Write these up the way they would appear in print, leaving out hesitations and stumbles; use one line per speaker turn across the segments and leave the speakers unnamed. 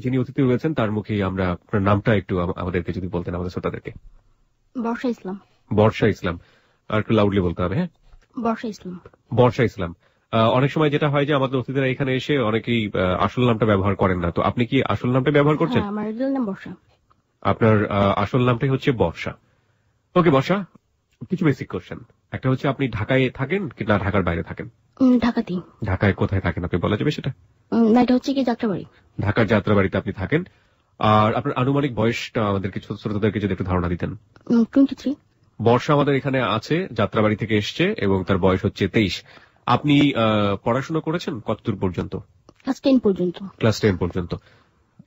যিনি অতিথি রয়েছেন তার মুখেই আমরা আপনার নামটা একটু আমাদেরকে যদি বলতেন, আমাদের শ্রোতাদেরকে।
বর্ষা ইসলাম।
বর্ষা ইসলাম, আর একটু লাউডলি বলতে হবে। হ্যাঁ,
বর্ষা ইসলাম।
বর্ষা ইসলাম। অনেক সময় যেটা হয় যে আমাদের অতিথিরা এখানে এসে অনেকেই আসল নামটা ব্যবহার করেন না, তো আপনি কি আসল নামটা ব্যবহার করছেন?
হ্যাঁ, আমার রিয়েল নাম বর্ষা।
আপনার আসল নামটাই হচ্ছে বর্ষা। ওকে বর্ষা, কিছু বেসিক কোশ্চেন। একটা হচ্ছে আপনি ঢাকায় থাকেন কি না ঢাকার বাইরে থাকেন?
ঢাকাতেই।
ঢাকায় কোথায় থাকেন আপনি বলা যাবে সেটা?
না, এটা হচ্ছে কি যাত্রাবাড়ি।
ঢাকার যাত্রাবাড়িতে আপনি থাকেন। আর আপনার আনুমানিক বয়সটা আমাদেরকে ছোট শ্রোতাদেরকে যদি একটু ধারণা দিতেন।
23।
বর্ষা আমাদের এখানে আছে, যাত্রাবাড়ি থেকে এসছে এবং তার বয়স হচ্ছে 23। আপনি পড়াশোনা করেছেন কতদূর পর্যন্ত?
ক্লাস 10 পর্যন্ত।
ক্লাস 10 পর্যন্ত।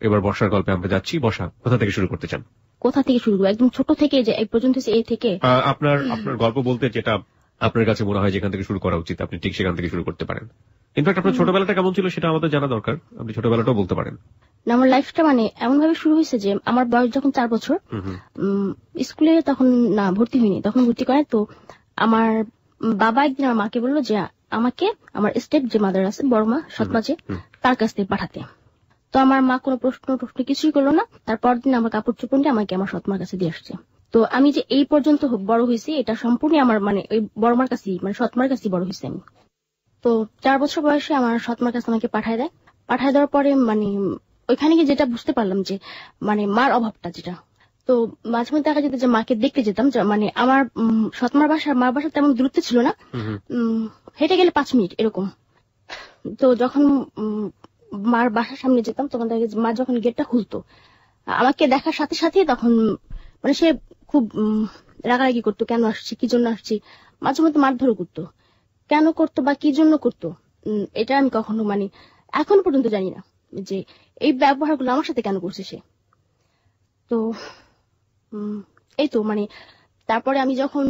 এবার বর্ষার গল্পে আমরা যাচ্ছি। বর্ষা, কোথা থেকে শুরু করতে চান?
কোথা থেকে শুরু করব? একদম ছোট থেকে যে এই পর্যন্ত এই থেকে?
আপনার গল্প বলতে যেটা আপনার কাছে মনে হয় যেখান থেকে শুরু করা উচিত আপনি ঠিক সেখান থেকে শুরু করতে পারেন। ইনফ্যাক্ট আপনার ছোটবেলাটা কেমন ছিল সেটা আমাদের জানা দরকার, আপনি ছোটবেলাটাও বলতে পারেন।
না, আমার লাইফটা মানে এমন ভাবে শুরু হয়েছে যে আমার বয়স যখন 4 বছর, স্কুলে তখন না ভর্তি হয়নি, তখন ভর্তি করে। তো আমার বাবা একদিন আমার মাকে বললো যে আমাকে আমার স্টেপ যে মাদার আছে, বড় মা, সৎ মা যে, তার কাছ থেকে পাঠাতে। তো আমার মা কোনো প্রশ্ন কিছুই করলো না। তারপর দিন আমার কাপড় চোপড় দিয়ে আমাকে আমার সৎ মার কাছে দিয়ে আসছে। তো আমি যে এই পর্যন্ত বড় হয়েছি এটা সম্পূর্ণ আমার মানে ওই বড় মার কাছেই, মানে সৎ মার কাছেই বড় হয়েছি আমি। তো 4 বছর বয়সে আমার সৎ মার কাছে আমাকে পাঠায় দেয়। পাঠায় দেওয়ার পরে মানে ওইখানে গিয়ে যেটা বুঝতে পারলাম যে মানে মার অভাবটা যেটা। তো মাঝে মধ্যে দেখা যেত যে মাকে দেখতে যেতাম, মানে আমার সৎমার মার বাসা তেমন দূরত্ব ছিল না, হেঁটে গেলে 5 মিনিট এরকম। তো যখন মার বাসার সামনে যেতাম তখন দেখা গেছে মা যখন গেটটা খুলতো আমাকে দেখার সাথে সাথে তখন মানে সে খুব রাগারাগি করতো, কেন আসছি, কি জন্য আসছি, মাঝে মধ্যে মারধরও করতো। কেন করতো বা কি জন্য করতো এটা আমি কখনো মানে এখন পর্যন্ত জানি না যে এই ব্যবহারগুলো আমার সাথে কেন করছে সে। তো এই তো মানে তারপরে আমি যখন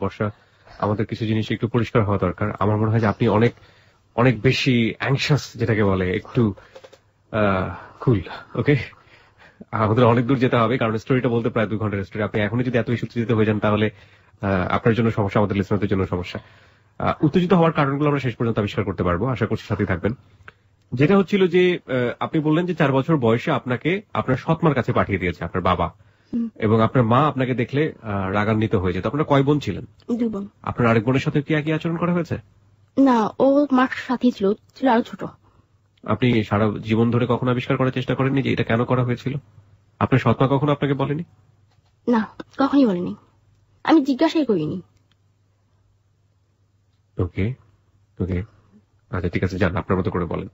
বর্ষা, আমাদের কিছু জিনিস একটু পরিষ্কার হওয়া দরকার। আমার মনে হয় যে আপনি অনেক অনেক বেশি অ্যাংশাস, যেটাকে বলে একটু কুল। ওকে, আমাদের অনেক দূর যেতে হবে কারণ স্টোরিটা বলতে প্রায় 2 ঘন্টার স্টোরি। আপনি এখনই যদি এত বেশি উত্তেজিত হয়ে যান তাহলে আপনার জন্য সমস্যা, আমাদের লিসনারদের জন্য সমস্যা। উত্তেজিত হওয়ার কারণগুলো আমরা শেষ পর্যন্ত আবিষ্কার করতে পারবো, আশা করছি সাথেই থাকবেন। যেটা হচ্ছিল যে আপনি বললেন যে 4 বছর বয়সে আপনাকে আপনার সৎমার কাছে পাঠিয়ে দিয়েছে আপনার বাবা, এবং আপনার মা আপনাকে দেখলে রাগান্বিত হয়ে যেত। আপনারা কয় বোন ছিলেন?
2 বোন।
আপনার আরেক বোনের সাথে কি একই আচরণ করা হয়েছে?
না, ও মার সাথেই ছিল আরো ছোট।
আপনি সারা জীবন ধরে কখনো আবিষ্কার করার চেষ্টা করেননি যে এটা কেন করা হয়েছিল? আপনার সৎমা কখনো আপনাকে বলেনি?
না, কখনই বলেনি, আমি জিজ্ঞাসাই করিনি।
ওকে ওকে, আচ্ছা ঠিক আছে, যান আপনার মতো করে বলেন।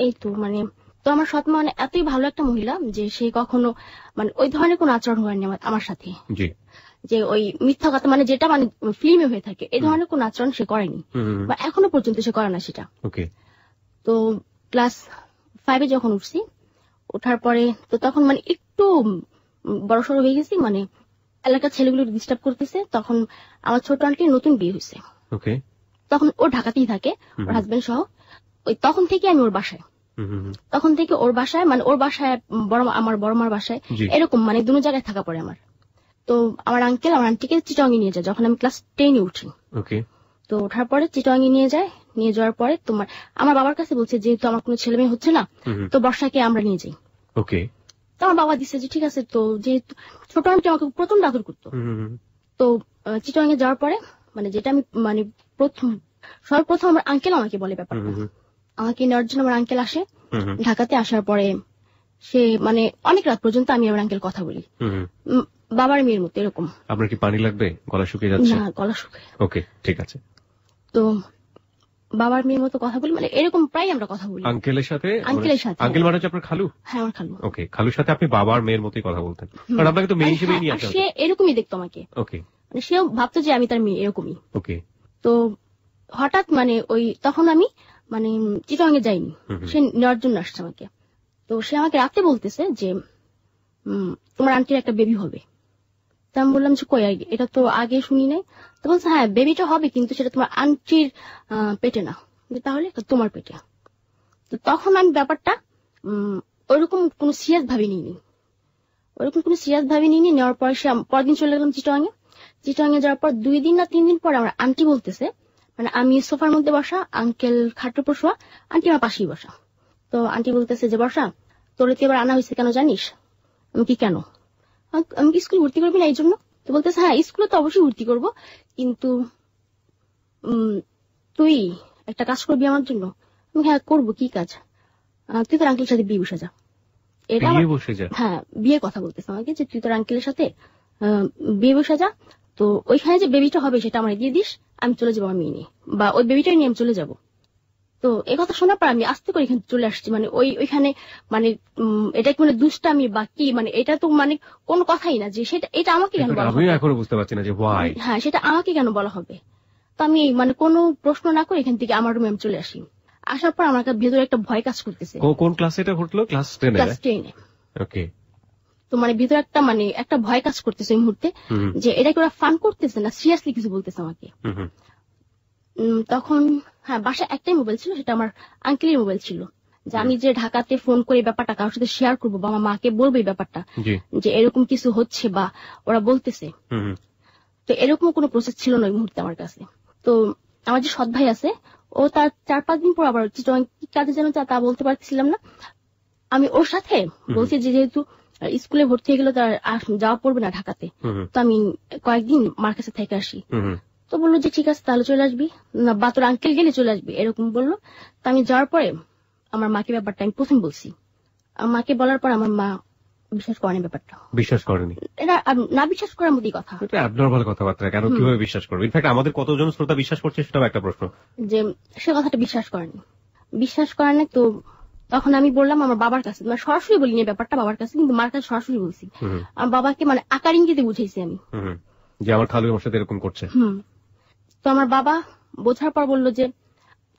এই তো মানে তো আমার সৎমা মানে এতই ভালো একটা মহিলা যে সে কখনো মানে ওই ধরনের কোন আচরণ করেনি আমার সাথে। জি, যে ওই মিথ্যা কথা মানে যেটা মানে ফিল্মে হয়ে থাকে এই ধরনের কোন আচরণ সে করেনি, বা এখনো পর্যন্ত সে করে না সেটা। ওকে। তো ক্লাস 5 যখন উঠছি, ওঠার পরে তো তখন মানে একটু বড়সড় হয়ে গেছি, মানে এলাকার ছেলেগুলো ডিস্টার্ব করতেছে। তখন আমার ছোট আন্টির নতুন বিয়ে হয়েছে। ওকে। তখন ও ঢাকাতেই থাকে, ওর হাজবেন্ড সহ। ওই তখন থেকে আমি ওর বাসায়, তখন থেকে ওর বাসায় মানে ওর বাসায় আমার বড় মার বাসায় এরকম মানে দুটো জায়গায় থাকা পড়ে আমার। তো আমার আঙ্কেল আমার আন্টিকে চিটংয়ে নিয়ে যায় যখন আমি ক্লাস 10 উঠি। ওকে। তো ওঠার পরে চিটংয়ে নিয়ে যায়, নিয়ে যাওয়ার পরে তোমার আমার বাবার কাছে বলছে যেহেতু আমার কোনো ছেলে মেয়ে হচ্ছে না তো বর্ষাকে আমরা নিয়ে যাই। ওকে। তো আমার বাবা দিচ্ছে যে ঠিক আছে। তো যেহেতু ছোট আন্টি আমাকে প্রথম আদর করতো, তো চিটংয়ে যাওয়ার পরে মানে যেটা আমি মানে সর্বপ্রথম আমার আঙ্কেল আমাকে বলে ব্যাপারটা। আমাকে নেওয়ার জন্য আমার আঙ্কেল আসে ঢাকাতে। আসার পরে সে মানে অনেক রাত পর্যন্ত আমি আমার আঙ্কেল কথা বলি, বাবার মেয়ের মতো এরকম। আপনার কি পানি লাগবে? গলা শুকিয়ে যাচ্ছে? না, গলা শুকিয়ে। ওকে, ঠিক আছে। তো বাবার মেয়ের মতো কথা বলি, মানে এরকম প্রায় আমরা কথা বলি আঙ্কেলের সাথে। আঙ্কেল মানে হচ্ছে আপনার খালু? হ্যাঁ, আমার খালু। ওকে, খালুর সাথে আপনি বাবার মেয়ের মতোই কথা বলতেন, কারণ আপনাকে তো মেয়ে হিসেবেই নিয়ে আসা। সে এরকমই দেখতো আমাকে। ওকে। মানে সেও ভাবতো যে আমি তার মেয়ে এরকমই। ওকে। তো হঠাৎ মানে ওই তখন আমি মানে চিটংয়ে যাইনি, সে নেওয়ার জন্য আসছে আমাকে। তো সে আমাকে রাতে বলতেছে যে তোমার আন্টির একটা বেবি হবে। তো আমি বললাম যে কই, এটা তো আগে শুনি নাই। তো বলছে হ্যাঁ বেবিটা হবে, কিন্তু সেটা তোমার আন্টির পেটে না, তাহলে তোমার পেটে। তো তখন আমি ব্যাপারটা ওইরকম কোনো সিরিয়াস ভাবে নিইনি, নেওয়ার পর সে পরদিন চলে গেলাম চিটংয়ে যাওয়ার পর 2 দিন না 3 দিন পর আমার আন্টি বলতেছে, মানে আমি সোফার মধ্যে বসা, আঙ্কেল খাটের উপর শোয়া, আন্টি আমার পাশেই বসা। তো আন্টি বলতেছে যে বর্ষা তোরে তো এবার আনা হয়েছে কেন জানিস? আমি কি কেন? আমি কি স্কুলে ভর্তি করবি না এই জন্য? তো বলতেছে হ্যাঁ স্কুলে তো অবশ্যই ভর্তি করবো, কিন্তু তুই একটা কাজ করবি আমার জন্য। আমি হ্যাঁ করবো, কি কাজ? তুই তোর আঙ্কেলের সাথে বিয়ে বসে যা। এটা হ্যাঁ বিয়ের কথা বলতেছে আমাকে, যে তুই তোর আঙ্কেলের সাথে বিয়ে বসে যা, তো ওইখানে যে বেবিটা হবে সেটা আমার দিয়ে দিস, আমি চলে যাবো আমার মেয়ে নিয়ে, বা ওই বেবিটাই নিয়ে আমি চলে যাবো। তো এই কথা শোনার পর আমি আস্তে করে এখানে চলে আসছি। মানে ওইখানে মানে এটা কি মানে দুষ্টামি বা কি, মানে এটা তো মানে কোনো কথাই না যে সেটা, এটা আমাকে কেন বলা হবে?
আমি এখনো বুঝতে পারছি না যে why।
হ্যাঁ সেটা আমাকে কেন বলা হবে? তো আমি মানে কোনো প্রশ্ন না করে এখান থেকে আমার রুমে আমি চলে আসি। আসার পর আমার ভেতরে একটা ভয় কাজ করতেছে।
কোন ক্লাসে এটা ঘটলো? ক্লাস 10 এ?
ক্লাস 10 এ।
ওকে।
তো মানে ভিতরে একটা ভয় কাজ করতেছে এই মুহূর্তে, যে এটা কি ওরা ফান করতেছে না সিরিয়াসলি কিছু বলতেছে আমাকে। তখন হ্যাঁ বাসায় একটাই মোবাইল ছিল, সেটা আমার আঙ্কেলের মোবাইল ছিল, যে আমি যে ঢাকাতে ফোন করে ব্যাপারটা কারোর সাথে শেয়ার করবো বা আমার মাকে বলবো এই ব্যাপারটা, যে এরকম কিছু হচ্ছে বা ওরা বলতেছে। তো এরকম কোনো প্রসেস ছিল না ওই মুহূর্তে আমার কাছে। তো আমার যে সৎ ভাই আছে, ও তার 4-5 দিন পর আবার কি কাজে যেন তা বলতে পারছিলাম না, আমি ওর সাথে বলছি যে যেহেতু স্কুলে ভর্তি হয়ে গেল তার যাওয়া পড়বে না ঢাকাতে, তো আমি কয়েকদিন মার কাছে থেকে আসি। তো বললো যে ঠিক আছে তাহলে চলে আসবি না, বা তোর আঙ্কেল গেলে চলে আসবি, এরকম বললো। তো আমি যাওয়ার পরে আমার মাকে ব্যাপারটা আমি প্রথম বলছি। মাকে বলার পর আমার মা বিশ্বাস করেনি ব্যাপারটা।
বিশ্বাস করেনি? এটা
না বিশ্বাস করার মতোই কথা।
এটা অ্যাবনরমাল কথাবার্তা, কেন কিভাবে বিশ্বাস করবে? ইনফ্যাক্ট আমাদের কতজন শ্রোতা বিশ্বাস করছে সেটাও একটা প্রশ্ন।
যে সে কথাটা বিশ্বাস করেনি। তো তখন আমি বললাম আমার বাবার কাছে, মানে সরাসরি বলিনি ব্যাপারটা বাবার কাছে, কিন্তু মার কাছে সরাসরি বলছি। আমার বাবাকে মানে আকার ইঙ্গিতে বুঝাইছি আমি,
যে আমার খালু আমার সাথে এরকম করছে।
তো আমার বাবা বোঝার পর বললো যে,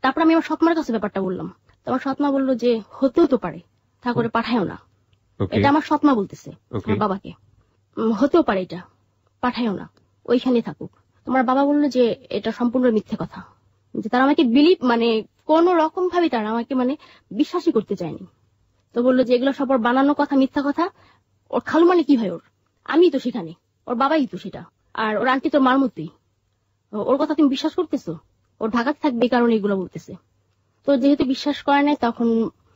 তারপর আমি আমার সৎমার কাছে ব্যাপারটা বললাম। তো আমার সৎমা বললো যে হতেও তো পারে, তা করে পাঠায়ও না। এটা আমার সৎমা বলতেছে আমার বাবাকে, হতেও পারে এটা, পাঠায়ও না, ওইখানে থাকুক। তোমার বাবা বললো যে এটা সম্পূর্ণ মিথ্যে কথা, যে তারা আমাকে বিলিভ মানে কোন রকম ভাবে তারা আমাকে মানে বিশ্বাসই করতে চায়নি। তো বললো যে এগুলো সব ওর বানানো কথা, মিথ্যা কথা। ওর খালু মানে কি হয় ওর, আমি তো সেখানে, ওর বাবাই তো সেটা, আর ওর আন্টি তোর মার মতোই, ওর কথা তুমি বিশ্বাস করতেছো? ওর ঢাকাতে থাকবে এই কারণে এগুলো বলতেছে। তো যেহেতু বিশ্বাস করে নাই, তখন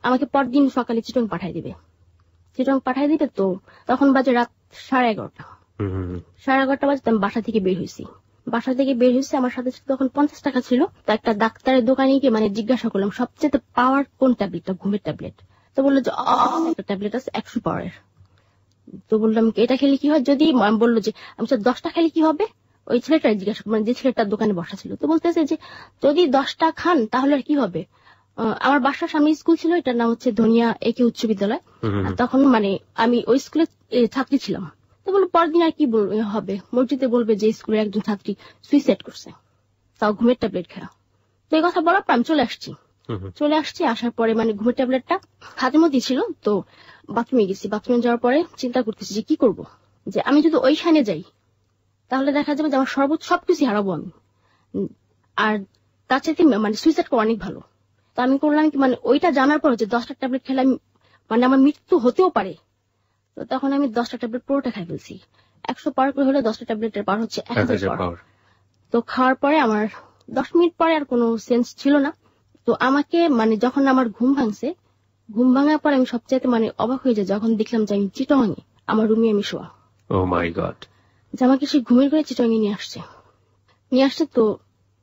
আমাকে পরদিন সকালে চিটং পাঠাই দিবে। তো তখন বাজে রাত 11:30। 11:30 বাজে আমি বাসা থেকে বের হয়েছি। আমার সাথে তখন 50 টাকা ছিল। তো একটা ডাক্তারের দোকানে গিয়ে মানে জিজ্ঞাসা করলাম সবচেয়ে পাওয়ার কোন ট্যাবলেটটা, ঘুমের ট্যাবলেট। তো বললো যে একটা ট্যাবলেট আছে 100 পাওয়ারের। তো বললাম এটা খেলে কি হয়? যদি বললো যে আমি 10টা খেলে কি হবে, ওই ছেলেটা জিজ্ঞাসা মানে যে ছেলেটার দোকানে বসা ছিল। তো বলতেছে যে যদি 10টা খান তাহলে আর কি হবে। আমার বাসার সামনে স্কুল ছিল, এটার নাম হচ্ছে ধনিয়া একে উচ্চ বিদ্যালয়। তখন মানে আমি ওই স্কুলে ছাত্রী ছিলাম। তো বললো পরদিন আর কি হবে, মসজিদে বলবে যে স্কুলের একজন ছাত্রী সুইসাইড করছে, তাও ঘুমের ট্যাবলেট খেয়া। তো এই কথা বলার পর আমি চলে আসছি। আসার পরে মানে ঘুমের ট্যাবলেটটা হাতের মধ্যে ছিল। তো বাথরুমে গেছি, বাথরুমে যাওয়ার পরে চিন্তা করতেছি যে কি করব, যে আমি যদি ওইখানে যাই তাহলে দেখা যাবে যে আমার সবকিছু হারাবো আমি, আর তার চাইতে মানে সুইসাইড করা অনেক ভালো। তো আমি করলাম কি, মানে ওইটা জানার পর যে 10টা ট্যাবলেট খেলে আমি মানে আমার মৃত্যু হতেও পারে। তো তখন আমি 10টা ট্যাবলেট পুরোটা খাই ফেলছি। 100 পার করে হলে 10টা ট্যাবলেটের পার হচ্ছে 1000 পার। তো খাওয়ার পরে আমার 10 মিনিট পরে আর কোনো সেন্স ছিল না। তো আমাকে মানে যখন আমার ঘুম ভাঙার পর আমি সবচাইতে মানে অবাক হয়ে যাই যখন দেখলাম যে আমি চিটংয়ে আমার রুমে আমি শোয়া।
ও মাই গড।
যে আমাকে সেই ঘুমের ঘরে চিটংয়ে নিয়ে আসছে। তো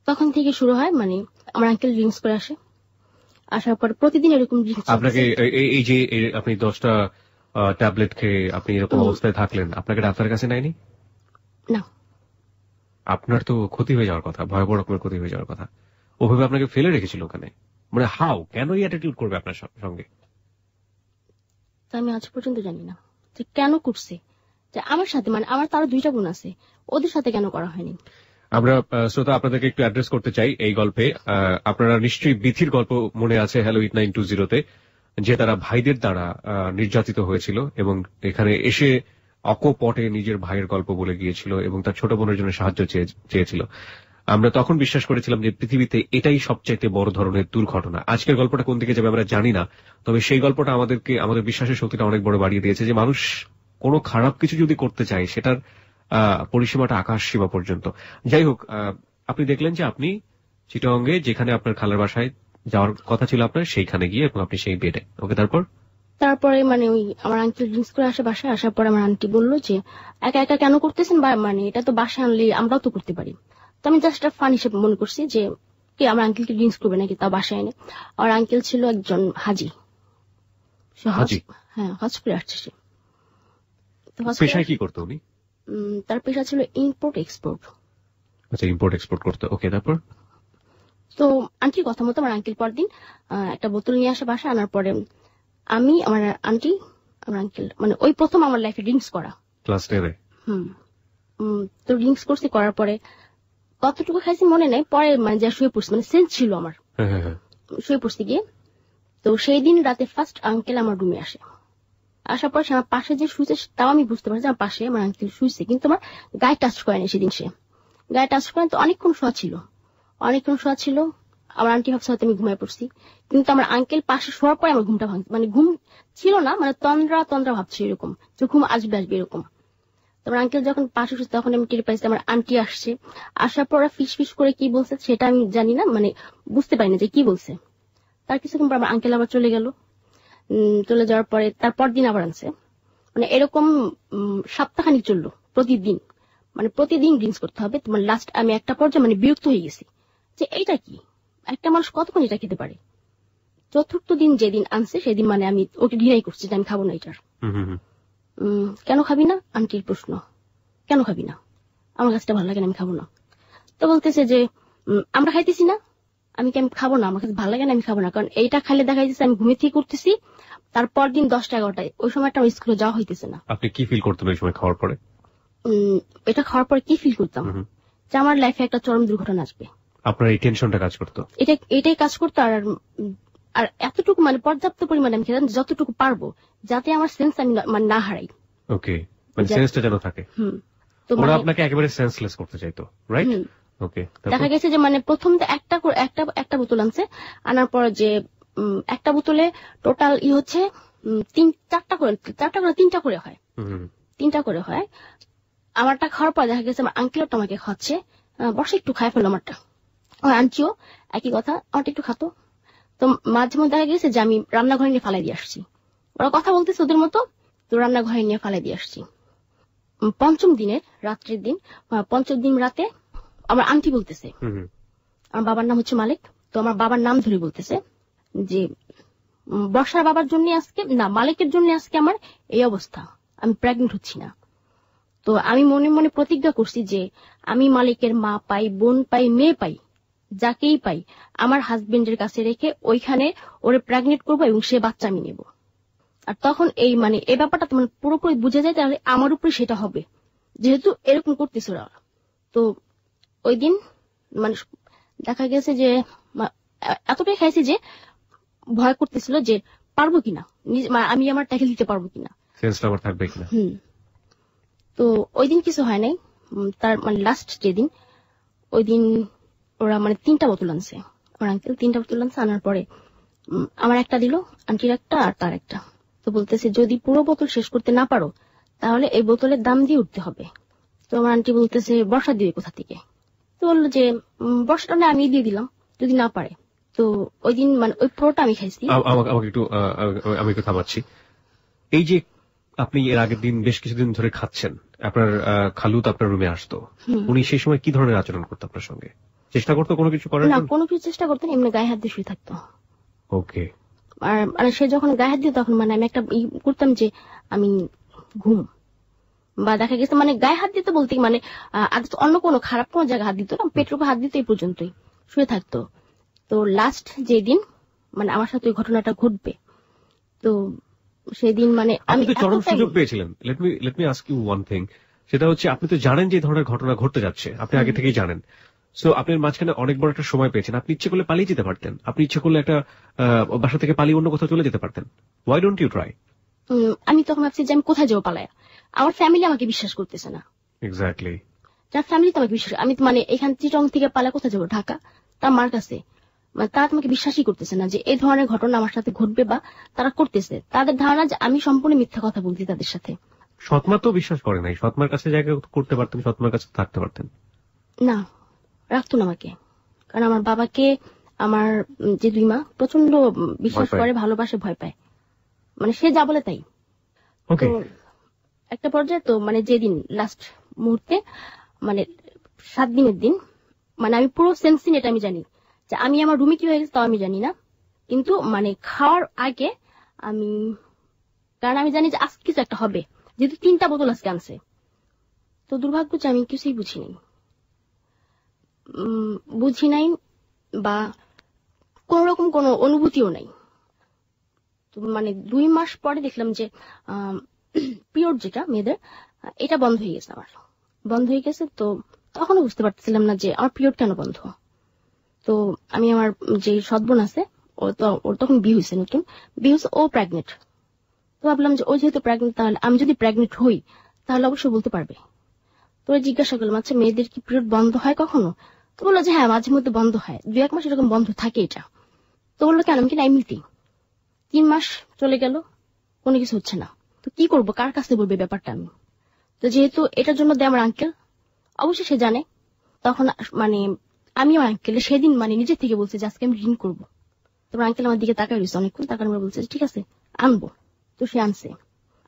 তখন থেকে শুরু হয়, মানে আমার আঙ্কেল ড্রিঙ্কস করে আসার পর প্রতিদিন এরকম ড্রিঙ্কস।
আপনাকে এই যে আপনি 10টা ট্যাবলেট খেয়ে আপনি এরকম অবস্থায় থাকলেন, আপনাকে ডাক্তারের কাছে নেয়নি?
না।
আপনার তো ক্ষতি হয়ে যাওয়ার কথা, ভয়াবহ রকমের ক্ষতি হয়ে যাওয়ার কথা। ওভাবে আপনাকে ফেলে রেখেছিল ওখানে, মানে হাউ কেন এই অ্যাটিটিউড করবে আপনার সঙ্গে?
আমি আজ পর্যন্ত জানি না যে কেন করছে, যে আমার সাথে মানে আমার তারও 2টা বোন আছে, ওদের সাথে কেন করা হয়নি।
আমরা শ্রোতা আপনাদেরকে একটু অ্যাড্রেস করতে চাই এই গল্পে। আপনারা নিশ্চয়ই বিথির গল্প মনে আছে হ্যালো 8920-তে, যে তারা ভাইদের দ্বারা নির্যাতিত হয়েছিল এবং এখানে এসে অকপটে নিজের ভাইয়ের গল্প বলে গিয়েছিল এবং তার ছোট বোনের জন্য সাহায্য চেয়েছিল। আমরা তখন বিশ্বাস করেছিলাম যে পৃথিবীতে এটাই সবচাইতে বড় ধরনের দুর্ঘটনা। আজকের গল্পটা কোন দিকে যাবে আমরা জানি না, তবে সেই গল্পটা আমাদের বিশ্বাসের শক্তিটা অনেক বড় বাড়িয়ে দিয়েছে, যে মানুষ কোনো খারাপ কিছু যদি করতে চায় সেটার পরিসীমাটা আকাশ সীমা পর্যন্ত। যাই হোক, আপনি দেখলেন যে আপনি চিটাগংয়ে যেখানে আপনার খালার বাসায় যাওয়ার কথা ছিল আপনার সেইখানে গিয়ে এবং আপনি সেই বেডে। ওকে,
তারপরে মানে ওই আমার আঙ্কেল ড্রিঙ্কস করে আসে, বাসায় আসার পর আমার আন্টি বললো যে একা একা কেন করতেছেন, বা মানে এটা তো বাসায় আনলে আমরাও তো করতে পারি। তো আমি জাস্ট ফান হিসেবে মনে করছি যে কি আমার আঙ্কেলকে ড্রিঙ্কস করবে নাকি, তাও বাসায় এনে। আর আঙ্কেল ছিল একজন হাজি, হ্যাঁ হজ করে আসছে সে।
পেশায় কি করতো উনি?
তার পেশা ছিল ইম্পোর্ট এক্সপোর্ট।
আচ্ছা, ইম্পোর্ট এক্সপোর্ট করতো। ওকে, তারপর?
তো আন্টির কথা মতো আমার আঙ্কেল পরদিন একটা বোতল নিয়ে আসে বাসায়, আনার পরে আমি, আমার আন্টি, আমার আঙ্কেল মানে ওই প্রথম আমার লাইফে ড্রিঙ্কস করা,
ক্লাস 10 এ।
তো ড্রিঙ্কস করছি, করার পরে কতটুকু খাইছি মনে নাই, পরে মানে যা শুয়ে পড়ছি, মানে সেন্স ছিল আমার, শুয়ে পড়ছি গিয়ে। তো সেই দিন রাতে ফার্স্ট আঙ্কেল আমার রুমে আসে, আসার পর সে আমার পাশে যে শুয়েছে, তাও আমি বুঝতে পারছি আমার পাশে আমার আঙ্কেল শুয়েছে, কিন্তু আমার গায়ে টাচ করেনি সেদিন। সে গায়ে টাচ করেন, তো অনেকক্ষণ শোয়া ছিল। আমার আন্টি ভাবছে হয়তো আমি ঘুমায় পড়ছি, কিন্তু আমার আঙ্কেল পাশে শোয়ার পরে আমার ঘুমটা ভাঙছে, মানে ঘুম ছিল না, মানে তন্দ্রা ভাবছি এরকম, যে ঘুম আসবে এরকম। তোমার আঙ্কেল যখন পাশে শুয়েছে তখন আমি টের পাইছি আমার আন্টি আসছে। আসার পর ফিস ফিস করে কি বলছে সেটা আমি জানি না, মানে বুঝতে পারিনি যে কি বলছে। তার কিছুক্ষণ পর আমার আঙ্কেল আবার চলে গেল। চলে যাওয়ার পরে তারপর দিন আবার আনছে, মানে এরকম সপ্তাহখানিক চললো, প্রতিদিন মানে প্রতিদিন ড্রিঙ্কস করতে হবে। তোমার লাস্ট আমি একটা পর্যায়ে মানে বিরক্ত হয়ে গেছি যে এইটা কি, একটা মানুষ কতক্ষণ এটা খেতে পারে। চতুর্থ দিন যেদিন আনছে সেদিন মানে আমি ওকে ঘৃণাই করছি যে আমি খাবো না এটার। কেন খাবি না, আন্টির প্রশ্ন, কেন খাবি না? আমার কাছে ভালো লাগে না, আমি খাবো না। তো বলতেছে যে আমরা খাইতেছি না, আমি খাবো না, আমার কাছে ভালো লাগে না, আমি খাবো না, কারণ এইটা খাইলে দেখা যাচ্ছে আমি ঘুমে থেকে করতেছি। তারপর দিন 10টা-11টায় ওই সময়টা আমার স্কুলে যাওয়া হইতেছে না।
আপনি কি ফিল করতেন ওই সময় খাওয়ার পরে?
এটা খাওয়ার পরে কি ফিল করতাম, যে আমার লাইফে একটা চরম দুর্ঘটনা আসবে।
আপনার এই টেনশনটা কাজ করতো?
এটাই কাজ করতো। আর এতটুকু মানে পর্যাপ্ত পরিমাণে আমি খেতাম যতটুকু পারবো, যাতে আমার সেন্স আমি মানে না হারাই।
ওকে, মানে সেন্সটা যেন থাকে।
তো
ওরা আপনাকে একেবারে সেন্সলেস করতে চাইতো, রাইট? ওকে,
দেখা গেছে যে মানে প্রথম তো একটা বোতল আনছে, আনার পর যে একটা বোতলে টোটাল হচ্ছে 3-4টা করে 3টা করে হয়, 3টা করে হয়। আমারটা খাওয়ার পর দেখা গেছে আমার আঙ্কেলটা আমাকে খাচ্ছে, বসে একটু খাই ফেলো আমারটা। আমার আন্টিও একই কথা, আমারটা একটু খাতো। তো মাঝে মধ্যে দেখা গেছে যে আমি রান্নাঘরে নিয়ে ফালাই দিয়ে আসছি, ওরা কথা বলতেছে ওদের মতো, তো রান্নাঘরে নিয়ে ফালাই দিয়ে আসছি। পঞ্চম দিনের রাত্রের দিন, পঞ্চম দিন রাতে আমার আন্টি বলতেছে, আমার বাবার নাম হচ্ছে মালিক, তো আমার বাবার নাম ধরে বলতেছে যে বর্ষার বাবার জন্য আজকে না, মালিকের জন্য আজকে আমার এই অবস্থা, আমি প্রেগনেন্ট হচ্ছি না। তো আমি মনে মনে প্রতিজ্ঞা করছি যে আমি মালিকের মা পাই, বোন পাই, মেয়ে পাই, যাকেই পাই আমার হাজবেন্ডের কাছে রেখে ওইখানে ওরে প্রেগনেন্ট করবো এবং সে বাচ্চা আমি নেব। আর তখন এই মানে এই ব্যাপারটা তোমার পুরোপুরি বুঝে যায়, তাহলে আমার উপরে সেটা হবে, যেহেতু এরকম করতেছে ওরা। তো ওই দিন মানে দেখা গেছে যে এতটাই খাইছি যে ভয় করতেছিল যে পারবো কিনা, আমি আমার ট্যাকেল দিতে পারবো কিনা,
সেন্সটা আমার থাকবে কিনা।
তো ওই দিন কিছু হয় নাই। তার মানে লাস্ট যেদিন, ওই দিন ওরা মানে 3টা বোতল আনছে, আমার আঙ্কেল 3টা বোতল আনছে। আনার পরে আমার একটা দিল, আন্টির একটা আর তার একটা। তো বলতেছে যদি পুরো বোতল শেষ করতে না পারো তাহলে এই বোতলের দাম দিয়ে উঠতে হবে। তো আমার আন্টি বলতেছে বর্ষা দিবে কোথা থেকে? তো বললো যে বর্ষাটা না আমি দিয়ে দিলাম যদি না পারে। তো ওই দিন মানে ওই পুরোটা আমি খাইছি।
আমি একটু থামাচ্ছি। এই যে আপনি এর আগের দিন বেশ কিছুদিন ধরে খাচ্ছেন, আপনার খালু তো আপনার রুমে আসতো, উনি সেই সময় কি ধরনের আচরণ করতো আপনার সঙ্গে? চেষ্টা করতো কোনো কিছু করার?
না, কোনো কিছু চেষ্টা করতেন, এমনি গায়ে হাত দিয়ে শুয়ে থাকতো।
ওকে।
আর সে যখন গায়ে হাত দিত তখন মানে আমি একটা করতাম যে আমি ঘুম, বা দেখা গেছে মানে গায়ে হাত দিতে বলতে মানে অন্য কোনো খারাপ কোনো জায়গায় হাত দিত না, পেটের উপর হাত দিত, এই পর্যন্তই শুয়ে থাকতো। তো লাস্ট যেদিন মানে আমার সাথে ওই ঘটনাটা ঘটবে, তো সেদিন মানে
আমি তো চরম সুযোগ পেয়েছিলেন। Let me ask you one thing, সেটা হচ্ছে আপনি তো জানেন যে এই ধরনের ঘটনা ঘটতে যাচ্ছে, আপনি আগে থেকেই জানেন। সো আপনার মাঝখানে অনেক বড় একটা সময় পেয়েছেন, আপনি ইচ্ছে করলে পালিয়ে যেতে পারতেন, আপনি ইচ্ছে করলে একটা বাসা থেকে পালিয়ে অন্য কোথাও চলে যেতে পারতেন। Why don't you try?
আমি তখন ভাবছি যে আমি কোথায় যাবো পালায়া, আমার ফ্যামিলি আমাকে বিশ্বাস করতেছে না।
এক্স্যাক্টলি,
যার ফ্যামিলি তো আমাকে বিশ্বাস, আমি মানে এখান চিটং থেকে পালা কোথায় যাবো, ঢাকা, তার মার কাছে, মানে তারা তোমাকে বিশ্বাসই করতেছে না যে এই ধরনের ঘটনা আমার সাথে ঘটবে, বা তারা করতেছে, তাদের ধারণা যে আমি সম্পূর্ণ মিথ্যা কথা বলছি তাদের সাথে।
সৎমা তো বিশ্বাস করে নাই, সৎমার কাছে জায়গা করতে পারতেন, সৎমার কাছে থাকতে পারতেন।
না, রাখতো না আমাকে, কারণ আমার বাবাকে আমার যে 2 মা প্রচন্ড বিশ্বাস করে, ভালোবাসে, ভয় পায়, মানে সে যা বলে তাই। তো একটা পর্যায়ে তো মানে যেদিন লাস্ট মুহূর্তে মানে 7 দিনের দিন, মানে আমি পুরো সেন্সিন এটা আমি জানি যে আমি আমার রুমে কি হয়ে গেছে তাও আমি জানি না, কিন্তু মানে খাওয়ার আগে আমি, কারণ আমি জানি যে আজকে কিছু একটা হবে, যেহেতু 3টা বোতল আজকে আনছে। তো দুর্ভাগ্য যে আমি কিছুই বুঝি নাই বা কোন রকম কোনো অনুভূতিও নাই। তো মানে 2 মাস পরে দেখলাম যে পিরিয়ড যেটা মেয়েদের, এটা বন্ধ হয়ে গেছে, আমার বন্ধ হয়ে গেছে। তো তখনও বুঝতে পারছিলাম না যে আমার পিরিয়ড কেন বন্ধ। তো আমি আমার যে সৎবোন আছে, ওর তখন বিয়ে হয়েছে, নতুন বিয়ে হয়েছে, ও প্রেগনেন্ট। তো ভাবলাম যে ও যেহেতু প্রেগনেন্ট, তাহলে আমি যদি প্রেগনেন্ট হই তাহলে অবশ্যই বলতে পারবে। তো জিজ্ঞাসা করলাম, আচ্ছা মেয়েদের কি পিরিয়ড বন্ধ হয় কখনো? তো বললো যে হ্যাঁ, মাঝে মধ্যে বন্ধ হয়, 2-1 মাস এরকম বন্ধ থাকে এটা। তো বললো কেন? আমি কিনা এমনিতেই। 3 মাস চলে গেল, কোনো কিছু হচ্ছে না। তো কি করবো, কার কাছে বলবে ব্যাপারটা আমি? তো যেহেতু এটার জন্য দেয় আমার আঙ্কেল, অবশ্যই সে জানে। তখন মানে আমি আমার আঙ্কেল সেদিন মানে নিজের থেকে বলছি যে আজকে আমি রিং করবো। তোমার আঙ্কেল আমার দিকে তাকায় রয়েছে অনেকক্ষণ, তাকার পর বলছে ঠিক আছে আনবো। তো সে আনছে।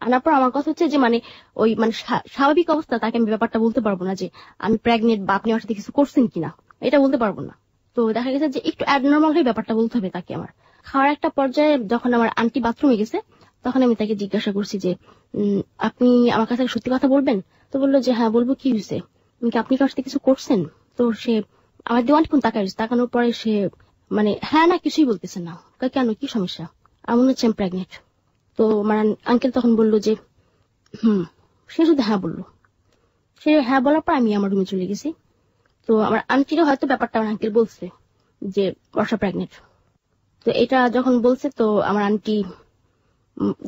আনার পর আমার কথা হচ্ছে যে মানে ওই মানে স্বাভাবিক অবস্থা তাকে আমি ব্যাপারটা বলতে পারবো না যে আমি প্রেগনেন্ট বা আপনি আমার সাথে কিছু করছেন কিনা, এটা বলতে পারবো না। তো দেখা গেছে যে একটু অ্যাবনর্মাল হয়ে ব্যাপারটা বলতে হবে তাকে আমার। খাওয়ার একটা পর্যায়ে যখন আমার আন্টি বাথরুমে গেছে, তখন আমি তাকে জিজ্ঞাসা করছি যে আপনি আমার কাছে সত্যি কথা বলবেন? তো বললো যে হ্যাঁ বলবো, কি হয়েছে, আপনি কার সাথে কিছু করছেন? তো সে আমার দিয়ে অনেকক্ষণ তাকানোর পরে সে মানে হ্যাঁ না কিছুই বলতেছে না। কেন, কি সমস্যা? আমার মনে হচ্ছে আমি প্রেগনেন্ট। তো আমার আঙ্কেল তখন বললো যে সে শুধু হ্যাঁ বললো। সে হ্যাঁ বলার পর আমি আমার রুমে চলে গেছি। তো আমার আন্টিরও হয়তো ব্যাপারটা আমার আঙ্কেল বলছে যে বর্ষা প্রেগনেন্ট। তো এটা যখন বলছে, তো আমার আন্টি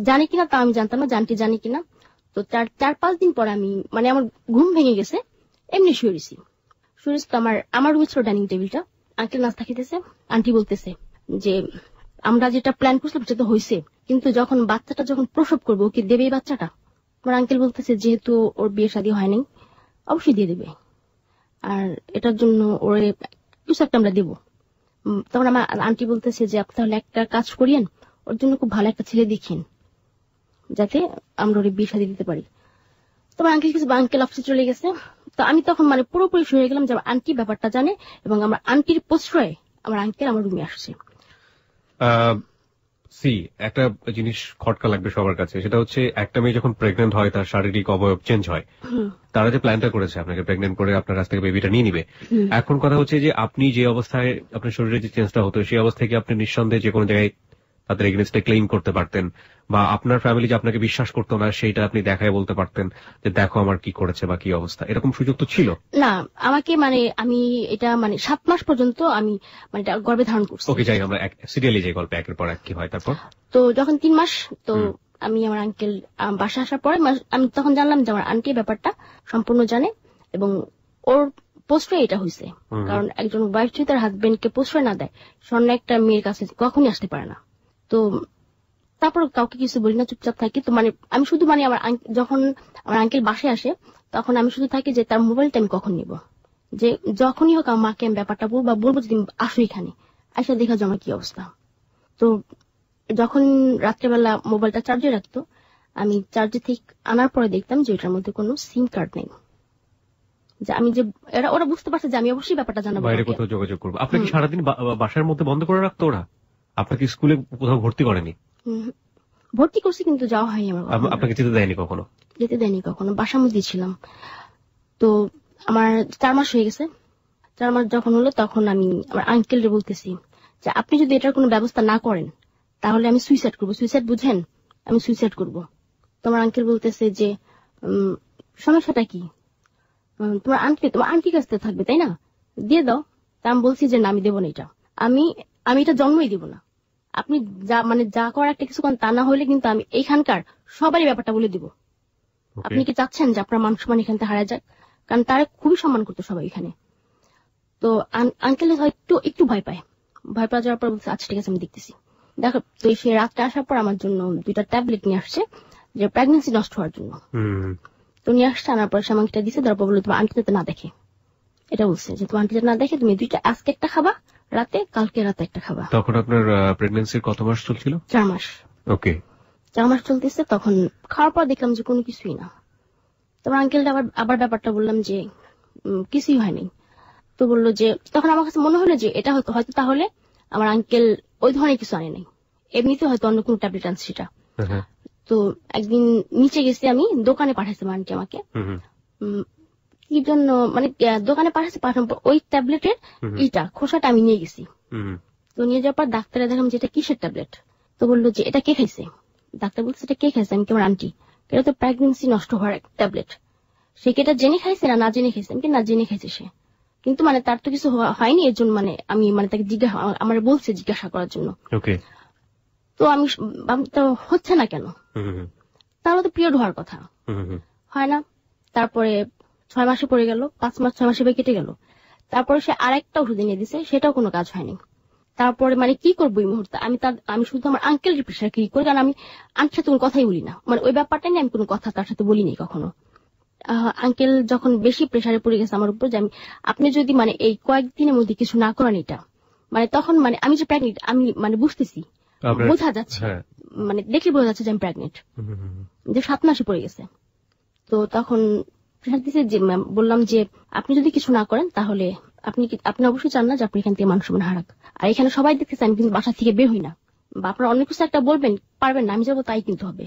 জানে কিনা তা আমি জানতাম না, আন্টি জানে কিনা। তো 4-5 দিন পর আমি মানে আমার ঘুম ভেঙে গেছে, এমনি শুয়েছি। তো আমার রুমে ছিল ডাইনিং টেবিলটা, আঙ্কেল নাস্তা খেতেছে, আন্টি বলতেছে যে আমরা যেটা প্ল্যান করছিলাম সেটা তো হয়েছে, কিন্তু যখন বাচ্চাটা যখন প্রসব করবো ওকে দেবে এই বাচ্চাটা? আমার আঙ্কেল বলতেছে যেহেতু ওর বিয়ে শাদী হয় নাই, অবশ্যই দিয়ে দেবে, আর এটার জন্য ওর কিছু একটা আমরা দেবো। তখন আমার আন্টি বলতেছে যে আপনি তাহলে একটা কাজ করিয়েন, ওর জন্য খুব ভালো একটা ছেলে দেখিন যাতে আমরা ওর বিয়ে শাদী দিতে পারি। তোমার আঙ্কেল অফিসে চলে গেছে। তো আমি তখন মানে পুরোপুরি শুয়ে গেলাম যে আমার আন্টি ব্যাপারটা জানে, এবং আমার আন্টির প্রশ্রয়ে আমার আঙ্কেল আমার রুমে আসছে।
একটা জিনিস খটকা লাগবে সবার কাছে, সেটা হচ্ছে একটা মেয়ে যখন প্রেগনেন্ট হয় তার শারীরিক অবয়ব চেঞ্জ হয়। তারা যে প্ল্যানটা করেছে আপনাকে প্রেগনেন্ট করে আপনার কাছ থেকে বেবিটা নিয়ে নিবে, এখন কথা হচ্ছে যে আপনি যে অবস্থায় আপনার শরীরে যে চেঞ্জটা হতো সেই অবস্থায় কি আপনি নিঃসন্দেহে যে কোনো জায়গায় তাদের এগেইনস্টে ক্লেইম করতে পারতেন, বা আপনার ফ্যামিলি যে আপনাকে বিশ্বাস করতো না সেইটা আপনি দেখায় বলতে পারতেন যে দেখো আমার কি করেছে বা কি অবস্থা, এরকম সুযোগ তো ছিল
না? আমাকে মানে আমি এটা মানে 7 মাস পর্যন্ত আমি মানে গর্ভে ধারণ করছি।
ওকে, যাই আমরা সিরিয়ালি যে গল্পে একের পর এক কি হয় তারপর।
তো যখন 3 মাস, তো আমি আমার আঙ্কেল বাসা আসার পরে আমি তখন জানলাম যে আমার আন্টি ব্যাপারটা সম্পূর্ণ জানে, এবং ওর প্রশ্রয় এটা হয়েছে। কারণ একজন ওয়াইফ যদি তার হাজবেন্ডকে প্রশ্রয় না দেয়, স্বর্ণ একটা মেয়ের কাছে কখনই আসতে পারে না। তো তারপর কাউকে কিছু বলি না, চুপচাপ থাকি। তো মানে আমি শুধু মানে যখন আমার আঙ্কেল বাসায় আসে তখন আমি শুধু থাকি যে তার মোবাইলটা আমি কখন নিব, যে যখনই হোক আমার মাকে আমি ব্যাপারটা বলবো যদি আসো এখানে আসা দেখা যাও আমার কি অবস্থা। তো যখন রাত্রেবেলা মোবাইলটা চার্জে রাখতো, আমি চার্জে থেকে আনার পরে দেখতাম যে এটার মধ্যে কোনো সিম কার্ড নেই। যে আমি যে ওরা বুঝতে পারছে যে আমি অবশ্যই ব্যাপারটা জানাবো,
বাইরে কোথাও যোগাযোগ করবো। আপনাকে সারাদিন বাসার মধ্যে বন্ধ করে রাখতো ওরা? আপনাকে স্কুলে কোথাও ভর্তি করেনি?
ভর্তি করছি কিন্তু যাওয়া হয়নি আমার।
আপনাকে যেতে দেয়নি কখনো?
যেতে দেয়নি কখনো, বাসার মধ্যেই ছিলাম। তো আমার 4 মাস হয়ে গেছে। 4 মাস যখন হলো তখন আমি আমার আঙ্কেলরে বলতেছি যে আপনি যদি এটার কোনো ব্যবস্থা না করেন তাহলে আমি সুইসাইড করবো। সুইসাইড বুঝেন? আমি সুইসাইড করবো। তোমার আঙ্কেল বলতেছে যে সমস্যাটা কি, তোমার আন্টির কাছ থেকে থাকবে তাই না, দিয়ে দাও। তা আমি বলছি যে না, আমি দেবো না, এটা আমি এটা জন্মই দিব না। আপনি যা করার একটা কিছু তা না হলে কিন্তু আমি এইখানকার সবারই ব্যাপারটা বলে দিব। আপনি কি চাচ্ছেন যে আপনার মান সম্মান এখান থেকে হারা যাক? কারণ তারা খুবই সম্মান করতো সবাই এখানে। তো আঙ্কেল একটু ভয় পায়। ভয় পাওয়া যাওয়ার পর বলছে আচ্ছা ঠিক আছে আমি দেখতেছি। দেখো, তো সে রাতটা আসার পর আমার জন্য 2টা ট্যাবলেট নিয়ে আসছে যে প্রেগন্যান্সি নষ্ট হওয়ার জন্য। তো নিয়ে আসছে, আনার পর সে আমাকে দিচ্ছে। তারপর বললো তোমার আন্টি যাতে না দেখে, এটা বলছে যে তোমার আন্টি যাতে না দেখে তুমি 2টা আজকে একটা খাবা, রাতে, কালকে রাতে একটা খাবা।
তখন আপনার প্রেগন্যান্সির কত মাস চলছিল?
4 মাস।
ওকে,
4 মাস চলতেছে। তখন খাওয়ার পর দেখলাম যে কোনো কিছুই না। তোমার আঙ্কেলটা আবার ব্যাপারটা বললাম যে কিছুই হয়নি। তো বললো যে, তখন আমার কাছে মনে হলো যে এটা হয়তো তাহলে আমার আঙ্কেল ওই ধরনের কিছু আনে নাই, এমনিতে হয়তো অন্য কোনো ট্যাবলেট আনছে সেটা। তো একদিন নিচে গেছি আমি, দোকানে পাঠাইছে আন্টি আমাকে, কি জন্য মানে দোকানে পাঠানোর পর ওই ট্যাবলেটের খোসাটা আমি নিয়ে গেছি। তো নিয়ে যাওয়ার পর ডাক্তারে দেখলাম যে এটা কিসের ট্যাবলেট। তো বললো যে এটা কে খাইছে। ডাক্তার বলছে এটা কে খাইছে। আমি কি আমার আন্টি, এটা তো প্রেগন্যান্সি নষ্ট হওয়ার ট্যাবলেট। সে কি এটা জেনে খাইছে না জেনে খাইছে। আমি কি না জেনে খাইছে সে, কিন্তু মানে তার তো কিছু হয়নি, এর জন্য মানে আমি মানে তাকে আমার বলছে জিজ্ঞাসা করার জন্য। তো আমি তো হচ্ছে না কেন, তাহলে তো পিরিয়ড হওয়ার কথা, হয় না। তারপরে 6 মাসে পড়ে গেল, 5 মাস 6 মাসে কেটে গেল। তারপরে সে আরেকটা ওষুধ এনে দিছে, সেটাও কোনো কাজ হয়নি। তারপরে মানে কি করবো এই মুহূর্তে, আমি শুধু আমার আঙ্কেলের প্রেশার কি করি, কারণ আমি আন্টির সাথে কোনো কথাই বলি না, মানে ওই ব্যাপারটা নিয়ে আমি কোনো কথা তার সাথে বলিনি কখনো। আঙ্কেল যখন বেশি প্রেশারে পড়ে গেছে আমার উপর, যে আপনি যদি মানে এই কয়েকদিনের মধ্যে কিছু না করেন এটা, মানে তখন মানে আমি যে প্রেগনেন্ট আমি মানে বুঝতেছি, বোঝা যাচ্ছে, মানে দেখলে বোঝা যাচ্ছে যে আমি প্রেগনেন্ট, যে 7 মাসে পড়ে গেছে। তো তখন প্রেশার দিছে, যে বললাম যে আপনি যদি কিছু না করেন তাহলে আপনি অবশ্যই চান না যে আপনি এখান থেকে মানুষ মনে হারাক, আর এখানে সবাই দেখতেছে আমি কিন্তু বাসা থেকে বের হই না, বা আপনারা অনেক কিছু একটা বলবেন পারবেন না, আমি যাবো তাই কিন্তু হবে।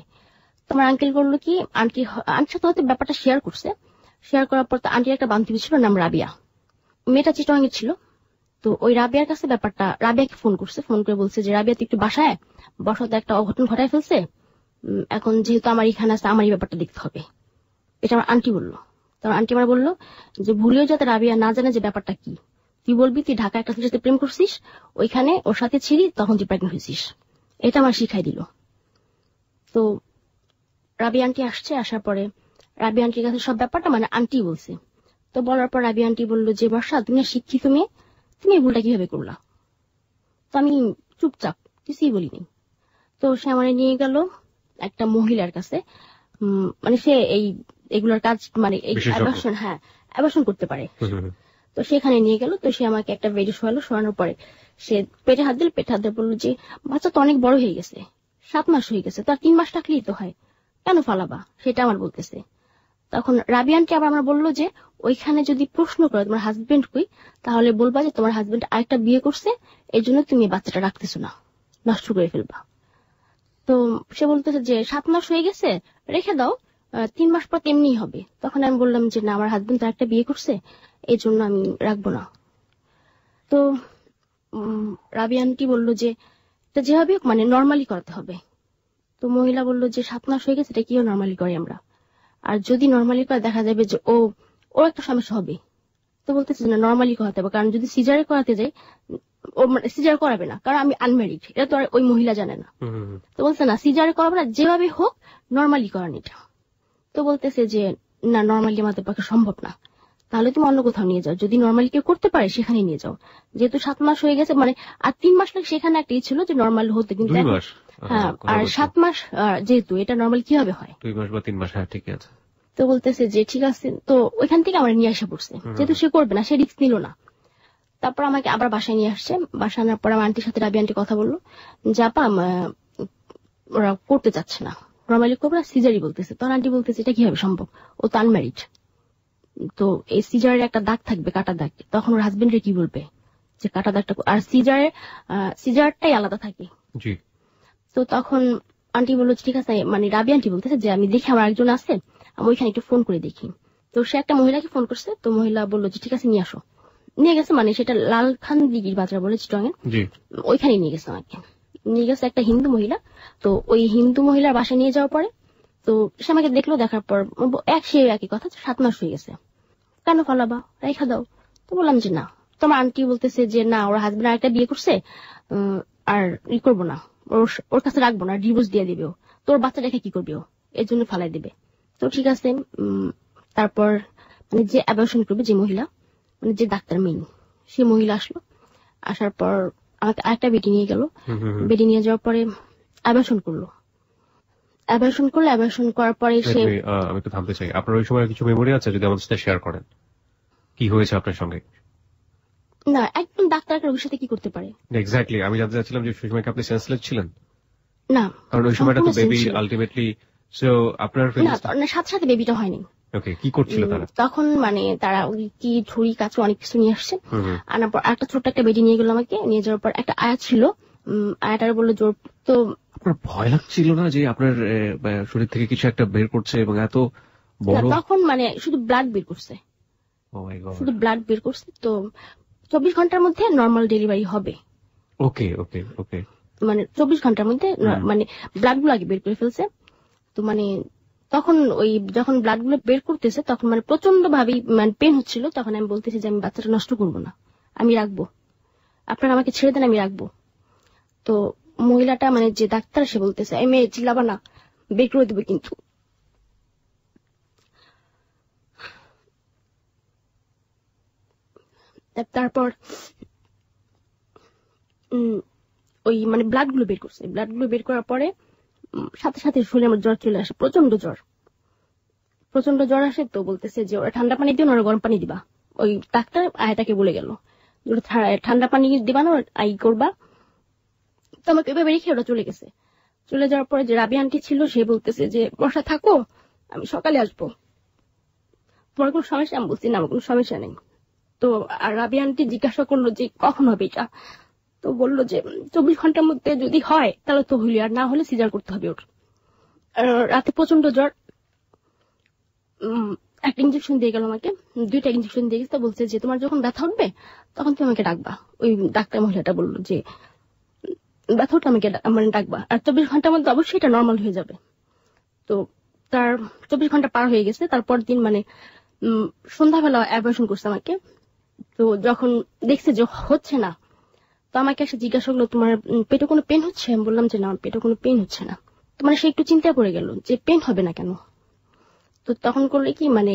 তোমার আঙ্কেল করলো কি, আন্টির সাথে হয়তো ব্যাপারটা শেয়ার করছে। শেয়ার করার পর তো আন্টির একটা বান্ধবী ছিল, নাম রাবিয়া, মেয়েটা চিটং এর ছিল। তো ওই রাবিয়ার কাছে ব্যাপারটা, রাবিয়াকে ফোন করছে, ফোন করে বলছে যে রাবিয়া তুই একটু বাসায় বসত, একটা অঘটন ঘটায় ফেলছে, এখন যেহেতু আমার এখানে আছে আমার এই ব্যাপারটা দেখতে হবে। এটা আমার আন্টি বললো। তখন আন্টি আমার বললো যে ভুলেও যাতে রাবিয়া না জানে যে ব্যাপারটা কি, তুই বলবি তুই ঢাকা একটা ছেলের সাথে প্রেম করছিস, ওইখানে ওর সাথে ছিলি, তখন তুই প্রেগনেন্ট হয়েছিস। এটা আমার শিখাই দিল। তো রাবি আন্টি আসছে, আসার পরে রাবি আন্টির কাছে সব ব্যাপারটা মানে আন্টি বলছে। তো বলার পর রাবি আন্টি বললো যে বর্ষা তুমি শিক্ষিত মেয়ে, তুমি এই ভুলটা কিভাবে করলা। তো আমি চুপচাপ কিছুই বলিনি। তো সে আমার নিয়ে গেল একটা মহিলার কাছে, মানে সে এগুলোর কাজ মানে অ্যাবর্শন করতে পারে। তো সেখানে নিয়ে গেল। তো সে আমাকে একটা বেডে শোয়ালো, শোয়ানোর পরে সে পেটে হাত দিয়ে বললো যে বাচ্চা তো অনেক বড় হয়ে গেছে, 7 মাস হয়ে গেছে, তার 3 মাস থাকলেই তো হয়, কেন ফালাবা, সেটা আমার বলতেছে। তখন রাবিয়ানকে আবার আমরা বললো যে ওইখানে যদি প্রশ্ন করো তোমার হাজবেন্ড কই, তাহলে বলবা যে তোমার হাজবেন্ড আরেকটা বিয়ে করছে, এই জন্য তুমি বাচ্চাটা রাখতেছো না, নষ্ট করে ফেলবা। তো সে বলতেছে যে 7 মাস হয়ে গেছে, রেখে দাও, 3 মাস পর তেমনি হবে। তখন আমি বললাম যে না, আমার হাজবেন্ড তো একটা বিয়ে করছে, এই জন্য আমি রাখবো না। তো রাবিয়ানটি বললো যে এটা যেভাবে মানে নর্মালি করাতে হবে। তো মহিলা বললো যে 7 মাস হয়ে গেছে, এটা কিও নর্মালি করি আমরা, আর যদি নর্মালি করে দেখা যাবে যে ওর একটা সমস্যা হবে। তো বলতেছে না নর্মালি করাতে হবে, কারণ যদি সিজারে করাতে যাই ও মানে সিজার করাবে না, কারণ আমি আনম্যারিড, এটা তো আর ওই মহিলা জানে না। তো বলছে না সিজারে করাবে না, যেভাবে হোক নর্মালি করান এটা। তো বলতেছে যে না নর্মালি আমাদের পক্ষে সম্ভব না, তাহলে তুমি অন্য কোথাও নিয়ে যাও, যদি নর্মালি কেউ করতে পারে সেখানে নিয়ে যাও। যেহেতু 7 মাস হয়ে গেছে মানে আর 3 মাস লাগে, সেখানে একটা ছিল যে নর্মাল হতে, কিন্তু হ্যাঁ আর 7 মাস যেহেতু এটা নর্মাল কিভাবে হয়,
2 মাস বা 3 মাস। হ্যাঁ ঠিক আছে।
তো বলতেছে যে ঠিক আছে। তো ওইখান থেকে আমরা নিয়ে আসা পড়ছে, যেহেতু সে করবে না, সে রিস্ক নিল না। তারপর আমাকে আবার বাসায় নিয়ে আসছে। বাসায় আনার পর আমার আন্টির সাথে রাবি আন্টি কথা বললো যে আপা ওরা করতে চাচ্ছে না, নর্মালি করবে না, সিজারি বলতেছে। তখন আন্টি বলতেছে এটা কিভাবে সম্ভব, ও তো আনম্যারিড, তো এই সিজারের একটা দাগ থাকবে, কাটা দাগ, তখন ওর হাজবেন্ডের কি বলবে যে কাটা দাগটা, আর সিজারটাই আলাদা থাকে। তো তখন আন্টি বললো ঠিক আছে, মানে রাবি আন্টি বলতেছে যে আমি দেখি আমার একজন আছে, আমি ওইখানে একটু ফোন করে দেখি। তো সে একটা মহিলাকে ফোন করছে। তো মহিলা বললো যে ঠিক আছে নিয়ে আসো। নিয়ে গেছে, মানে সেটা লালখান দিঘির বাজার বলে চিটং এ, ওইখানে নিয়ে গেছে আমাকে। নিয়ে গেছে একটা হিন্দু মহিলা। তো ওই হিন্দু মহিলার বাসায় নিয়ে যাওয়ার পরে তো সে আমাকে দেখলো, দেখার পর একই কথা, 7 মাস হয়ে গেছে, কেন ফলাবা, রেখা দাও। তো বললাম যে না। তোমার আন্টি বলতেছে যে না, ওর হাজবেন্ড আরেকটা বিয়ে করছে, আর করবো না, ওর কাছে রাখবো না, ডিভোর্স দিয়ে দিবে, তোর বাচ্চা রেখে কি করবে, এর জন্য ফালাই দিবে। তো ঠিক আছে। তারপর মানে যে অ্যাবর্শন করবে, যে মহিলা মানে যে ডাক্তার মেইন, সে মহিলা আসলো। আসার পর আমাকে আরেকটা বেডি নিয়ে গেল। বেডি নিয়ে যাওয়ার পরে অ্যাবর্শন করলো। অ্যাবর্শন করার পরে সে,
আমি একটু থামতে চাই, আপনার ওই সময় কিছু মেমোরি আছে যদি আমাদের সাথে শেয়ার করেন, কি হয়েছে আপনার সঙ্গে?
না, একদম ডাক্তার একটা রোগীর সাথে কি করতে পারে?
এক্স্যাক্টলি, আমি জানতে চাচ্ছিলাম যে সেই সময় কি আপনি সেন্সলেস ছিলেন?
না,
কারণ ওই সময়টা তো বেবি আলটিমেটলি, সো আপনার
না, সাথে সাথে বেবিটা হয়নি।
ওকে, কি করছিল তারা
তখন? মানে তারা ওই কি ঝুড়ি কাছে অনেক কিছু নিয়ে আসছে, আনার পর একটা ছোট্ট একটা বেডি নিয়ে গেল আমাকে। নিয়ে যাওয়ার পর একটা আয়া ছিল, আয়াটার বললো জোর। তো
আপনার ভয় লাগছিল না যে আপনার শরীর থেকে কিছু একটা বের করছে এবং এত বড়?
তখন মানে শুধু ব্লাড বের করছে, শুধু ব্লাড বের করছে। তো 24 ঘন্টার মধ্যে নর্মাল ডেলিভারি হবে।
ওকে ওকে ওকে,
মানে 24 ঘন্টার মধ্যে মানে ব্লাড গুলো আগে বের করে ফেলছে। তো মানে তখন ওই যখন ব্লাড গুলো বের করতেছে তখন মানে প্রচন্ড ভাবে মানে পেন হচ্ছিল। তখন আমি বলতেছি যে আমি বাচ্চাটা নষ্ট করবো না, আমি রাখবো, আপনারা আমাকে ছেড়ে দেন, আমি রাখবো। তো মহিলাটা মানে যে ডাক্তার সে বলতেছে এই মেয়ে চিল্লাবা না, বের করে দেবে কিন্তু। তারপর ওই মানে ব্লাড গুলো বের করছে। ব্লাড গুলো বের করার পরে সাথে সাথে শরীরে আমার জ্বর চলে আসে, প্রচন্ড জ্বর, প্রচন্ড জ্বর আসে। তো বলতেছে যে ওরা ঠান্ডা পানি দিও না, ওরা গরম পানি দিবা। ওই ডাক্তার আয়াটাকে বলে গেল ঠান্ডা পানি দিবা না, আই করবা। তো আমাকে এভাবে রেখে ওরা চলে গেছে। চলে যাওয়ার পরে যে রাবি আন্টি ছিল সে বলতেছে যে বসা থাকো, আমি সকালে আসবো, তোমার কোনো সমস্যা? আমি বলছি না, আমার কোনো সমস্যা নেই। তো আর রাবি আন্টি জিজ্ঞাসা করলো যে কখন হবে এটা? তো বললো যে 24 ঘন্টার মধ্যে যদি হয় তাহলে তো হইলি, আর না হলে সিজার করতে হবে ওর। রাতে প্রচন্ড জ্বর, একটা ইঞ্জেকশন দিয়ে গেল আমাকে, 2টা ইঞ্জেকশন দিয়ে গেছে। বলছে যে তোমার যখন ব্যথা উঠবে তখন তুমি আমাকে ডাকবা। ওই ডাক্তার মহিলাটা বললো যে ব্যথা উঠলে আমাকে মানে ডাকবা, আর 24 ঘন্টার মধ্যে অবশ্যই এটা নর্মাল হয়ে যাবে। তো তার 24 ঘন্টা পার হয়ে গেছে। তারপর দিন মানে সন্ধ্যাবেলা অ্যাবর্শন করছে আমাকে। তো যখন দেখছে যে হচ্ছে না, তো আমাকে এসে জিজ্ঞাসা করলো তোমার পেটে কোনো পেন হচ্ছে? আমি বললাম যে না, পেটে কোনো পেন হচ্ছে না। তো মানে সে একটু চিন্তায় পড়ে গেল যে পেন হবে না কেন। তো তখন করলে কি মানে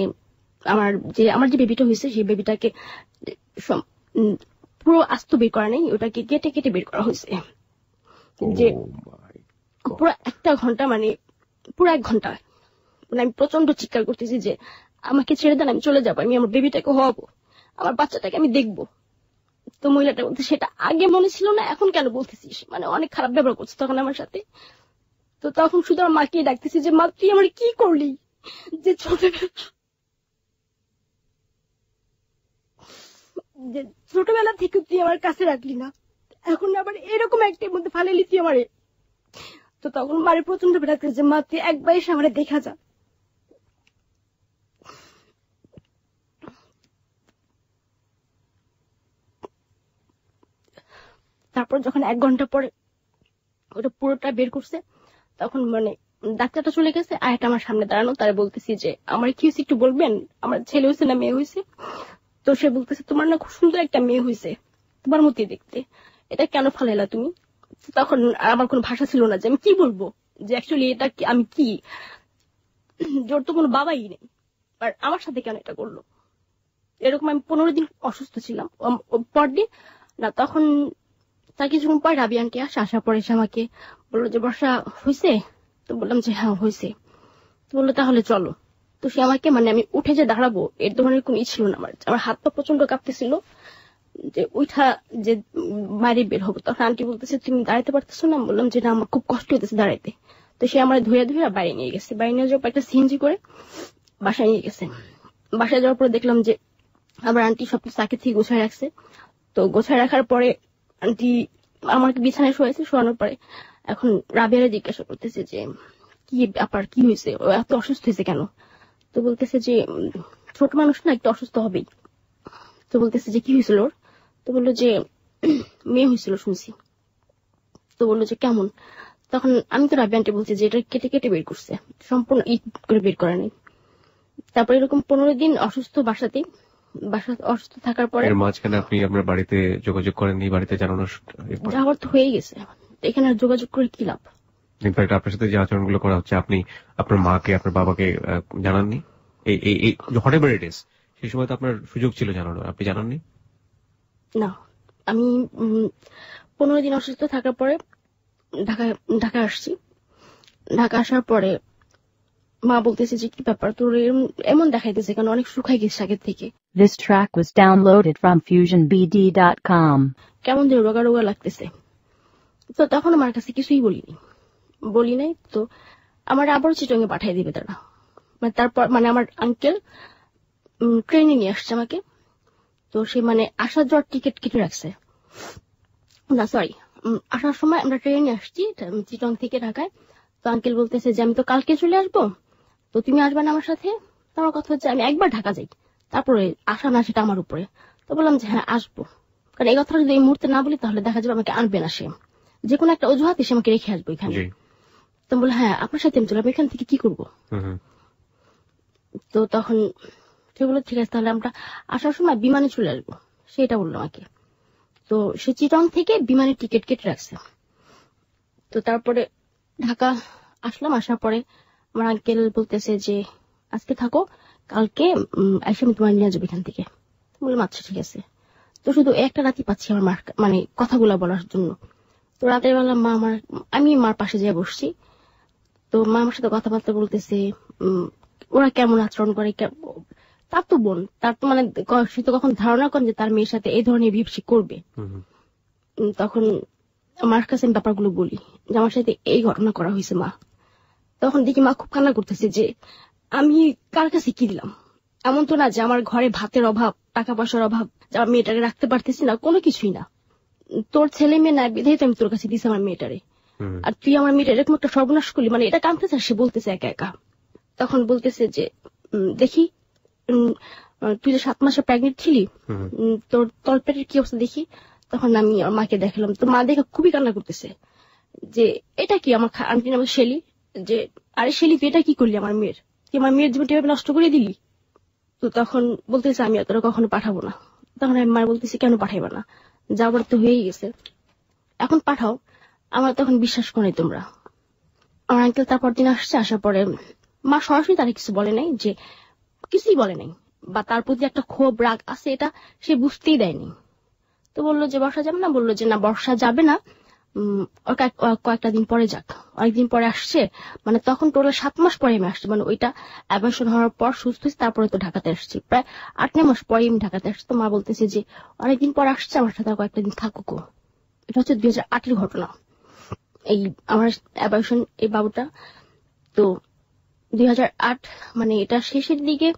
আমার যে বেবিটা হয়েছে সেই বেবিটাকে পুরো আস্ত বের করা নেই, ওটাকে কেটে কেটে বের করা হয়েছে। যে পুরো 1 ঘন্টা মানে পুরো 1 ঘন্টা মানে আমি প্রচন্ড চিৎকার করতেছি যে আমাকে ছেড়ে দেন, আমি চলে যাবো, আমি আমার বেবিটাকে হওয়াবো, আমার বাচ্চাটাকে আমি দেখবো। তো মহিলাটা বলতে সেটা আগে মনে ছিল না, এখন কেন বলতেছিস? মানে অনেক খারাপ ব্যবহার করছে তখন আমার সাথে। তো তখন শুধু আমার মাকে ডাকতেছি যে মা তুই আমার কি করলি, যে ছোটবেলা থেকে তুই আমার কাছে রাখলি না, এখন আবার এরকম একটার মধ্যে ফালাইলি তুই আমারে। তো তখন মারে প্রচন্ড ডাকতেছে যে মা তুই একবার এসে আমারে দেখা যা। তারপর যখন 1 ঘন্টা পরে ওটা পুরোটা বের করছে তখন মানে ডাক্তারটা চলে গেছে, আর একটা আমার সামনে দাঁড়ানো। তারা বলতেছি যে আমার কি হয়েছে একটু বলবেন, আমার ছেলে হয়েছে না মেয়ে হয়েছে? তো সে বলতেছে তোমার না খুব সুন্দর একটা মেয়ে হয়েছে, তোমার মতো দেখতে, এটা কেন ফালাইলা তুমি? তখন আমার কোনো ভাষা ছিল না যে আমি কি বলবো, যে অ্যাকচুয়ালি এটা আমি কি, জোর তো কোনো বাবাই নেই, আর আমার সাথে কেন এটা করলো? এরকম আমি 15 দিন অসুস্থ ছিলাম। পরদিন না, তখন তার কিছুক্ষণ পর রাবি আন্টি আসার পরে এসে আমাকে বললো যে বর্ষা হয়েছে? তো বললাম যে হ্যাঁ হয়েছে। তো বললো তাহলে চলো। তো সে আমাকে মানে আমি উঠে যে দাঁড়াবো এর ধরনের কোনো ছিল না। আমার হাত পা প্রচন্ড কাঁপতেছিল যে উঠা যে বাইরে বের হবো। তখন আন্টি বলতেছে তুমি দাঁড়াতে পারতেছো না? বললাম যে না, আমার খুব কষ্ট হইতেছে দাঁড়াইতে। তো সে আমার ধুয়ে ধুয়ে বাইরে নিয়ে গেছে। বাইরে নিয়ে যাওয়ার পর একটা সিএনজি করে বাসায় নিয়ে গেছে। বাসায় যাওয়ার পরে দেখলাম যে আমার আন্টি সবকিছু আগে থেকে গোছায় রাখছে। তো গোছায় রাখার পরে আন্টি আমাকে বিছানায় শোয়াইছে। শোয়ানোর পরে এখন রাবিয়ারে জিজ্ঞাসা করতেছে যে কি ব্যাপার, কি হয়েছে, ও এত অসুস্থ হয়েছে কেন? তো বলতেছে যে ছোট মানুষ না, একটু অসুস্থ হবেই। তো বলতেছে যে কি হয়েছিল ওর? তো বললো যে মেয়ে হয়েছিল শুনছি। তো বললো যে কেমন? তখন আমি তো রাবি আন্টি বলছি যে এটা কেটে কেটে বের করছে, সম্পূর্ণ ঈদ করে বের করা নেই। তারপর এরকম 15 দিন অসুস্থ বাসাতেই, বাসা অসুস্থ থাকার পরে
এর মাঝখানে আপনি আপনার বাড়িতে যোগাযোগ করেননি? বাড়িতে জানানোর
যাওয়ার তো হয়ে গেছে, এখানে আর যোগাযোগ করে কি লাভ?
ইনফ্যাক্ট আপনার সাথে যে আচরণগুলো করা হচ্ছে আপনি আপনার মাকে আপনার বাবাকে জানাননি? এই হোয়াটএভার ইট ইজ, সেই সময় তো আপনার সুযোগ ছিল জানানোর, আপনি জানাননি?
না, আমি 15 দিন অসুস্থ থাকার পরে ঢাকা আসছি। ঢাকা আসার পরে মা বলতেছে যে কি ব্যাপার তোর এমন দেখাইতেছে কেন, অনেক শুকাই গেছে আগের থেকে।
This track was downloaded from FusionBD.com.
কেমন যেন রোগা রোগা লাগতেছে। তো তখন আমার কাছে কিছুই বলি নাই। তো আমার আবার চিটংয়ে পাঠিয়ে দিবে তারা। মানে তারপর মানে আমার আঙ্কেল ট্রেনে নিয়ে আসছে আমাকে। তো সে মানে আসার যাওয়ার টিকিট কেটে রাখছে। না সরি, আসার সময় আমরা ট্রেনে আসছি চিটং থেকে ঢাকায়। তো আঙ্কেল বলতেছে যে আমি তো কালকে চলে আসবো, তো তুমি আসবে না আমার সাথে? তো আমার কথা হচ্ছে আমি একবার ঢাকা যাই, তারপরে আসা না সেটা আমার উপরে। তো বললাম যে হ্যাঁ আসবো, কারণ এই কথাটা যদি এই মুহূর্তে না বলি তাহলে দেখা যাবে আমাকে আনবে না, সে যে কোনো একটা অজুহাত এসে আমাকে রেখে আসবো এখানে। তো বলে হ্যাঁ আপনার সাথে আমি চললাম, এখান থেকে কি করবো? তো তখন সেগুলো ঠিক আছে, তাহলে আমরা আসার সময় বিমানে চলে আসবো, সেটা বললো আমাকে। তো সে চিটং থেকে বিমানের টিকিট কেটে রাখছে। তো তারপরে ঢাকা আসলাম। আসার পরে আমার আঙ্কেল বলতেছে যে আজকে থাকো, কালকে এসে আমি তোমার নিয়ে যাবো এখান থেকে। বললাম আচ্ছা ঠিক আছে। তো শুধু একটা রাতই পাচ্ছি আমার মার মানে কথাগুলো বলার জন্য। তো রাতের বেলা আমি মার পাশে যেয়ে বসছি। তো মা আমার সাথে কথাবার্তা বলতেছে, ওরা কেমন আচরণ করে। তার তো বোন, তার তো মানে সে তো কখন ধারণা করেন যে তার মেয়ের সাথে এই ধরনের বিহেভ করবে। তখন আমার কাছে আমি ব্যাপারগুলো বলি যে আমার সাথে এই ঘটনা করা হয়েছে মা। তখন দেখি মা খুব কান্না করতেছে যে আমি কার কাছে কি দিলাম। এমন তো না যে আমার ঘরে ভাতের অভাব, টাকা পয়সার অভাব, যে আমার মেয়েটাকে রাখতে পারতেছি না, কোনো কিছুই না। তোর ছেলে মেয়ে নাই বিধেই তো আমি তোর কাছে দিছি আমার মেয়েটারে, আর তুই আমার মেয়েটা এরকম একটা সর্বনাশ করলি, মানে এটা কাঁদতেছে। সে বলতেছে একা একা। তখন বলতেছে যে দেখি তুই যে 7 মাসে প্রেগনেন্ট ছিলি, তোর তলপেটের কি অবস্থা দেখি। তখন আমি আমার মাকে দেখালাম। তো মা দেখে খুবই কান্না করতেছে যে এটা কি। আমার আন্টি নাম শেলি, যে আরে শেলি তুই এটা কি করলি আমার মেয়ের, তুই আমার মেয়ের জীবনটা এভাবে নষ্ট করে দিলি। তো তখন বলতেছে আমি তোরা কখনো পাঠাবো না। তখন আমি মা বলতেছি কেন পাঠাইবা না, যাবার তো হয়েই গেছে, এখন পাঠাও। আমার তখন বিশ্বাস করে তোমরা। আমার আঙ্কেল তারপর দিন আসছে। আসার পরে মা সরাসরি তারা কিছু বলে নাই, যে কিছুই বলে নাই, বা তার প্রতি একটা ক্ষোভ রাগ আছে এটা সে বুঝতেই দেয়নি। তো বললো যে বর্ষা যাবে না, বললো যে না বর্ষা যাবে না, কয়েকটা দিন পরে যাক। অনেকদিন পরে আসছে, মানে তখন টোটাল 7 মাস পরে আমি আসছি, মানে ওইটা অ্যাবর্শন হওয়ার পর সুস্থ হয়েছে, তারপরে তো ঢাকাতে আসছি, প্রায় 8-9 মাস পরে আমি ঢাকাতে আসছি। তো মা বলতেছে যে অনেকদিন পর আসছে, আমার সাথে কয়েকটা দিন থাকুক। এটা হচ্ছে 2008-এর ঘটনা, এই আমার অ্যাবর্শন এই বাবুটা। তো 2008 মানে এটা শেষের দিকে।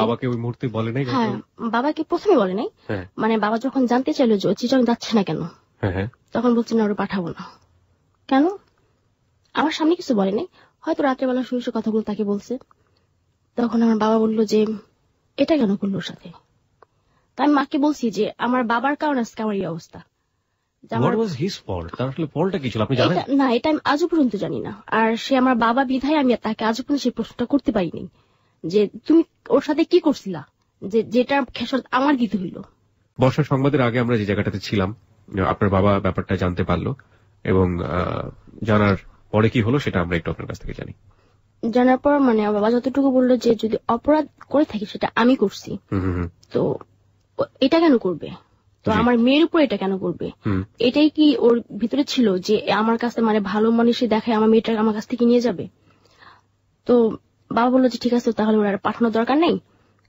বাবাকে ওই মুহূর্তে বলে নাই?
হ্যাঁ, বাবাকে প্রথমে বলে নাই। মানে বাবা যখন জানতে চাইলো যে চিটং যাচ্ছে না কেন, তখন বলছে না ওরা পাঠাবো না। কেন? আমার সামনে কিছু বলে নাই, হয়তো রাত্রেবেলা শুয়ে কথাগুলো তাকে বলছে। তখন আমার বাবা বললো যে এটা কেন করলো ওর সাথে। তাই আমি মাকে বলছি যে আমার বাবার কারণে আজকে আমার এই অবস্থা। না, এটা আমি আজও পর্যন্ত জানি না। আর সে আমার বাবা বিধায় আমি তাকে আজও পর্যন্ত সেই প্রশ্নটা করতে পারিনি যে তুমি ওর সাথে কি করছিলা, যে যেটা খেসারত আমার দিতে হইলো।
বর্ষার সংবাদের আগে আমরা যে জায়গাটাতে ছিলাম, আপনার বাবা ব্যাপারটা জানতে পারলো, এবং জানার পরে কি হলো সেটা আমরা একটু আপনার কাছ থেকে জানি।
জানার পর মানে আমার বাবা যতটুকু বললো যে যদি অপরাধ করে থাকি সেটা আমি করছি, তো এটা কেন করবে, তো আমার মেয়ের উপর এটা কেন করবে, এটাই কি ওর ভিতরে ছিল যে আমার কাছে মানে ভালো মানুষই দেখায় আমার মেয়েটা আমার কাছ থেকে নিয়ে যাবে। তো বাবা বললো যে ঠিক আছে, তাহলে ওরা পাঠানোর দরকার নেই,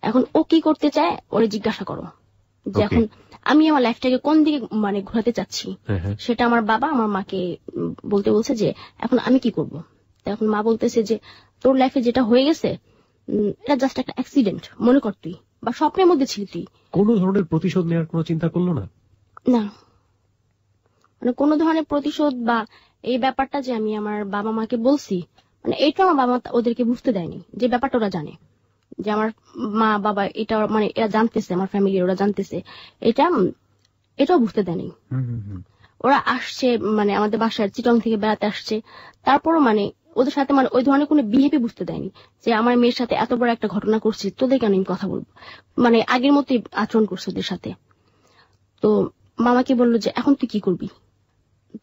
এখন ও কি করতে চায় ওরে জিজ্ঞাসা করো, যে এখন আমি আমার লাইফটাকে কোন দিকে মানে ঘোরাতে চাচ্ছি সেটা আমার বাবা আমার মাকে বলতে বলছে যে এখন আমি কি করব। এখন মা বলতেছে যে তোর লাইফে যেটা হয়ে গেছে এটা জাস্ট একটা অ্যাক্সিডেন্ট মনে কর তুই, বা স্বপ্নের মধ্যে ছিলি তুই।
কোন ধরনের প্রতিশোধ নেওয়ার কোনো চিন্তা করলো না?
না, মানে কোন ধরনের প্রতিশোধ বা এই ব্যাপারটা যে আমি আমার বাবা মাকে বলছি, মানে এটা আমার বাবা ওদেরকে বুঝতে দেয়নি, যে ব্যাপারটা ওরা জানে যে আমার মা বাবা এটা মানে এরা জানতেছে, আমার ফ্যামিলি ওরা জানতেছে, এটাও বুঝতে দেয়নি। ওরা আসছে মানে আমাদের বাসায় চিটং থেকে বেড়াতে আসছে, তারপরও মানে ওদের সাথে মানে ওই ধরনের কোনো বিহেভি বুঝতে দেয়নি যে আমার মেয়ের সাথে এত বড় একটা ঘটনা করছি, তোদের কেন আমি কথা বলবো, মানে আগের মতোই আচরণ করছে ওদের সাথে। তো মামাকে বললো যে এখন তুই কি করবি,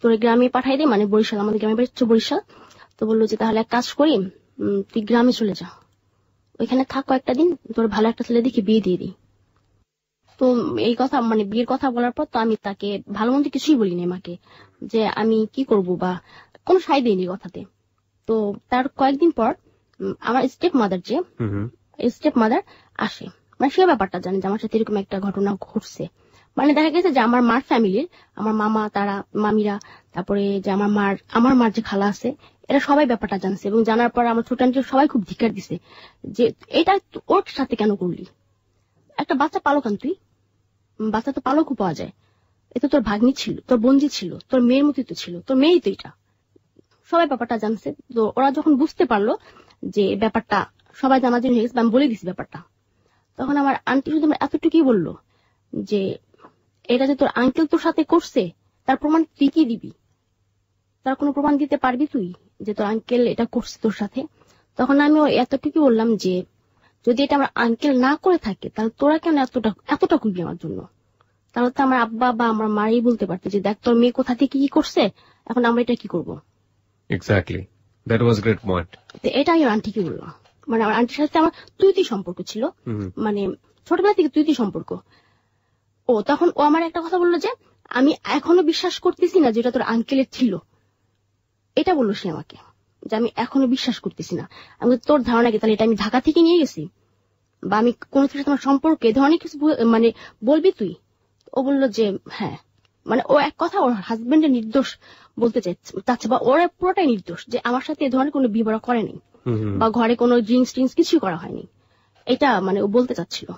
তোর গ্রামে পাঠাই দে, মানে বরিশাল, আমাদের গ্রামে বেরোচ্ছে বরিশাল। তো বললো যে তাহলে এক কাজ করি, তুই গ্রামে চলে যা, ওইখানে থাক কয়েকটা দিন, তোর ভালো একটা ছেলে দেখে বিয়ে দিয়ে দিই। তো এই কথা মানে বিয়ের কথা বলার পর তো আমি তাকে ভালো মন্দ কিছুই বলিনি মাকে, যে আমি কি করব বা কোনো সাই দিইনি কথাতে। তো তার কয়েকদিন পর আমার স্টেপ মাদার আসে, মানে সে ব্যাপারটা জানে যে আমার সাথে এরকম একটা ঘটনা ঘটছে। মানে দেখা গেছে যে আমার মার ফ্যামিলির, আমার মামা, তারা মামিরা, তারপরে যে আমার মার যে খালা আছে, এরা সবাই ব্যাপারটা জানছে, এবং জানার পর আমার ছোট আন্টি সবাই খুব ধিক্কার দিছে যে এটা ওর সাথে কেন করলি, একটা বাচ্চা পালকান তুই, বাচ্চা তো পালকও পাওয়া যায়, এ তো তোর ভাগ্নি ছিল, তোর বন্ধু ছিল, তোর মেয়ের মতোই তো ছিল, তোর মেয়েই তো এটা। সবাই ব্যাপারটা জানছে। তো ওরা যখন বুঝতে পারলো যে ব্যাপারটা সবাই জানাজানি হয়ে গেছে, আমি বলে দিছি ব্যাপারটা, তখন আমার আন্টি শুধু এতটুকুই বললো যে এটা যে তোর আঙ্কেল তোর সাথে করছে তার প্রমাণ তুই কি দিবি, তার কোনো প্রমাণ দিতে পারবি তুই যে তোর আঙ্কেল এটা করছে তোর সাথে? তখন আমি এতটুকু বললাম যে যদি এটা আমার আঙ্কেল না করে থাকে তাহলে তোরা কেন এতটা করবি আমার জন্য? তাহলে তো আমার আব্বা বা আমার মাই বলতে পারতো যে দেখ তোর মেয়ে কোথা থেকে কি করছে, এখন আমরা এটা কি করবো।
Exactly, that was great point.
এটাই আন্টিকে বললাম, মানে আমার আন্টির সাথে আমার তুই সম্পর্ক ছিল, মানে ছোটবেলা থেকে তুই সম্পর্ক। ও তখন ও আমার একটা কথা বললো যে আমি এখনো বিশ্বাস করতেছি না যেটা তোর আঙ্কেলের ছিল, এটা বললো সে আমাকে, যে আমি এখনো বিশ্বাস করতেছি না। আমি তোর ধারণা কি তাহলে এটা আমি ঢাকা থেকে নিয়ে গেছি, বা আমি কোন সাথে তোমার সম্পর্কে এ ধরনের কিছু মানে বলবি তুই? ও বললো যে হ্যাঁ, মানে ও এক কথা ওর হাজবেন্ডের নির্দোষ বলতে চাচ্ছে, বা ওরা পুরোটাই নির্দোষ যে আমার সাথে এ ধরনের কোনো বিবরণ করেনি, বা ঘরে কোনো ড্রিঙ্কস টিঙ্কস কিছুই করা হয়নি, এটা মানে ও বলতে চাচ্ছিল।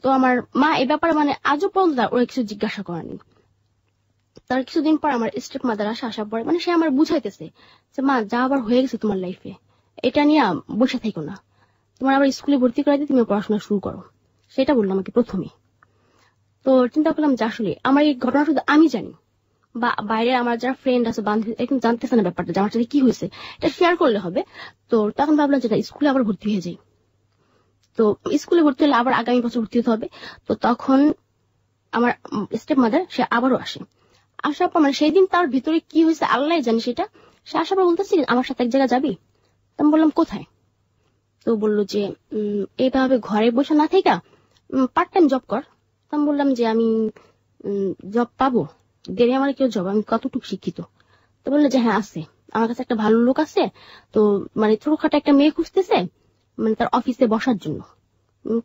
তো আমার মা এ ব্যাপারে মানে আজও পর্যন্ত ওরা কিছু জিজ্ঞাসা করেনি। তার কিছুদিন পর আমার স্টেপ মাদার আসার পরে মানে সে আমার বুঝাইতেছে যে মা যা আবার হয়ে গেছে তোমার লাইফে, এটা নিয়ে বসে থেকো না, তোমার আবার স্কুলে ভর্তি করে দিয়ে তুমি পড়াশোনা শুরু করো, সেটা বললো আমাকে প্রথমে। তো চিন্তা করলাম যে আসলে আমার এই ঘটনা শুধু আমি জানি, বা বাইরে আমার যারা ফ্রেন্ড আছে বান্ধবী একদম জানতেছে না ব্যাপারটা যে আমার সাথে কি হয়েছে, এটা শেয়ার করলে হবে। তো তখন ভাবলাম যে স্কুলে আবার ভর্তি হয়ে যাই। তো স্কুলে ভর্তি হলে আবার আগামী বছর ভর্তি হতে হবে। তো তখন আমার স্টেপ মাদার সে আবারও আসে, আসার পর মানে সেই দিন তার ভিতরে কি হয়েছে আল্লাহ জানি সেটা, সে আসার পর বলতেছি আমার সাথে এক জায়গায় যাবি? আমি বললাম কোথায়? তো বললো যে এইভাবে ঘরে বসে না থেকে পার্ট টাইম জব কর। আমি বললাম যে আমি জব পাবো, দেবে আমার কেউ জব, আমি কতটুকু শিক্ষিত? তো বললো যে হ্যাঁ আছে, আমার কাছে একটা ভালো লোক আছে, তো মানে ছোটখাটো একটা মেয়ে খুঁজতেছে, মানে তার অফিসে বসার জন্য।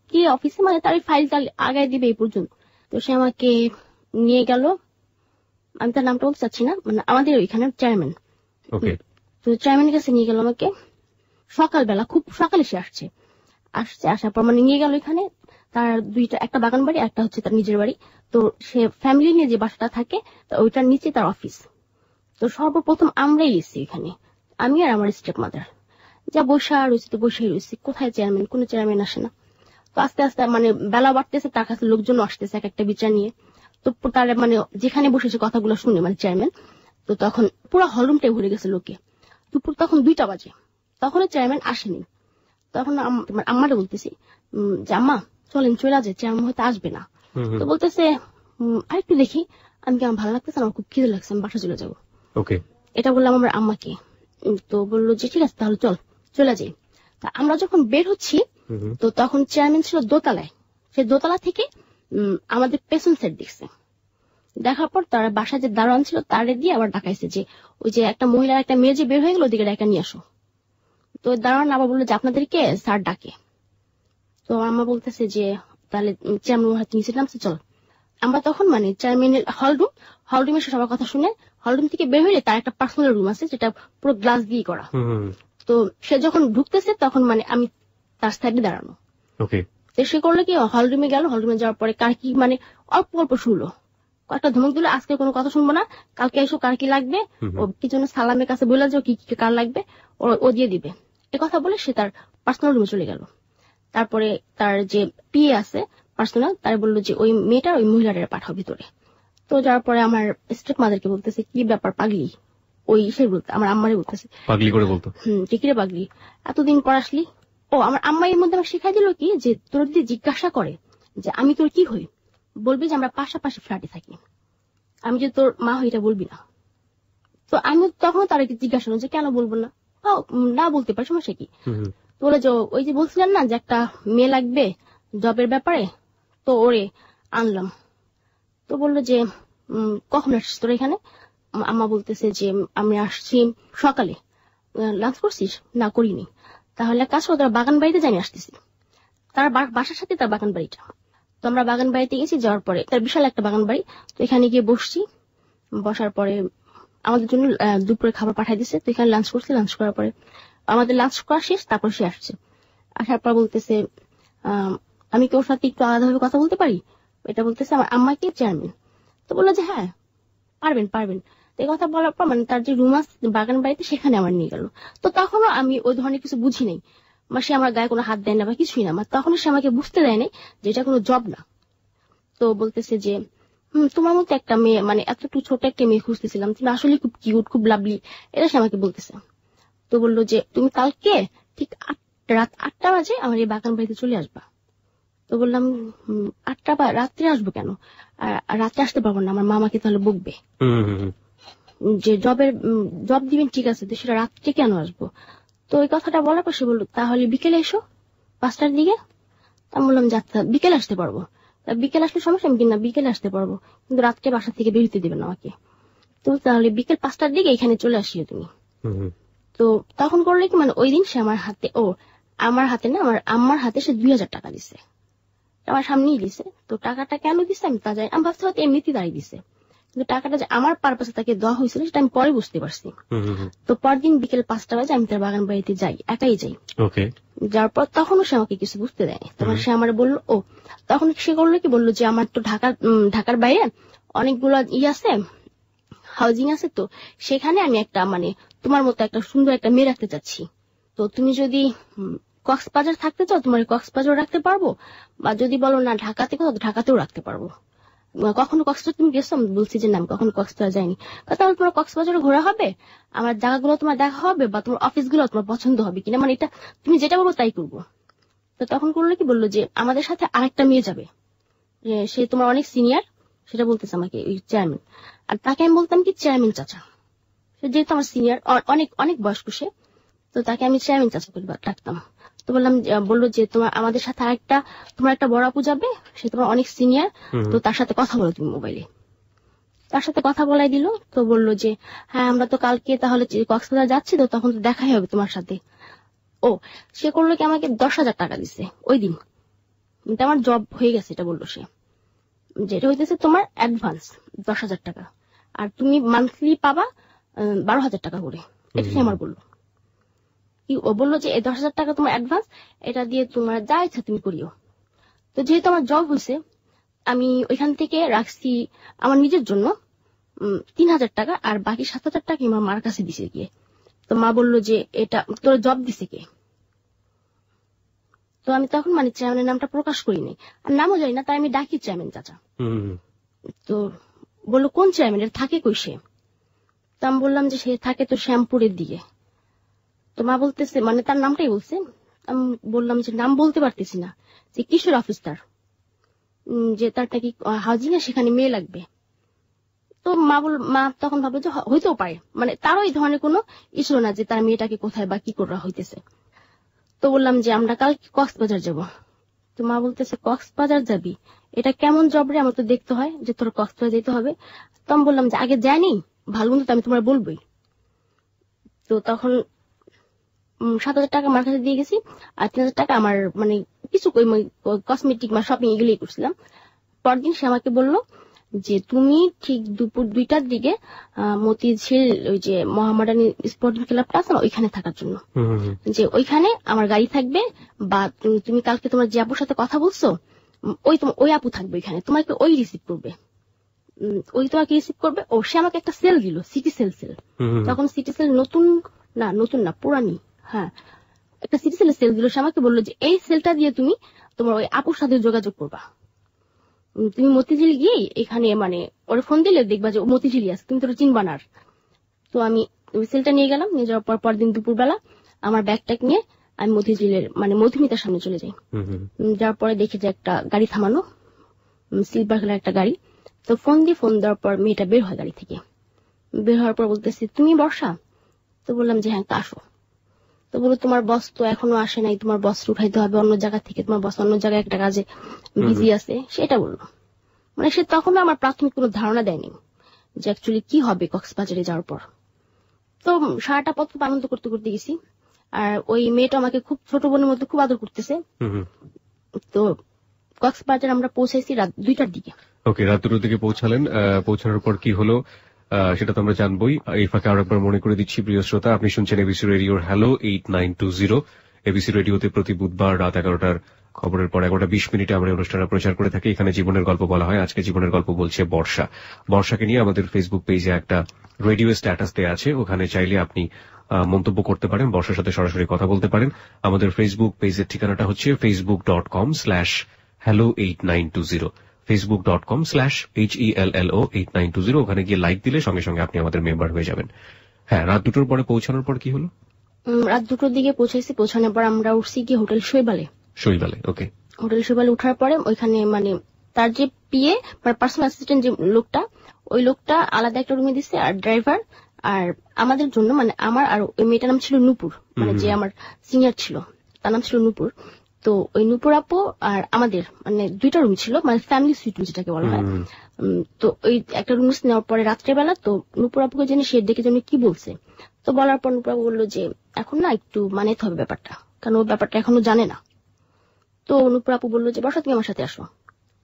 কি অফিসে, মানে তার ফাইল আগায় দিবে এই পর্যন্ত। তো সে আমাকে নিয়ে গেল, আমি তার নামটা বলতে চাচ্ছি না, মানে আমাদের ওইখানে চেয়ারম্যান। তো চেয়ারম্যানের কাছে নিয়ে গেল আমাকে সকালবেলা, খুব সকালে সে আসার পর মানে নিয়ে গেল এখানে তার একটা বাগান বাড়ি, একটা হচ্ছে তার নিজের বাড়ি। তো সে ফ্যামিলি নিয়ে যে বাসাটা থাকে ওইটার নিচে তার অফিস। তো সর্বপ্রথম আমরাই এসেছি এখানে, আমি আর আমার স্টেপ মাদার, যা বসা রয়েছে তো বসেই রয়েছে, কোথায় চেয়ারম্যান, কোনো চেয়ারম্যান আসে না। তো আস্তে আস্তে মানে বেলা বাড়তেছে, তার কাছে লোকজন আসতেছে এক একটা বিচার নিয়ে। তো তার মানে যেখানে বসেছে কথাগুলো শুনে মানে চেয়ারম্যান, তো তখন পুরো হলরুমটাই ভরে গেছে লোকে। দুপুর তখন 2টা বাজে, তখন চেয়ারম্যান আসেনি। তখন আম্মারে বলতেছি যে আম্মা চলেন চলে যায়, চেয়ারম্যান হয়তো আসবে না। তো বলতেছে আরেকটু দেখি, আমি কি আমার ভালো লাগতেছে, আমার খুব খিদে লাগছে, আমি বাসা চলে যাবো। এটা বললাম আমার আম্মাকে। তো বললো যে ঠিক আছে তাহলে চলে যাই। তা আমরা যখন বের হচ্ছি তো তখন চেয়ারম্যান ছিল দোতলায়, সে দোতলা থেকে আমাদের পেছন সাইড দেখছে। দেখার পর তারা বাসায় যে দারোয়ান ছিল তারে দিয়ে আবার ডাকাইছে যে ওই যে একটা মহিলার একটা মেয়ে যে বের হয়ে গেল ওদিকে ডাকা নিয়ে আসো। তো দারোয়ান আবার বললো যে আপনাদেরকে স্যার ডাকে। তো আমরা বলতেছে যে তাহলে চেয়ারম্যান হাতে নিচে নামছে, চল। আমরা তখন মানে চেয়ারম্যানের হলরুমে সে সবার কথা শুনে হলরুম থেকে বের হইলে তার একটা পার্সোনাল রুম আছে যেটা পুরো গ্লাস দিয়ে করা। তো সে যখন ঢুকতেছে তখন মানে আমি তার সাইডে দাঁড়ানো। তো সে করলো কি হলরুমে গেল, হলরুমে যাওয়ার পরে কার কি মানে অল্প অল্প শুনলো, কয়েকটা ধমক দিল, আজকে কোনো কথা শুনবো না, কালকে এসো, কার কি লাগবে, ও কি জন্য সালামের কাছে বলে যে কি কি কার লাগবে ও দিয়ে দিবে, এ কথা বলে সে তার পার্সোনাল রুমে চলে গেল। তারপরে তার যে পিএ আছে পার্সোনাল, তার বললো যে ওই মেয়েটার ওই মহিলাটার পাঠাও ভিতরে। তো যাওয়ার পরে আমার স্টেপ মাদারকে বলতেছে কি ব্যাপার পাগলি, ওই সে বলতে আমার আম্মারে বলতেছে
পাগলি করে বলতো,
ঠিক রে পাগলি, এতদিন পর আসলি। ও আমার আম্মা এর মধ্যে আমার শিখাই দিল কি যে তোর যদি জিজ্ঞাসা করে যে আমি তোর কি হই, বলবি যে আমরা পাশাপাশি ফ্ল্যাটে থাকি, আমি যে তোর মা হই এটা বলবি না। তো আমি তখন তার জিজ্ঞাসা করলাম যে কেন বলবো না, না বলতে পারি, সমস্যা কি? বলে যে ওই যে বলছিলেন না যে একটা মেয়ে লাগবে জবের ব্যাপারে, তো ওরে আনলাম। তো বললো যে কখন আসছিস তোর এখানে? আম্মা বলতেছে যে আমি আসছি সকালে। লাঞ্চ করছিস? না করিনি। তাহলে কাজ করে তোরা বাগান বাড়িতে জানি আসতেছি। তার বাসার সাথে তার বাগান বাড়িটা। তো আমরা বাগান বাড়িতে গেছি, যাওয়ার পরে তার বিশাল একটা বাগান বাড়ি। তো এখানে গিয়ে বসছি, বসার পরে আমাদের জন্য দুপুরে খাবার পাঠিয়ে দিচ্ছে। তো এখানে লাঞ্চ করছি, লাঞ্চ করার পরে আমাদের লাঞ্চ করা শেষ, তারপর সে আসছে। আসার পর বলতেছে আমি কি ওর সাথে একটু আলাদাভাবে কথা বলতে পারি? এটা বলতেছে আমার আম্মাকে চেয়ারম্যান। তো বললো যে হ্যাঁ পারবেন। এই কথা বলার পর মানে তার যে রুম আছে বাগান বাড়িতে, সেখানে আমার নিয়ে গেল। তো তখনও আমি ওই ধরনের কিছু বুঝি নাই, সে আমার গায়ে কোনো হাত দেয় না বা কিছুই না, তখনও সে আমাকে বুঝতে দেয় নাই যে এটা কোনো জব না। তো বলতেছে যে তোমার মতো একটা মেয়ে, মানে এতটুকু ছোট একটা মেয়ে খুঁজতেছিলাম, তুমি আসলে খুব কিউট, খুব লাভলি, এটা সে আমাকে বলতেছে। তো বললো যে তুমি কালকে ঠিক রাত 8টা বাজে আমার এই বাগান বাড়িতে চলে আসবা। তো বললাম 8টা বা রাত্রে আসবো কেন? রাত্রে আসতে পারবো না, আমার মামাকে তাহলে বকবে। যে জব দিবেন ঠিক আছে, তো সেটা রাত্রে কেন আসবো? তো ওই কথাটা বলার পর সে বললো তাহলে বিকেলে এসো 5টার দিকে। আমি বললাম যাত্রা বিকেলে আসতে পারবো। বিকেল আসলে সমস্যা আমি কিনা বিকেলে আসতে পারবো, কিন্তু রাত্রে বাসা থেকে বেরোতে দেবেন আমাকে। তো তাহলে বিকেল 5টার দিকে এখানে চলে আসিও তুমি। তো তখন করলে কি মানে ওই দিন সে আমার হাতে না, আমার আম্মার হাতে সে 2000 টাকা দিছে, আমার সামনেই দিছে। তো টাকাটা কেন দিছে আমি তা জানি, আমি ভাবছি হয়তো এমনিতেই দাঁড়িয়ে দিছে, কিন্তু টাকাটা যে আমার পারপাসে তাকে দেওয়া হয়েছিল সেটা আমি পরে বুঝতে পারছি। তো পরদিন বিকেল 5টা বাজে আমি তার বাগান বাড়িতে যাই, একাই যাই। যার পর তখনও সে আমাকে কিছু বুঝতে দেয়নি। তখন সে আমার বললো তখন সে করলো কি, বললো যে আমার তো ঢাকার বাইরে অনেকগুলো আছে, হাউজিং আছে, তো সেখানে আমি একটা মানে তোমার মতো একটা সুন্দর একটা মেয়ে রাখতে চাচ্ছি। তো তুমি যদি কক্সবাজার থাকতে চাও, তোমার কক্সবাজার রাখতে পারবো, বা যদি বলো না ঢাকাতে কোথাও, ঢাকাতেও রাখতে পারবো। কখনো কক্সবাজার তুমি গেছো? আমি বলছি যে না, আমি কখনো কক্সবাজার যাইনি। তাহলে তোমার কক্সবাজারে ঘোরা হবে, আমার জায়গাগুলো তোমার দেখা হবে, বা তোমার অফিসগুলো তোমার পছন্দ হবে কিনা, মানে এটা তুমি যেটা বলবো তাই করবো। তো তখন করলো কি, বললো যে আমাদের সাথে আরেকটা মেয়ে যাবে, সে তোমার অনেক সিনিয়র, সেটা বলতেছে আমাকে ওই চেয়ারম্যান। আর তাকে আমি বলতাম কি চেয়ারম্যান চাচা, যেহেতু আমার সিনিয়র, অনেক অনেক বয়স্ক সে, তো তাকে আমি চেয়ারম্যান চাচা করে ডাকতাম। তো বললো যে তোমার আমাদের সাথে তোমার একটা বড় আপু যাবে, সে তোমার অনেক সিনিয়র, তো তার সাথে কথা বলো তুমি মোবাইলে। তার সাথে কথা বলাই দিল। তো বললো যে হ্যাঁ আমরা তো কালকে তাহলে কক্সবাজার যাচ্ছি, তো তখন তো দেখাই হবে তোমার সাথে। সে করলো কি, আমাকে 10,000 টাকা দিছে ওই দিন, কিন্তু আমার জব হয়ে গেছে এটা বললো সে, যেটা হইতেছে তোমার অ্যাডভান্স 10,000 টাকা, আর তুমি মান্থলি পাবা 12,000 টাকা করে, এটা সে আমার বললো। ও বললো যে এই 10,000 টাকা তোমার অ্যাডভান্স, এটা দিয়ে তোমার যা ইচ্ছা তুমি করিও। তো যেহেতু আমার জব হয়েছে, আমি ওইখান থেকে রাখছি আমার নিজের জন্য 3,000 টাকা, আর বাকি 7,000 টাকা আমার মার কাছে দিছে গিয়ে। তো মা বললো যে এটা তোর জব দিছে কে? তো আমি তখন মানে চেয়ারম্যানের নামটা প্রকাশ করিনি, আর নামও জানি না, তাই আমি ডাকি চেয়ারম্যান চাচা। তো বললো কোন চেয়ারম্যান, এর থাকে কই সে? তো আমি বললাম যে সে থাকে তো শ্যামপুরের দিকে। তো মা বলতেছে, মানে তার নামটাই বলছে। আমি বললাম যে নাম বলতে পারতেছি না, যে কিশোর অফিস তার, যে তার নাকি হাউজিং এ সেখানে মেয়ে লাগবে। তো মা তখন ভাবলো যে হইতেও পারে, মানে তারও এই ধরনের কোনো ইস্যু না যে তার মেয়েটাকে কোথায় বা কি করা হইতেছে। তো বললাম যে আমরা কাল কক্সবাজার যাব। তো মা বলতেছে কক্সবাজার যাবি, এটা কেমন জব রে, আমার তো দেখতে হয় যে তোর কক্সবাজার যেতে হবে। তো আমি বললাম যে আগে যাইনি, ভালো মন্দ তো আমি তোমার বলবোই। তো তখন 7,000 টাকা আমার কাছে দিয়ে গেছি, আর 3,000 টাকা আমার মানে কিছু কসমেটিক বা শপিং এগুলোই করছিলাম। পরদিন সে আমাকে বললো যে তুমি ঠিক দুপুর 2টার দিকে মতিঝিল ওই যে মোহামেডান স্পোর্টিং ক্লাবটা আছে না, ওইখানে থাকার জন্য, যে ওইখানে আমার গাড়ি থাকবে, বা তুমি কালকে তোমার যে আপুর সাথে কথা বলছো ওই আপু থাকবে ওইখানে, তোমাকে ওই রিসিভ করবে, তোমাকে রিসিভ করবে। সে আমাকে একটা সেল দিল, সিটি সেল। তখন সিটি সেল নতুন না পুরানি, হ্যাঁ একটা সিটি সেল দিল। সে আমাকে বললো যে এই সেলটা দিয়ে তুমি তোমার ওই আপুর সাথে যোগাযোগ করবা, তুমি মতিঝিল গিয়ে এখানে মানে ওর ফোন দিলে দেখবা যে মতিঝিলি আছে, তুমি তো চিনবা না। তো আমি সেলটা নিয়ে গেলাম, নিয়ে যাওয়ার পর পরদিন দুপুরবেলা আমার ব্যাগটাক নিয়ে আমি মতিঝিলের মানে মধুমিতার সামনে চলে যাই। যাওয়ার পরে দেখি যে একটা গাড়ি থামানো, সিলভার কালার একটা গাড়ি। তো ফোন দেওয়ার পর মেয়েটা বের হয় গাড়ি থেকে। বের হওয়ার পর বলতেছি তুমি বর্ষা? তো বললাম যে হ্যাঁ আসো। তো বলো তোমার বস তো এখনো আসে নাই, তোমার বস উঠাইতে হবে অন্য জায়গা থেকে, তোমার বস অন্য জায়গায় একটা কাজে বিজি আছে, সেটা বললো। মানে সে তখনও আমার প্রাথমিক কোনো ধারণা দেয়নি যে অ্যাকচুয়ালি কি হবে কক্সবাজারে যাওয়ার পর। তো সারাটা পথ খুব আনন্দ করতে করতে গেছি, আর ওই মেয়েটা আমাকে খুব ছোট বোনের মধ্যে খুব আদর করতেছে। তো কক্সবাজার আমরা পৌঁছাইছি রাত 2টার দিকে।
ওকে, রাত 2টার দিকে পৌঁছালেন। পৌঁছানোর পর কি হলো সেটা তো আমরা জানবই। এই ফাঁকে আরেকবার মনে করে দিচ্ছি প্রিয় শ্রোতা, আপনি শুনছেন এবিসি রেডিওর হ্যালো 8920। এবিসি রেডিওতে প্রতি বুধবার রাত 11টার খবরের পর 11:20 আমরা অনুষ্ঠানটা প্রচার করে থাকি। এখানে জীবনের গল্প বলা হয়। আজকে জীবনের গল্প বলছে বর্ষা। বর্ষাকে নিয়ে আমাদের ফেসবুক পেজে একটা রেডিও স্ট্যাটাস দেয়া আছে, ওখানে চাইলে আপনি মন্তব্য করতে পারেন, বর্ষার সাথে সরাসরি কথা বলতে পারেন। আমাদের ফেসবুক পেজের ঠিকানাটা হচ্ছে facebook.com/hello8920, facebook.com/HELLO8920। ওখানে গিয়ে লাইক দিলে সঙ্গে সঙ্গে আপনি আমাদের মেম্বার হয়ে যাবেন। হ্যাঁ, রাত 2টোর পরে পৌঁছানোর পর কি হলো?
রাত 2টোর দিকে পৌঁছাইছি। পৌঁছানোর পর আমরা উঠছি কি হোটেল শৈবালে।
ওকে।
হোটেল শৈবালে উঠার পরে ওইখানে মানে তার যে পিএ মানে পার্সোনাল অ্যাসিস্ট্যান্ট যে লোকটা, ওই লোকটা আলাদা একটা রুমে দিচ্ছে, আর ড্রাইভার আর আমাদের জন্য মানে আমার আর ওই মেয়েটার নাম ছিল নূপুর, মানে যে আমার সিনিয়র ছিল তার নাম ছিল নূপুর। তো ওই নূপুর আপু আর আমাদের মানে 2টা রুম ছিল, মানে ফ্যামিলি সুইট যেটাকে বলা হয়। তো ওই একটা রুম নেওয়ার পরে রাত্রেবেলা তো নূপুর আপুকে জেনে সে ডেকে জন্য কি বলছে, তো বলার পর নূপুর আপু বললো যে এখন না একটু মানাতে হবে ব্যাপারটা, কারণ ও ব্যাপারটা এখনো জানে না। তো নূপুর আপু বললো যে বর্ষা তুমি আমার সাথে আসো।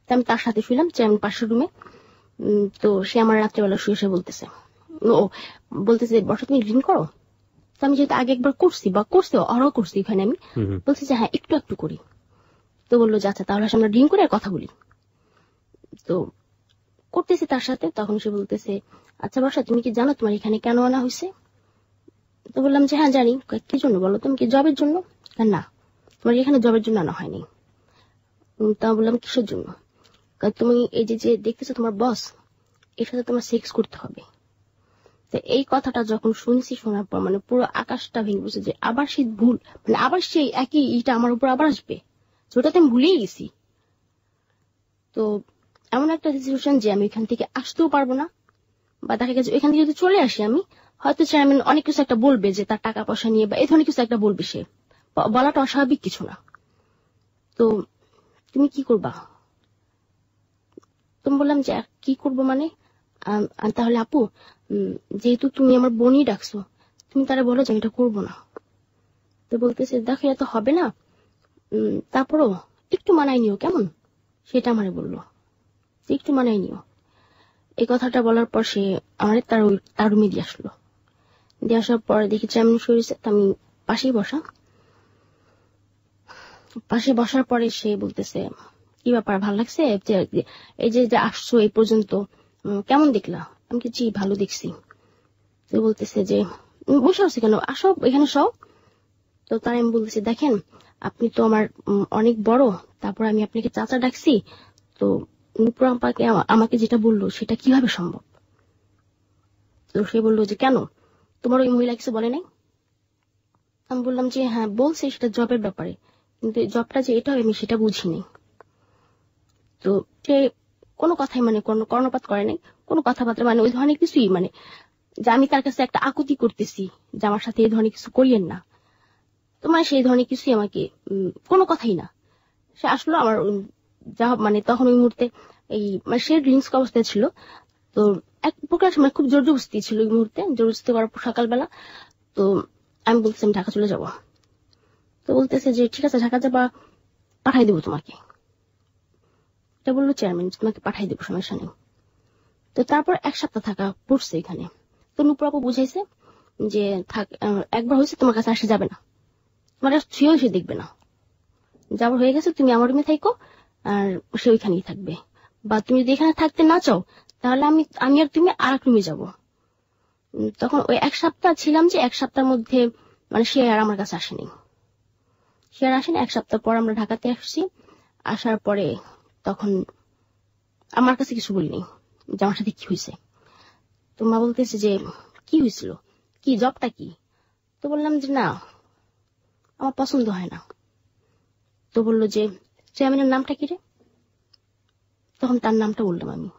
তো আমি তার সাথে শুইলাম যে আমি পাশের রুমে। তো সে আমার রাত্রেবেলা শুয়ে বলতেছে বর্ষা তুমি ড্রিঙ্ক করো? তো আমি যেহেতু আগে একবার করছি বা আরো করছি এখানে, আমি বলছি যে হ্যাঁ একটু একটু করি। তো বললো যে আচ্ছা তাহলে আমরা ড্রিঙ্ক করে আর কথা বলি। তো করতেছি তার সাথে, তখন সে বলতেছে আচ্ছা বর্ষা তুমি কি জানো তোমার এখানে কেন আনা হয়েছে? তো বললাম যে হ্যাঁ জানি। কি জন্য বলো? তুমি কি জবের জন্য? না, তোমার এখানে জবের জন্য আনা হয়নি। তা বললাম কিসের জন্য? তুমি এই যে দেখতেছো তোমার বস, এর সাথে তোমার সেক্স করতে হবে। তো এই কথাটা যখন শুনছি, শোনার পর মানে পুরো আকাশটা ভেঙে পড়ছে যে আবার সেই ভুল, মানে আবার সেই একই ইটা আমার উপর আবার আসবে, যেটাতে আমি ভুলেই গেছি। তো এমন একটা সিচুয়েশন যে আমি এখান থেকে আসতেও পারবো না, বা দেখা গেছে এখান থেকে যদি চলে আসি আমি, হয়তো চেয়ারম্যান অনেক কিছু একটা বলবে যে তার টাকা পয়সা নিয়ে বা এই ধরনের কিছু একটা বলবে, সে বলাটা অস্বাভাবিক কিছু না। তো তুমি কি করবা? তুমি বললাম যে কি করব মানে, তাহলে আপু যেহেতু তুমি আমার বোনই ডাকছো, তুমি তারা বলো যে আমি এটা করবো না। তো বলতেছে দেখো এটা তো হবে না, তারপরও একটু মানাই নিও কেমন, সেটা আমারে বললো যে একটু মানাই নিও। এই কথাটা বলার পর সে আমার তার রুমে দিয়ে আসলো। দিয়ে আসার পরে দেখি চেয়ারম্যান শুয়েছে, আমি পাশেই বসার পরে সে বলতেছে কি ব্যাপার, ভালো লাগছে এই যে আসছো এই পর্যন্ত, কেমন দেখলা? আমি কি জি ভালো দেখছি। তো বলতেছে যে বসে আছি কেন, আসো এখানে সব। তো তাই আমি বলতেছি দেখেন আপনি তো আমার অনেক বড়, তারপর আমি আপনাকে চাচা ডাকছি, তো নূপুর আপাকে আমাকে যেটা বললো সেটা কিভাবে সম্ভব? তো সে বললো যে কেন, তোমার ওই মহিলা কিছু বলে নাই? আমি বললাম যে হ্যাঁ বলছে, সেটা জবের ব্যাপারে, কিন্তু জবটা যে এটা আমি সেটা বুঝিনি। তো সে কোনো কথাই মানে কোনো কর্ণপাত করে নাই, কোনো কথাবার্তা মানে ওই ধরনের কিছুই, মানে যে আমি তার কাছে একটা আকুতি করতেছি যে আমার সাথে এই ধরনের কিছু করিয়েন না, তোমার সেই ধরনের কিছুই আমাকে কোনো কথাই না। সে আসলো আমার যা মানে তখন ওই মুহূর্তে এই মানে সে ড্রিঙ্কস অবস্থায় ছিল, তো এক প্রকার মানে খুব জোর জবস্তি ছিল ওই মুহূর্তে, জবরদস্তি করার পর সকালবেলা। তো আমি বলতেছি আমি ঢাকা চলে যাব। তো বলতেছে যে ঠিক আছে ঢাকা যাবা, পাঠাই দেবো তোমাকে। এটা বললো চেয়ারম্যান, তোমাকে পাঠাই দেবো, সমস্যা নেই। তো তারপর 1 সপ্তাহ থাকা পড়ছে এখানে। তো নূপুর আপু বুঝাইছে যে থাক, একবার হয়েছে তোমার কাছে আসা যাবে না, তোমার ছুঁয়েও সে দেখবে না, যাবার হয়ে গেছে তুমি আমার রুমে থাকো আর সে ওইখানেই থাকবে, বা তুমি যদি এখানে থাকতে না চাও তাহলে আমি আর তুমি আর এক রুমে যাবো। তখন ওই 1 সপ্তাহ ছিলাম, যে 1 সপ্তাহের মধ্যে মানে সে আর আমার কাছে আসেনি। 1 সপ্তাহ পর আমরা ঢাকাতে আসছি। আসার পরে তখন আমার কাছে কিছু বলিনি যে আমার সাথে কি হয়েছে। তো মা বলতেছে যে কি হয়েছিল, কি জবটা কি? তো বললাম যে না আমার পছন্দ হয় না। তো বললো যে চেয়ারম্যানের নামটা কি রে? তখন তার নামটা বললাম আমি।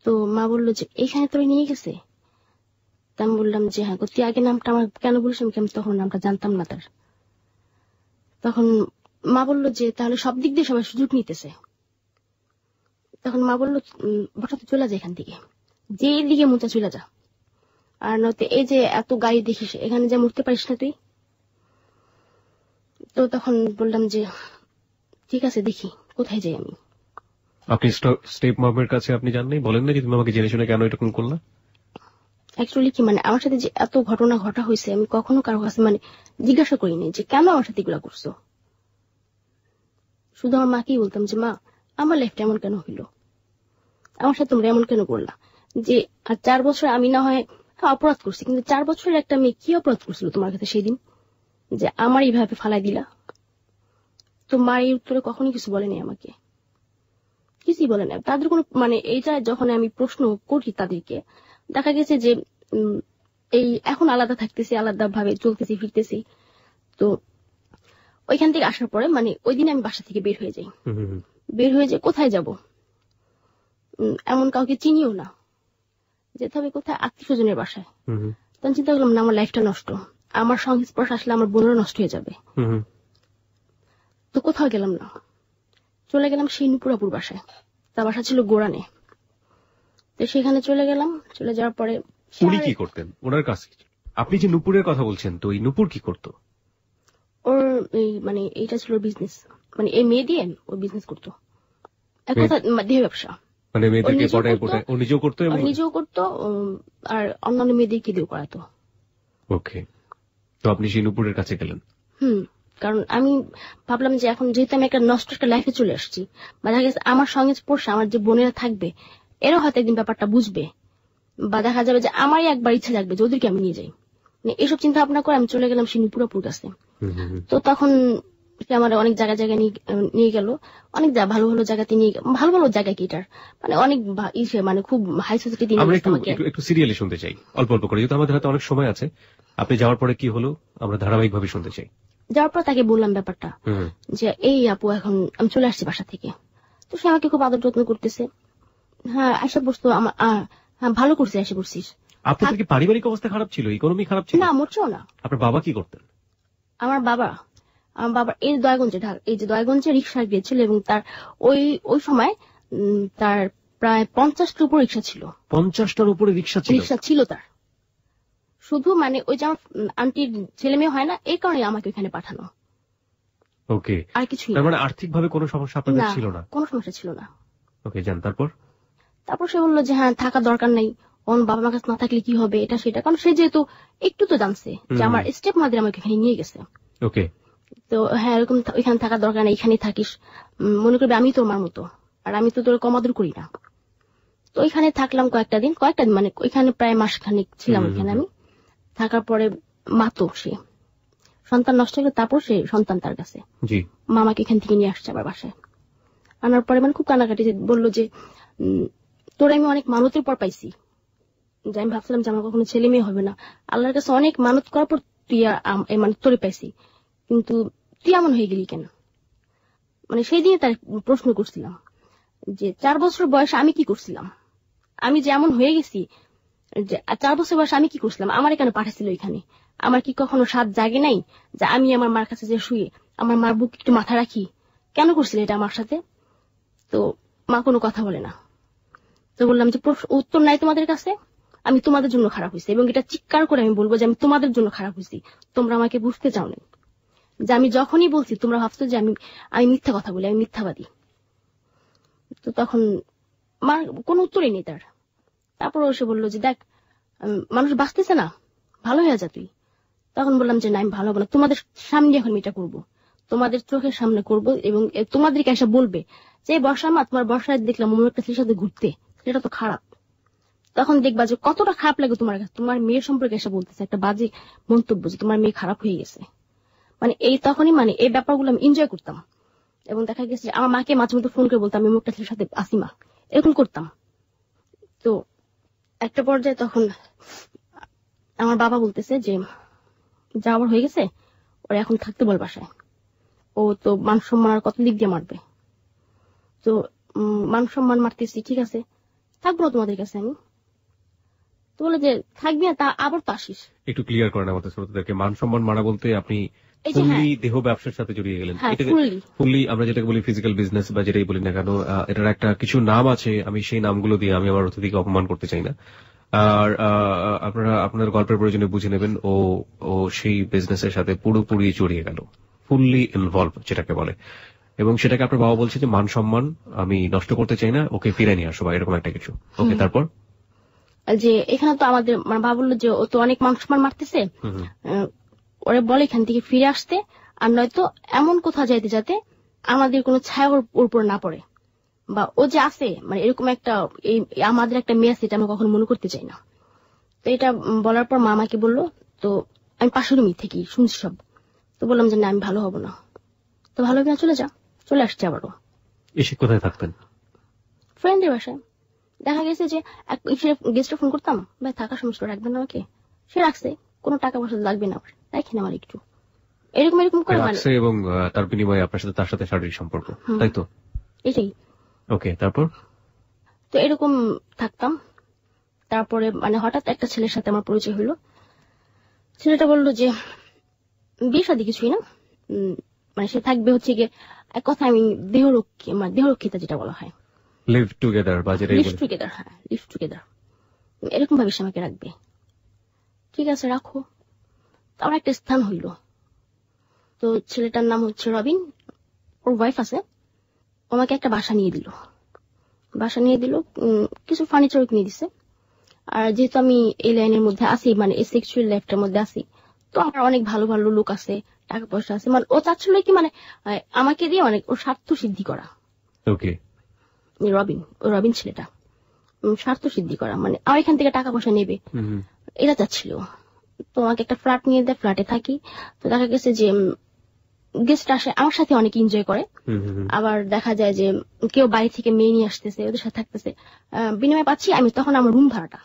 তো মা বললো যে এইখানে তোরে নিয়ে গেছে। তা আমি বললাম যে হ্যাঁ, তুই আগে নামটা আমার কেন বলিস, আমি তখন নামটা জানতাম না তার। তখন মা বললো যে তাহলে সব দিক দিয়ে সবাই সুযোগ নিতেছে। তখন মা বললো বটা তুই চলে যা এখান থেকে, যে দিকে মুচা চলে যা, আর নয়তো এই যে এত গাড়ি দেখিস এখানে যা মরতে পারিস না তুই। তো তখন বললাম যে ঠিক আছে দেখি কোথায় যাই আমি।
আপনি স্টেপ মমের কাছে আপনি জাননি, বলেন না যে তুমি আমাকে জেনে শুনে কেন এরকম করলা?
অ্যাকচুয়ালি কি মানে আমার সাথে যে এত ঘটনা ঘটা হয়েছে আমি কখনো কারো কাছে মানে জিজ্ঞাসা করিনি যে কেন আমার সাথে এগুলা করছো। শুধু আমার মাকেই বলতাম যে মা আমার লাইফটা এমন কেন হইলো, আমার সাথে তোমরা এমন কেন করলা। যে আর 4 বছর আমি না হয় অপরাধ করছি, কিন্তু 4 বছরের একটা মেয়ে কি অপরাধ করছিল তোমার কাছে সেই দিন যে আমার এইভাবে ফালাই দিলা। তো মা এই উত্তরে কখনোই কিছু বলেনি আমাকে, কিছুই বলে না তাদের কোনো মানে এইটা যখন আমি প্রশ্ন করি তাদেরকে দেখা গেছে যে এই এখন আলাদা থাকতেছি, আলাদা ভাবে চলতেছি ফিরতেছি। তো ওইখান থেকে আসার পরে মানে ওই দিন আমি বাসা থেকে বের হয়ে যাই। বের হয়ে যাই কোথায় যাব, এমন কাউকে চিনিও না, যেতে হবে কোথায় আত্মীয় স্বজনের বাসায়। তখন চিন্তা করলাম না আমার লাইফটা নষ্ট, আমার সংস্পর্শ আসলে আমার বোনেরও নষ্ট হয়ে যাবে। তো কোথাও গেলাম না, চলে গেলাম সেই নুপুরাপুর বাসায়। তার বাসা ছিল গোড়ানে। তো সেখানে চলে গেলাম, চলে যাওয়ার পরে
উনি কি করতেন, ওনার কাছে? আপনি যে নুপুরের কথা বলছেন, তো এই নুপুর কি করতো?
ওর এই মানে এইটা ছিল বিজনেস, মানে এই মেয়ে দিয়ে ও বিজনেস করতো, এক কথা দেহ ব্যবসা।
মানে মেয়েদেরকে পটায় পটায় ও নিজেও করতো?
নিজেও করতো আর অন্যান্য মেয়েদেরকে দিয়েও করাতো।
ওকে, তো আপনি সেই নুপুরের কাছে গেলেন?
কারণ আমি ভাবলাম যে এখন যেহেতু আমি একটা নষ্ট একটা লাইফে চলে আসছি, বা দেখা গেছে আমার সঙ্গে পড়ছে আমার যে বোনেরা থাকবে এরাও হয়তো একদিন ব্যাপারটা বুঝবে, বা দেখা যাবে যে আমারই একবার ইচ্ছা লাগবে যে ওদেরকে আমি নিয়ে যাই। মানে এইসব চিন্তা ভাবনা করে আমি চলে গেলাম সেই নুপুরাপুর কাছে। তো তখন আমার অনেক জায়গায় জায়গায় নিয়ে গেল, অনেক ভালো ভালো জায়গাতে নিয়ে, ভালো ভালো জায়গা কি এটার মানে অনেক মানে খুব হাই সোসাইটি।
আমরা একটু সিরিয়ালি শুনতে চাই, অল্প অল্প করে, যেহেতু আমাদের হাতে অনেক সময় আছে। আপনি যাওয়ার পরে কি হলো আমরা ধারাবাহিক ভাবে শুনতে চাই।
যাওয়ার পর তাকে বললাম ব্যাপারটা যে এই আপু এখন আমি চলে আসছি বাসা থেকে। তো সে আমাকে খুব আদর যত্ন করতেছে। হ্যাঁ আশা বসতো আমার ভালো করছে, আশা করছিস।
আপনাদের কি পারিবারিক অবস্থা খারাপ ছিল, ইকোনমি খারাপ ছিল?
না মোটেও না।
আপনার বাবা কি করতেন? আমার
বাবা এই দয়াগঞ্জে এই যে দয়াগঞ্জে রিক্সা গিয়েছিল, এবং তার ওই সময় তার প্রায় 50টার উপর রিক্সা ছিল।
50টার উপরে রিক্সা
ছিল তার। শুধু মানে ওই যে আন্টির ছেলে মেয়ে হয় না, এই কারণে আমাকে ওখানে পাঠানো।
ওকে,
আর কিছু
তার মানে আর্থিকভাবে কোনো সমস্যা আপনাদের ছিল না?
কোনো সমস্যা ছিল না।
ওকে, জান। তারপর
সে বললো যে হ্যাঁ থাকা দরকার নাই, ওর বাবা মার কাছে না থাকলে কি হবে এটা সেটা, কারণ সে যেহেতু একটু তো জানছে যে আমার স্টেপ মাদের আমাকে এখানে নিয়ে গেছে।
ওকে, তো
হ্যাঁ এরকম ওইখানে থাকার দরকার নেই, এখানেই থাকিস, মনে করবি আমি তোমার মতো, আর আমি তো তোর কমাদুর করি না। তো ওইখানে থাকলাম কয়েকটা দিন মানে ওইখানে প্রায় মাসখানেক ছিলাম ওইখানে আমি। থাকার পরে মাতো সে সন্তান নষ্ট হলো, তারপর সে সন্তান তার কাছে মামাকে এখান থেকে নিয়ে আসছে আবার বাসায়। আনার পরে মানে খুব কান্নাকাটি, বললো যে তোর আমি অনেক মানতের পর পাইছি, যে আমি ভাবছিলাম যে আমার কখনো ছেলে মেয়ে হবে না, আল্লাহর কাছে অনেক মানত করার পর তুই মানে তোরে পাইছি, কিন্তু তুই এমন হয়ে গেলি কেন। মানে সেই দিনে তার প্রশ্ন করছিলাম যে 4 বছর বয়সে আমি কি করছিলাম, আমি যেমন হয়ে গেছি, যে 4 বছর বয়সে আমি কি করছিলাম, আমার কেন পাঠাচ্ছিল এখানে। আমার কি কখনো সাত জাগে নাই যে আমি আমার মার কাছে যে শুয়ে আমার মার বুক একটু মাথা রাখি, কেন করছিল এটা আমার সাথে। তো মা কোনো কথা বলে না। তো বললাম যে উত্তর নাই তোমাদের কাছে, আমি তোমাদের জন্য খারাপ হয়েছি, এবং এটা চিৎকার করে আমি বলবো যে আমি তোমাদের জন্য খারাপ হয়েছি, তোমরা আমাকে বুঝতে চাও না। যে আমি যখনই বলছি তোমরা ভাবছো যে আমি মিথ্যা কথা বলি, আমি মিথ্যাবাদী। তো তখন মার কোনো উত্তরই নেই তার। তারপর সে বললো যে দেখ মানুষ বাঁচতেছে না, ভালো হয়ে যা তুই। তখন বললাম যে না আমি ভালো হবো না, তোমাদের সামনে এখন এটা করবো, তোমাদের চোখের সামনে করব, এবং তোমাদেরকে এসে বলবে যে বর্ষা মা তোমার বর্ষায় দেখলাম অন্য একটা ছেলের সাথে ঘুরতে, সেটা তো খারাপ। তখন দেখবা যে কতটা খারাপ লাগে তোমার কাছে, তোমার মেয়ের সম্পর্কে এসে বলতেছে একটা বাজে মন্তব্য যে তোমার মেয়ে খারাপ হয়ে গেছে। মানে এই তখনই মানে এই ব্যাপারগুলো আমি এনজয় করতাম, এবং দেখা গেছে যে আমার মাকে মাঝে মধ্যে ফোন করে বলতাম আমি একটা ছেলের সাথে আসি মা, এরকম করতাম। তো একটা পর্যায়ে তখন আমার বাবা বলতেছে যে যাওয়ার হয়ে গেছে, ওরা এখন থাকতে বল বাসায়, ও তো মান সম্মান আর কত দিক দিয়ে মারবে। তো মান সম্মান মারতেছি, ঠিক আছে থাকবো না তোমাদের কাছে আমি। তো বলে যে থাকবি না, তা আবার তো আসিস।
একটু ক্লিয়ার করেন আমাদের শ্রোতাদেরকে, মান সম্মান মারা বলতে আপনি ফুললি দেহ ব্যবসার সাথে জড়িয়ে গেলেন? ফুললি আমরা যেটাকে বলি ফিজিক্যাল বিজনেস বা যেটাই বলি না কেন, এটার একটা কিছু নাম আছে, আমি সেই নামগুলো দিয়ে আমি আমার অতিথিকে অপমান করতে চাই না। আর আপনারা আপনার গল্পের প্রয়োজনে বুঝে নেবেন ও সেই বিজনেসের সাথে পুরোপুরি জড়িয়ে গেল, ফুললি ইনভলভ যেটাকে বলে। এবং সেটাকে আপনার বাবা বলছে যে মান সম্মান আমি নষ্ট করতে চাই না, ওকে ফিরে নিয়ে আসো বা এরকম একটা কিছু। ওকে, তারপর
যে এখানে তো আমাদের মানে বাবা বললো যে ও তো অনেক মান সম্মান মারতেছে, ওরা বলে এখান থেকে ফিরে আসতে, আর নয়তো এমন কোথাও যাইতে যাতে আমাদের কোনো ছায়া ওর উপর না পড়ে, বা ও যে আছে মানে এরকম একটা আমাদের একটা মেয়ে আছে এটা আমি কখনো মনে করতে চাই না। তো এটা বলার পর মা আমাকে বললো, তো আমি পাশের রুমি থেকে শুনছি সব, তো বললাম যে না আমি ভালো হব না, তো ভালো হবে না, চলে যা। চলে আসছে আবারও।
এসে কোথায় থাকতেন?
ফ্রেন্ডের বাসায়। দেখা গেছে যে গেস্টে ফোন করতাম, ভাই থাকার সমস্যা রাখবেন না আমাকে, সে রাখছে, কোনো টাকা পয়সা লাগবে না আমার, রাখেন আমার একটু, এরকম এরকম করে
রাখছে, এবং তার বিনিময়ে আপনার সাথে তার সাথে শারীরিক সম্পর্ক, তাই তো?
এটাই।
ওকে, তারপর?
তো এরকম থাকতাম। তারপরে মানে হঠাৎ একটা ছেলের সাথে আমার পরিচয় হলো। ছেলেটা বললো যে বিয়ে শাদী কিছুই না, মানে সে থাকবে হচ্ছে গিয়ে এক কথা আমি দেহরক্ষিতা যেটা বলা হয়,
লিভ টুগেদার বা যেটা
লিভ টুগেদার। হ্যাঁ, লিভ টুগেদার, এরকম ভাবে সে আমাকে রাখবে। ঠিক আছে রাখো। আমার একটা স্থান হইল। তো ছেলেটার নাম হচ্ছে রবিন, ওর ওয়াইফ আছে, আমাকে একটা বাসা নিয়ে দিল। কিছু ফার্নিচার কিনে দিছে। আর যেহেতু আমি এই লাইনের মধ্যে আছি, মানে এই সেক্সুয়াল লাইফটার মধ্যে আছি, তো আমার অনেক ভালো ভালো লোক আছে, টাকা পয়সা আছে, মানে ও চাচ্ছিল কি মানে আমাকে দিয়ে মানে ওর স্বার্থ সিদ্ধি করা।
ওকে,
রবিন ছেলেটা স্বার্থ সিদ্ধি করা, মানে আমার এখান থেকে টাকা পয়সা নেবে, এটা চাচ্ছিল। তো আমাকে একটা ফ্ল্যাট নিয়ে দেয়, ফ্ল্যাটে থাকি। তো দেখা গেছে যে গেস্ট আসে, আমার সাথে অনেক এনজয় করে। আবার দেখা যায় যে কেউ বাড়ি থেকে মেয়ে নিয়ে আসতেছে, ওদের সাথে থাকতেছে, বিনিময়ে পাচ্ছি আমি তখন আমার রুম ভাড়াটা।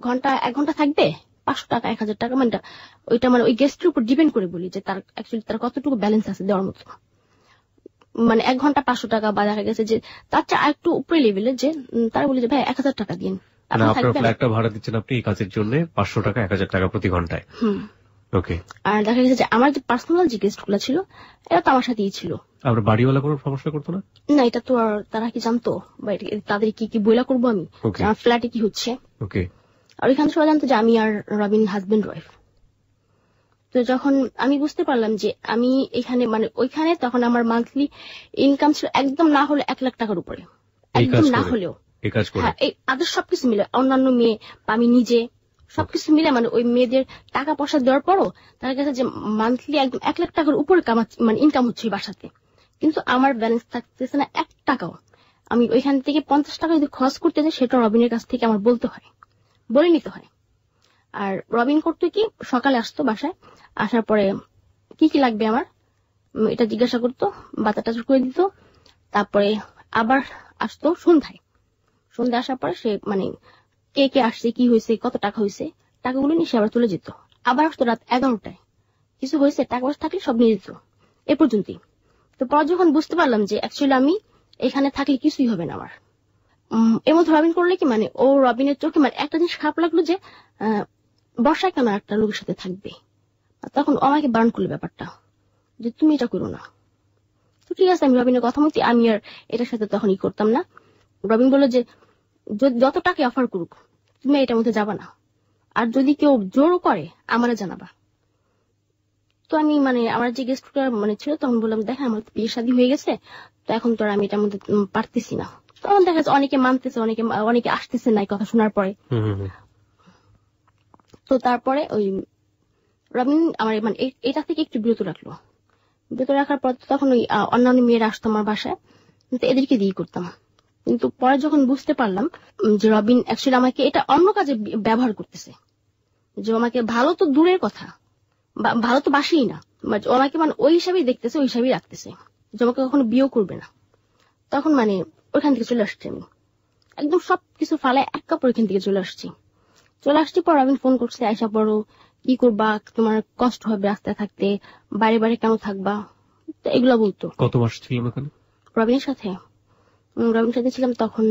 ঘন্টা 1 ঘন্টা থাকবে 500 টাকা 1000 টাকা, মানে ওইটা মানে ওই গেস্টের উপর ডিপেন্ড করে বলি যে তার অ্যাকচুয়ালি তার কতটুকু ব্যালেন্স আছে দেওয়ার মতো। মানে 1 ঘন্টা 500 টাকা, বা দেখা গেছে যে তার চেয়ে একটু উপরে লেভেলে যে তারা বলি যে ভাই 1000 টাকা দিন।
আপনার ফ্ল্যাটটা ভাড়া দিচ্ছেন আপনি এই কাজের জন্য 500 টাকা 1000 টাকা প্রতি ঘন্টায়। ওকে। আর
দেখা গেছে যে আমার যে পার্সোনাল যে গেস্ট গুলো ছিল এরা তো আমার সাথেই ছিল।
আপনার বাড়িওয়ালা কোনো সমস্যা করতো না?
না, এটা তো আর তারা কি জানতো, বা তাদের কি বইলা করবো আমি আমার ফ্ল্যাটে কি হচ্ছে।
ওকে।
আর ওইখানে সবাই জানতো যে আমি আর রবিন হাজবেন্ড ওয়াইফ। তো যখন আমি বুঝতে পারলাম যে আমি এখানে মানে ওইখানে, তখন আমার মান্থলি ইনকাম ছিল একদম না হলে 1 লাখ টাকার উপরে, একদম না হলেও। হ্যাঁ, এই আদার সবকিছু মিলে, অন্যান্য মেয়ে বা আমি নিজে সবকিছু মিলে, মানে ওই মেয়েদের টাকা পয়সা দেওয়ার পরও তার কাছে যে মান্থলি একদম 1 লাখ টাকার উপরে মানে ইনকাম হচ্ছে বাসাতে, কিন্তু আমার ব্যালেন্স থাকতেছে না 1 টাকাও। আমি ওইখান থেকে 50 টাকা যদি খরচ করতে যাই, সেটা রবিনের কাছ থেকে আমার বলে নিতে হয়। আর রবিন করতো কি, সকালে আসতো বাসায়, আসার পরে কি কি লাগবে আমার এটা জিজ্ঞাসা করতো, বাচ্চাটা করে দিত। তারপরে আবার আসতো সন্ধ্যায় আসার পরে সে মানে কে কে আসছে, কি হয়েছে, কত টাকা হয়েছে, টাকাগুলো নিয়ে সে আবার চলে যেত। আবার আসতো রাত 11টায়, কিছু হয়েছে, টাকা পয়সা থাকলে সব নিয়ে যেত, এ পর্যন্তই। তো পর যখন বুঝতে পারলাম যে অ্যাকচুয়ালি আমি এখানে থাকলে কিছুই হবে না আমার, এর মধ্যে রবিন করলে কি মানে ও রবিনের চোখে মানে একটা জিনিস খারাপ লাগলো যে বর্ষায় কেন একটা লোকের সাথে থাকবে। তখন আমাকে বারণ করলো ব্যাপারটা যে তুমি এটা করো না। তো ঠিক আছে, আমি রবিনের কথা মতো আমি আর এটার সাথে তখনই করতাম না। রবিন বললো যে যত টাকা অফার করুক তুমি এটার মধ্যে যাবা না, আর যদি কেউ জোরও করে আমারে জানাবা। তো আমি মানে আমার যে গেস্টটা মানে ছিল তখন বললাম দেখেন আমার বিয়ে শাদী হয়ে গেছে, তো এখন তো আর আমি এটার মধ্যে পারতেছি না। তখন দেখা যাচ্ছে অনেকে মানতেছে, অনেকে আসতেছে না এই কথা শোনার পরে। তো তারপরে ওই রবিন আমার মানে এটা থেকে একটু বিরত রাখার পর তখন ওই অন্যান্য মেয়েরা আসতো আমার বাসায়, কিন্তু এদেরকে দিয়ে করতাম। কিন্তু পরে যখন বুঝতে পারলাম যে রবিন অ্যাকচুয়ালি আমাকে এটা অন্য কাজে ব্যবহার করতেছে, যে আমাকে ভালো তো দূরের কথা, ভালো তো বাসেই না, আমাকে মানে ওই হিসাবেই দেখতেছে, ওই হিসাবেই রাখতেছে, যে আমাকে কখনো বিয়েও করবে না। তখন মানে ওইখান থেকে চলে আসছি আমি, একদম সবকিছু ফালায় এক কাপড় ওইখান থেকে চলে আসছি। পর রবিন ফোন করছে, আয়সা পড়ো, কি করবা, তোমার কষ্ট হবে রাস্তায় থাকতে, বাড়ি কেন থাকবা, এগুলা বলতো।
কত মাস ছিলাম ওখানে
রবিনের সাথে ছিলাম তখন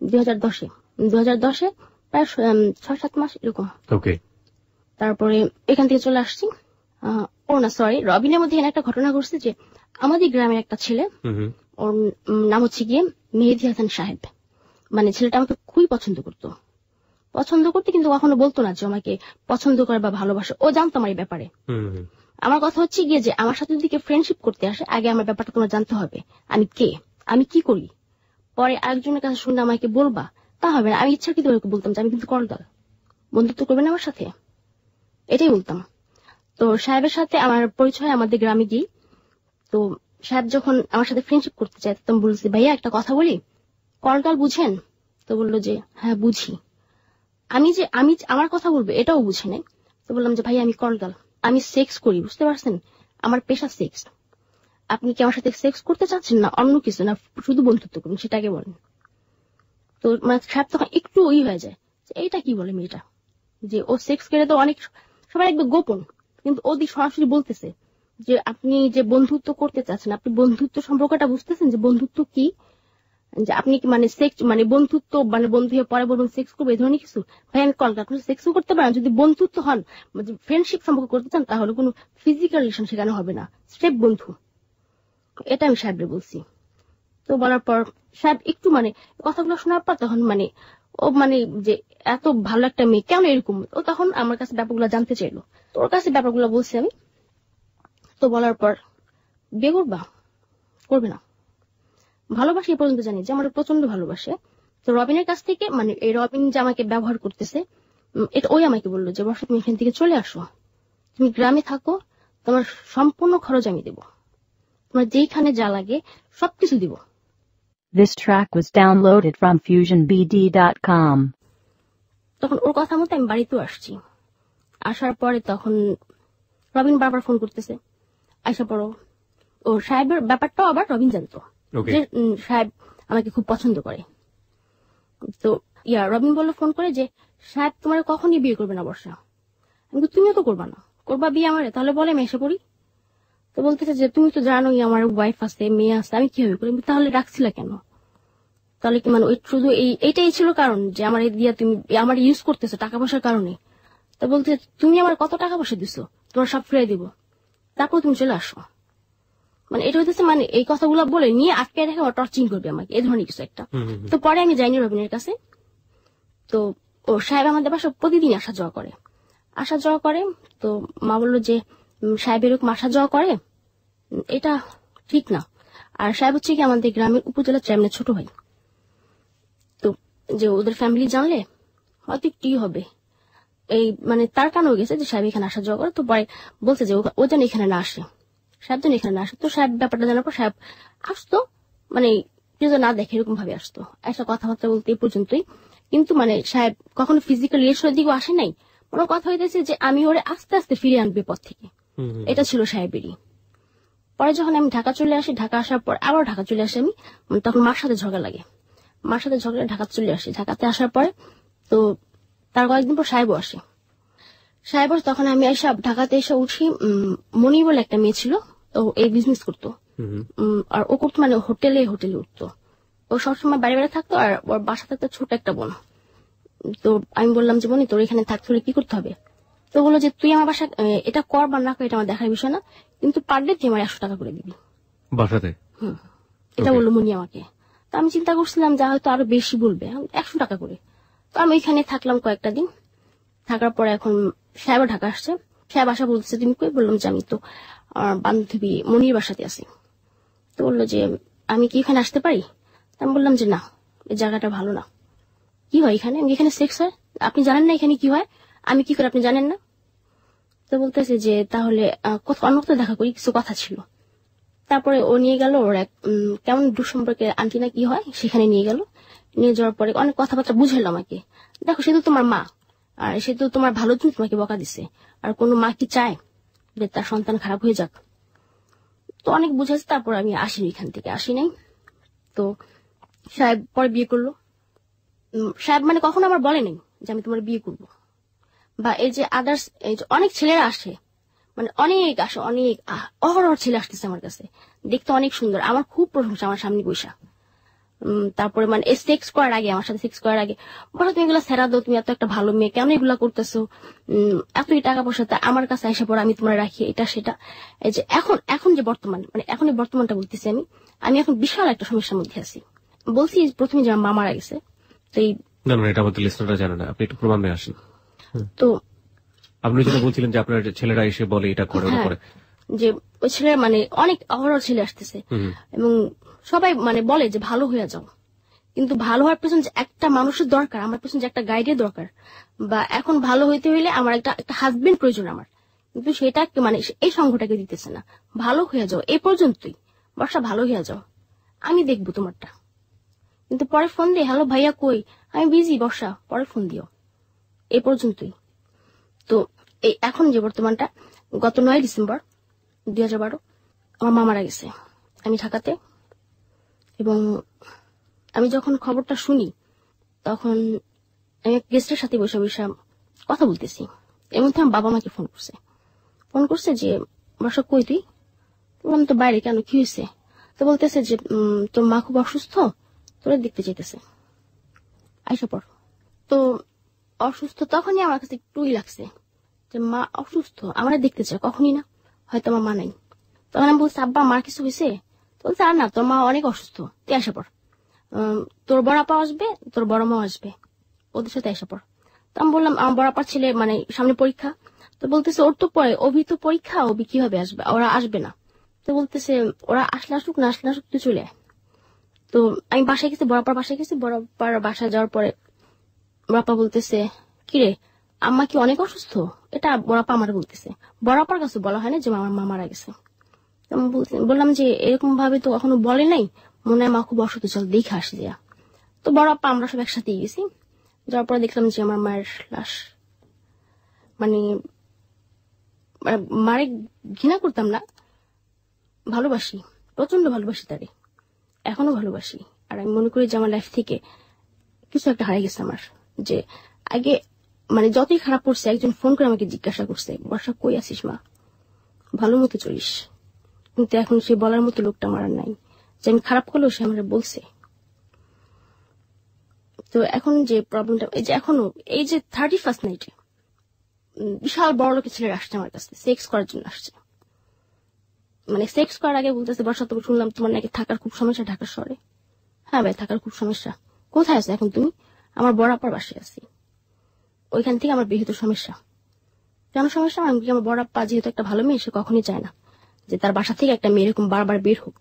2010-এ প্রায় 6-7 মাস এরকম।
ওকে। তারপরে
এখান থেকে চলে আসছি। রবিনের মধ্যে একটা ঘটনা ঘটছে যে আমাদের গ্রামের একটা ছেলে, ওর নাম হচ্ছে গিয়ে মেহেদী হাসান সাহেব, মানে ছেলেটা আমাকে খুবই পছন্দ করতো, কিন্তু কখনো বলতো না যে আমাকে পছন্দ করে বা ভালোবাসে। ও জানতো আমার এই ব্যাপারে, আমার কথা হচ্ছে গিয়ে যে আমার সাথে যদি কেউ ফ্রেন্ডশিপ করতে আসে, আগে আমার ব্যাপারটা তোমার জানতে হবে, আমি কে, আমি কি করি, পরে আরেকজনের কাছে শুনে আমাকে বলবা, তা হবে না। আমি ইচ্ছাকৃত বলতাম যে আমি কিন্তু করদাল, বন্ধুত্ব করবে না আমার সাথে, এটাই বলতাম। তো সাহেবের সাথে আমার পরিচয় আমাদের গ্রামে গিয়ে। তো সাহেব যখন আমার সাথে ফ্রেন্ডশিপ করতে চায়, তখন বলছি ভাইয়া একটা কথা বলি, করদাল বুঝেন? তো বললো যে হ্যাঁ বুঝি। আমি আমার কথা বলবো এটাও বুঝে নাই। তো বললাম যে ভাই আমি করদাল, আমি সেক্স করি, বুঝতে পারছেন, আমার পেশা সেক্স। আপনি কি আমার সাথে সেক্স করতে চাচ্ছেন না অন্য কিছু, না শুধু বন্ধুত্ব করুন, সেটাকে বলেন। তো মানে সাহেব তখন একটু ওই হয়ে যায় যে এইটা কি বলে মেয়েটা, যে ও সেক্স করে। তো অনেক সবাই একদম গোপন, কিন্তু ওদিক সরাসরি বলতেছে যে আপনি যে বন্ধুত্ব করতে চাচ্ছেন, আপনি বন্ধুত্ব সম্পর্কটা বুঝতেছেন যে বন্ধুত্ব কি, যে আপনি কি মানে সেক্স মানে বন্ধুত্ব মানে বন্ধু হয়ে পরে বলবেন সেক্স করবে, এই ধরনের কিছু। ভাই আমি কল আপনি সেক্সও করতে পারেন, যদি বন্ধুত্ব হন ফ্রেন্ডশিপ সম্পর্ক করতে চান তাহলে কোনো ফিজিক্যাল রিলেশন সেখানে হবে না, স্রেফ বন্ধু। এটা আমি সাহেবরে বলছি। তো বলার পর সাহেব একটু মানে কথাগুলো শোনার পর তখন মানে ও মানে যে এত ভালো একটা মেয়ে কেন এরকম, ও তখন আমার কাছে ব্যাপারগুলো জানতে চাইলো। তো ওর কাছে ব্যাপারগুলো বলছি আমি। তো বলার পর বিয়ে করবা, করবে না, ভালোবাসি এ পর্যন্ত জানি যে আমার প্রচন্ড ভালোবাসে। তো রবিনের কাছ থেকে মানে এই রবিন যে আমাকে ব্যবহার করতেছে, এটা ওই আমাকে বললো যে বর্ষা তুমি এখান থেকে চলে আসো, তুমি গ্রামে থাকো, তোমার সম্পূর্ণ খরচ আমি দেবো, তোমার যেইখানে যা লাগে সবকিছু দিব।
This track was downloaded from FusionBD.com.
তখন ওর কথা মতো আমি বাড়িতেও আসছি। আসার পরে তখন রবিন বারবার ফোন করতেছে, আইসা পড়ো। ও সাহেবের ব্যাপারটাও আবার রবিন জানতো যে সাহেব আমাকে খুব পছন্দ করে। তো রবিন বললো ফোন করে যে সাহেব তোমার কখনই বিয়ে করবে না বর্ষা। আমি তুমিও তো করবা না, করবা বিয়ে আমারে, তাহলে বলে আমি এসে পড়ি। তো বলতেছে যে তুমি তো জানোই আমার ওয়াইফ আছে, মেয়ে আছে, আমি কিভাবে করি। তাহলে রাখছিলা কেন? তাহলে কি মানে শুধু এইটাই ছিল কারণ যে আমার দিয়া তুমি আমার ইউজ করতেছো টাকা পয়সার কারণে? তো বলতে তুমি আমার কত টাকা পয়সা দিছো, তোমার সব ফিরিয়ে দিব, তারপর তুমি চলে আসো। মানে এটা হইতেছে মানে এই কথাগুলো বলে নিয়ে আটকে রেখে টর্চিং করবে আমাকে, এই ধরনের কিছু একটা। তো পরে আমি যাইনি রবিনের কাছে। তো ও সাহেব আমাদের বাসা প্রতিদিন আসা যাওয়া করে। তো মা বললো যে সাহেব এরকম আসা যাওয়া করে, এটা ঠিক না। আর সাহেব হচ্ছে কি আমাদের গ্রামের উপজেলা চেয়ারম্যানের ছোট ভাই। তো যে ওদের ফ্যামিলি জানলে হয়তো একটু হবে, এই মানে তার কারণে গেছে যে সাহেব এখানে আসা যাওয়া করে। তো পরে বলছে যে ও যেন এখানে না আসে, সাহেব যেন এখানে না আসে। তো সাহেব ব্যাপারটা জানার পর সাহেব আসতো, মানে কেউ না দেখে এরকম ভাবে আসতো, একটা কথাবার্তা বলতে এই পর্যন্তই। কিন্তু মানে সাহেব কখনো ফিজিক্যাল রিলেশনের দিকেও আসে নাই। ওনার কথা হইতেছে যে আমি ওরে আস্তে আস্তে ফিরে আনবে পথ থেকে, এটা ছিল সাহেবেরই। পরে যখন আমি ঢাকা চলে আসি, ঢাকা আসার পর আবার ঢাকা চলে আসি আমি, তখন মার সাথে ঝগড়া লাগে, মার সাথে ঝগড়া ঢাকা চলে আসি। ঢাকাতে আসার পরে তো তার কয়েকদিন পর সাহেবও আসে। তখন আমি এসে ঢাকাতে এসে উঠি। মনি বলে একটা মেয়ে ছিল, ও এই বিজনেস করতো, আর ও করতো মানে হোটেলে উঠতো। ও সবসময় বাড়ি থাকতো, আর ওর বাসা থাকতো ছোট একটা বোন। তো আমি বললাম যে মনি তোর এখানে থাকতে হলে কি করতে হবে? তো বললো যে তুই আমার বাসা এটা কর বা না কর এটা আমার দেখার বিষয় না, কিন্তু পার ডে তুই আমার 100 টাকা করে দিবি
বাসাতে।
এটা বললো মনি আমাকে। তো আমি চিন্তা করছিলাম যা হয়তো আরো বেশি বলবে, 100 টাকা করে। তো আমি এখানে থাকলাম কয়েকটা দিন। থাকার পরে এখন সাহেব ঢাকা আসছে। সাহেব আসা বলতেছে তুমি কই? বললাম যে আমি তো বান্ধবী মনির বাসাতে আছি। তো বললো যে আমি কি এখানে আসতে পারি? আমি বললাম যে না, এই জায়গাটা ভালো না। কি হয় এখানে? এখানে সেক্স হয়, আপনি জানেন না এখানে কি হয়, আমি কি করে আপনি জানেন না? তো বলতেছে যে তাহলে অন্য কোথাও দেখা করি, কিছু কথা ছিল। তারপরে ও নিয়ে গেল ওর এক কেমন দুঃসম্পর্কের আন্টি না কি হয় সেখানে নিয়ে গেল। নিয়ে যাওয়ার পরে অনেক কথাবার্তা বুঝাইলো আমাকে। দেখো সে তো তোমার মা, আর সে তো তোমার ভালোর জন্য তোমাকে বকা দিছে, আর কোনো মা কি চায় যে তার সন্তান খারাপ হয়ে যাক? তো অনেক বুঝাইছে। তারপর আমি আসিনি, এখান থেকে আসি নাই। তো সাহেব পরে বিয়ে করলো। সাহেব মানে কখনো আমার বলেনি যে আমি তোমার বিয়ে করবো, বা এই যে আদার্স এই যে অনেক ছেলেরা আসে, মানে অনেক আসে, অনেক অহরহ ছেলে আসতেছে আমার কাছে, দেখতে অনেক সুন্দর, আমার খুব প্রশংসা আমার সামনে বৈশা। তারপরে মানে সেক্স করার আগে, আমার সাথে সেক্স করার আগে বলো তুমি এগুলা সেরা দাও, তুমি এত একটা ভালো মেয়ে, কেন এগুলা করতেছো, এতই টাকা পয়সা আমার কাছে এসে পড়ে, আমি তোমার রাখি, এটা সেটা। এই যে এখন যে বর্তমান মানে এখন এই বর্তমানটা বলতেছি আমি এখন বিশাল একটা সমস্যার মধ্যে আছি। বলছি প্রথমে যে মা মারা গেছে, তো
না এটা আমাদের লিসনাররা জানে না, আপনি একটু প্রমাণ দিয়ে আসেন।
তো
আপনি যেটা বলছিলেন যে আপনার ছেলেরা এসে বলে এটা করে ওটা করে,
যে ওই ছেলে মানে অনেক অহরহ ছেলে আসতেছে এবং সবাই মানে বলে যে ভালো হয়ে যাও, কিন্তু ভালো হওয়ার পেছনে যে একটা মানুষের দরকার, আমার পেছনে যে একটা গাইডের দরকার, বা এখন ভালো হইতে হইলে আমার একটা হাজবেন্ড প্রয়োজন আমার, কিন্তু সেটা মানে এই সংঘটাকে দিতেছে না। ভালো হয়ে যাও এই পর্যন্তই, বর্ষা ভালো হয়ে যাও, আমি দেখবো তোমারটা। কিন্তু পরে ফোন দিয়ে হ্যালো ভাইয়া কই, আমি বিজি বর্ষা, পরে ফোন দিও, এই পর্যন্তই। তো এই এখন যে বর্তমানটা, গত 9 ডিসেম্বর 2012 আমার মা মারা গেছে, আমি ঢাকাতে। এবং আমি যখন খবরটা শুনি তখন আমি গেস্টের সাথে বসে বসে কথা বলতেছি, এর মধ্যে আমার বাবা মাকে ফোন করছে যে বর্ষা কই তুই? বললাম তো বাইরে, কেন কি হয়েছে? তো বলতেছে যে তোর মা খুব অসুস্থ, তোরা দেখতে চাইতেছে, আইসা পর। তো অসুস্থ তখনই আমার কাছে একটুই লাগছে যে মা অসুস্থ, আমরা দেখতে চাই, কখনই না, হয়তো আমার মা নাই। তখন আমি বলছি আব্বা মার কিছু হয়েছে? তো বলছে আর না, তোর মা অনেক অসুস্থ, তুই আসা পর, তোর বড় আপা আসবে, তোর বড় মা আসবে, ওদের সাথে আসা পর। তো আমি বললাম আমার বড় আপার ছেলে মানে সামনে পরীক্ষা, তো বলতেছে ওর তো পরে অভি তো পরীক্ষা, অভি কিভাবে আসবে, ওরা আসবে না। তো বলতেছে ওরা আসলে আসুক, না আসলে আসুক, তুই চলে আয়। তো আমি বাসায় গেছি, বড় আপার বাসায় গেছি। বড় আপার বাসায় যাওয়ার পরে বড় আপা বলতেছে কিরে আম্মা কি অনেক অসুস্থ? এটা বড় আপা আমার বলতেছে, বড় আপার কাছে বলা হয় না যে আমার মা মারা গেছে। বললাম যে এরকম ভাবে তো কখনো বলে নাই, মনে হয় মা খুব অসুস্থ, চল দেখে আসি যা। তো বড় আপা আমরা সব একসাথে গেছি, যাওয়ার পরে দেখলাম যে আমার মায়ের লাশ। মানে মারে ঘৃণা করতাম না, ভালোবাসি, প্রচন্ড ভালোবাসি তারে, এখনো ভালোবাসি। আর আমি মনে করি যে আমার লাইফ থেকে কিছু একটা হারিয়ে গেছে আমার। যে আগে মানে যতই খারাপ করছে, একজন ফোন করে আমাকে জিজ্ঞাসা করছে বর্ষা কই আছিস মা, ভালো মতো চলিস। কিন্তু এখন সে বলার মতো লোকটা আমার নাই, যে আমি খারাপ করলেও সে আমার বলছে। তো এখন যে প্রবলেমটা, এই যে এখনো এই যে 31st নাইটে বিশাল বড় লোকের ছেলেরা আসছে আমার কাছে, সেক্স করার জন্য আসছে। মানে সেক্স করার আগে বলতেছে বর্ষা তো শুনলাম তোমার নাকি থাকার খুব সমস্যা ঢাকা শহরে। হ্যাঁ ভাই, থাকার খুব সমস্যা। কোথায় আছো এখন তুমি? আমার বড় আপার বাসায় আছি, ওইখান থেকে আমার বিহিত সমস্যা। কেন সমস্যা? আমার বড় আপা যেহেতু একটা ভালো মেয়ে, সে কখনই চায় না যে তার বাসা থেকে একটা মেয়ে এরকম বারবার বের হোক।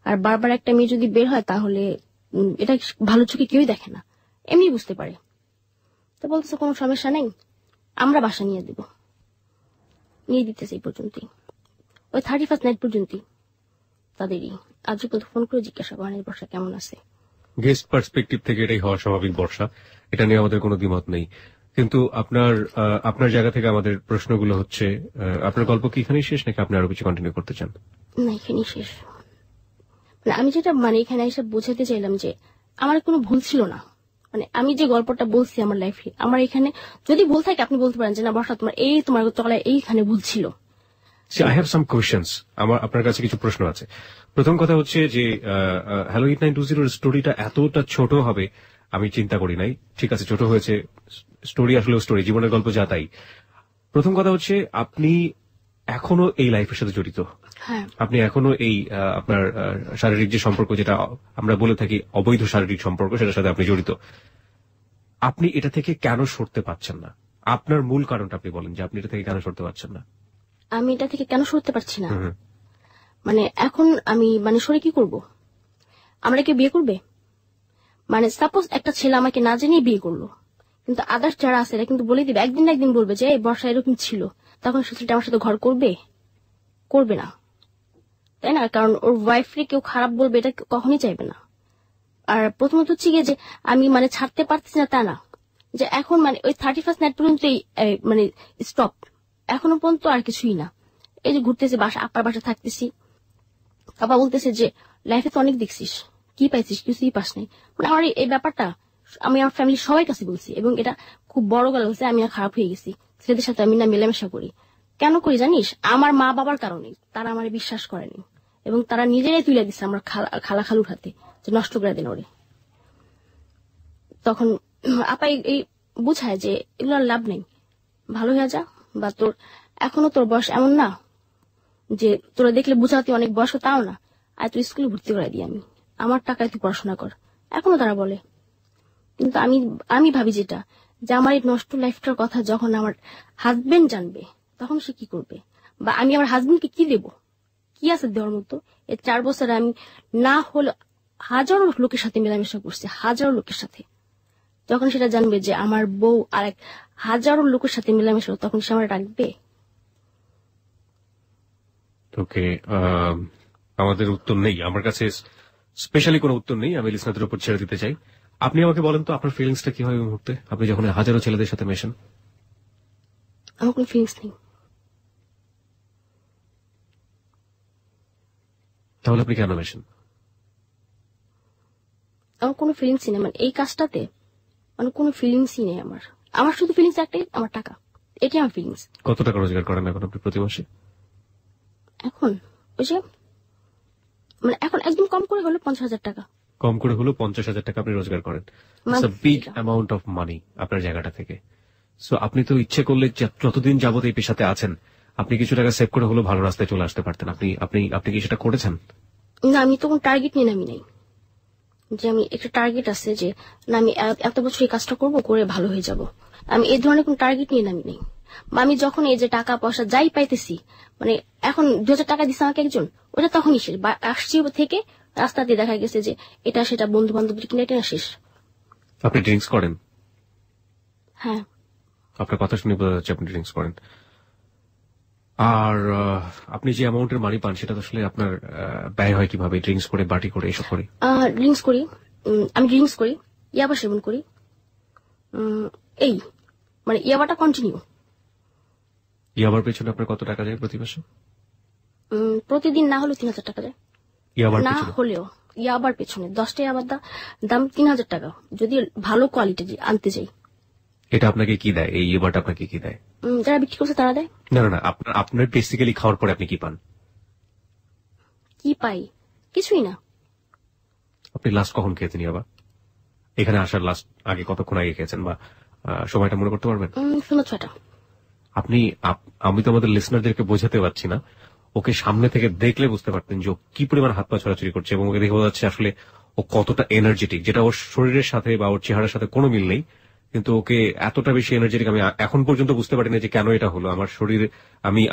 আর বারবার একটা মেয়ে যদি বের হয় তাহলে এটা ভালো চোখে কেউই দেখে না, এমনি বুঝতে পারে। তো বলতেছে কোনো সমস্যা নেই, আমরা বাসা নিয়ে দেব, নিয়ে দিতেছে। এই পর্যন্তই, ওই 31st নাইট পর্যন্তই তাদেরই। আজ পর্যন্ত ফোন করে জিজ্ঞাসা করেন বর্ষা কেমন আছে।
গেস্ট পার্সপেক্টিভ থেকে এটাই হওয়া স্বাভাবিক বর্ষা, এটা নিয়ে আমাদের কোনো দ্বিমত নেই। কিন্তু আপনার জায়গা থেকে আমাদের প্রশ্নগুলো হচ্ছে, আপনার গল্প কি এখানেই শেষ নাকি আপনি আরো কিছু কন্টিনিউ করতে চান?
না, এখানেই শেষ। মানে আমি যেটা মানে এখানে এসে বোঝাতে চাইলাম যে আমার কোনো ভুল ছিল না। মানে আমি যে গল্পটা বলছি আমার লাইফে, আমার এখানে যদি ভুল থাকে আপনি বলতে পারেন যে না বর্ষা তোমার চলায় এইখানে ভুল ছিল।
আই হ্যাভ সাম কোয়েশ্চেন্স, আমার আপনার কাছে কিছু প্রশ্ন আছে। প্রথম কথা হচ্ছে যে হ্যালো 8920 স্টোরিটা এতটা ছোট হবে আমি চিন্তা করি নাই। ঠিক আছে, ছোট হয়েছে, স্টোরি আসলে স্টোরি, জীবনের গল্প যা তাই। প্রথম কথা হচ্ছে আপনি এখনো এই লাইফের সাথে জড়িত, আপনি এখনো এই আপনার শারীরিক যে সম্পর্ক, যেটা আমরা বলে থাকি অবৈধ শারীরিক সম্পর্ক, সেটার সাথে আপনি জড়িত। আপনি এটা থেকে কেন সরতে পারছেন না? আপনার মূল কারণটা আপনি বলেন যে আপনি এটা থেকে কেন সরতে পারছেন না।
আমি এটা থেকে কেন সরতে পারছি না, মানে এখন আমি মানে সরে কি করব? আমরা কি বিয়ে করবে? মানে সাপোজ একটা ছেলে আমাকে না জানিয়ে বিয়ে করলো, কিন্তু আদার্স যারা আছে এরা কিন্তু বলে দিবে, একদিন না একদিন বলবে যে এই বর্ষা এরকম ছিল, তখন সে ছেলেটা আমার সাথে ঘর করবে না, তাই না? কারণ ওর ওয়াইফরে কেউ খারাপ বলবে এটা কখনই চাইবে না। আর প্রথমত হচ্ছে গিয়ে যে আমি মানে ছাড়তে পারতেছি না তা না, যে এখন মানে ওই 31st নাইট পর্যন্ত মানে স্টপ, এখনো পর্যন্ত আর কিছুই না। এই যে ঘুরতেছি, বাসা আপার বাসা থাকতেছি, বাবা বলতেছে যে লাইফে তো অনেক দেখছিস, কি পাইছিস? কিছুই পাস নাই। মানে আমার এই ব্যাপারটা আমি আমার ফ্যামিলির সবাই কাছে বলছি, এবং এটা খুব বড় গেল হচ্ছে আমি আর খারাপ হয়ে গেছি, ছেলেদের সাথে আমি না মেলামেশা করি। কেন করি জানিস? আমার মা বাবার কারণে। তারা আমার বিশ্বাস করেনি এবং তারা নিজেরাই তুলে দিচ্ছে আমার খালা খালুর হাতে যে নষ্ট করে দেন ওরে। তখন আপা এই বুঝায় যে এগুলোর লাভ নেই, ভালো হয়ে যা, বা তোর এখনো তোর বয়স এমন না যে তোরা দেখলে বুঝাতে অনেক বয়স, তাও না, আর তুই স্কুলে ভর্তি করে দিই, আমি আমার টাকায় তুই পড়াশোনা কর, এখনো তারা বলে। কিন্তু আমি ভাবি যেটা যে আমার এই নষ্ট লাইফটার কথা যখন আমার হাজবেন্ড জানবে তখন সে কি করবে, বা আমি আমার হাজবেন্ডকে কি দেব, কি আছে দেওয়ার মতো। এই 4 বছরে আমি না হলে হাজারো লোকের সাথে মেলামেশা করছি, হাজারো লোকের সাথে। যখন সেটা জানবে যে আমার বউ আর এক হাজারো লোকের সাথে মেলামেশা, তখন সে আমার রাখবে।
ওকে, আমাদের উত্তর নেই, আমার কাছে স্পেশালি কোনো উত্তর নেই, আমি লিসনারদের উপর ছেড়ে দিতে চাই। আপনি আমাকে বলেন তো আপনার ফিলিংসটা কি হয় ওই মুহূর্তে, আপনি যখন হাজারো ছেলেদের সাথে মেশেন?
আমার কোনো ফিলিংস নেই।
তাহলে আপনি কেন মেশেন?
আমার কোনো ফিলিংসই নেই, মানে এই কাজটাতে মানে কোনো ফিলিংসই নেই আমার। আমার শুধু ফিলিংস একটাই, আমার টাকা, এটাই আমার ফিলিংস।
কত টাকা রোজগার করেন এখন আপনি প্রতি মাসে?
এখন ওই যে মানে এখন একদম কম করে হলো 50,000 টাকা।
কম করে হলো 50,000 টাকা আপনি রোজগার করেন। It's a big amount of money আপনার জায়গাটা থেকে। সো আপনি তো ইচ্ছে করলে যতদিন যাবত এই পেশাতে আছেন আপনি কিছু টাকা সেভ করে হলো ভালো রাস্তায় চলে আসতে পারতেন। আপনি আপনি আপনি কি সেটা করেছেন?
না, আমি তো কোনো টার্গেট নিয়ে নামি নাই যে আমি একটা টার্গেট আছে যে না আমি এত বছর এই কাজটা করবো, করে ভালো হয়ে যাব। আমি এই ধরনের কোন টার্গেট নিয়ে নামি নেই। বা আমি যখন এই যে টাকা পয়সা যাই পাইতেছি, মানে এখন 2,000 টাকা দিচ্ছে আমাকে একজন, ওটা তখনই শেষ। বা আসছি থেকে রাস্তা দিয়ে দেখা গেছে যে এটা সেটা বন্ধু বান্ধবদের কিনে এটা শেষ।
আপনি ড্রিঙ্কস করেন?
হ্যাঁ,
আপনার কথা শুনে বোঝা যাচ্ছে আপনি ড্রিঙ্কস করেন। আর আপনি যে অ্যামাউন্টের মানি পান সেটা তো আসলে আপনার ব্যয় হয় কিভাবে? ড্রিঙ্কস করে, বাটি করে, এসব করে?
ড্রিঙ্কস করি, আমি ড্রিঙ্কস করি, ইয়াবা সেবন করি, এই মানে ইয়াবাটা কন্টিনিউ।
ইয়াবার পেছনে আপনার কত টাকা যায় প্রতি মাসে?
প্রতিদিন না হলেও 3,000 টাকা যায়।
ইয়াবার
না
পেছনে?
হলেও ইয়াবার পেছনে 10টা ইয়াবার দাম 3,000 টাকা, যদি ভালো কোয়ালিটি আনতে যাই।
এটা আপনাকে কি দেয়? এই ইয়াবারটা আপনাকে কি দেয়?
যারা বিক্রি করছে তারা দেয়।
না না না, আপনার বেসিক্যালি খাওয়ার পরে আপনি কি পান?
কি পাই? কিছুই না।
আপনি লাস্ট কখন খেয়েছেন ইয়াবা? এখানে আসার লাস্ট আগে কতক্ষণ আগে খেয়েছেন, বা সময়টা মনে করতে পারবেন?
শোনো 6টা।
আপনি আমি তো আমাদের লিসনারদেরকে বোঝাতে পারছি না, ওকে সামনে থেকে দেখলে বুঝতে পারতেন যে ও কি পরিমাণ হাত পা ছড়াছড়ি করছে, এবং ওকে দেখে বোঝা যাচ্ছে আসলে ও কতটা এনার্জেটিক, যেটা ওর শরীরের সাথে বা ওর চেহারার সাথে কোনো মিল নেই, কিন্তু ওকে এতটা বেশি এনার্জেটিক আমি এখন পর্যন্ত বুঝতে পারি না যে কেন এটা হলো আমার শরীরে।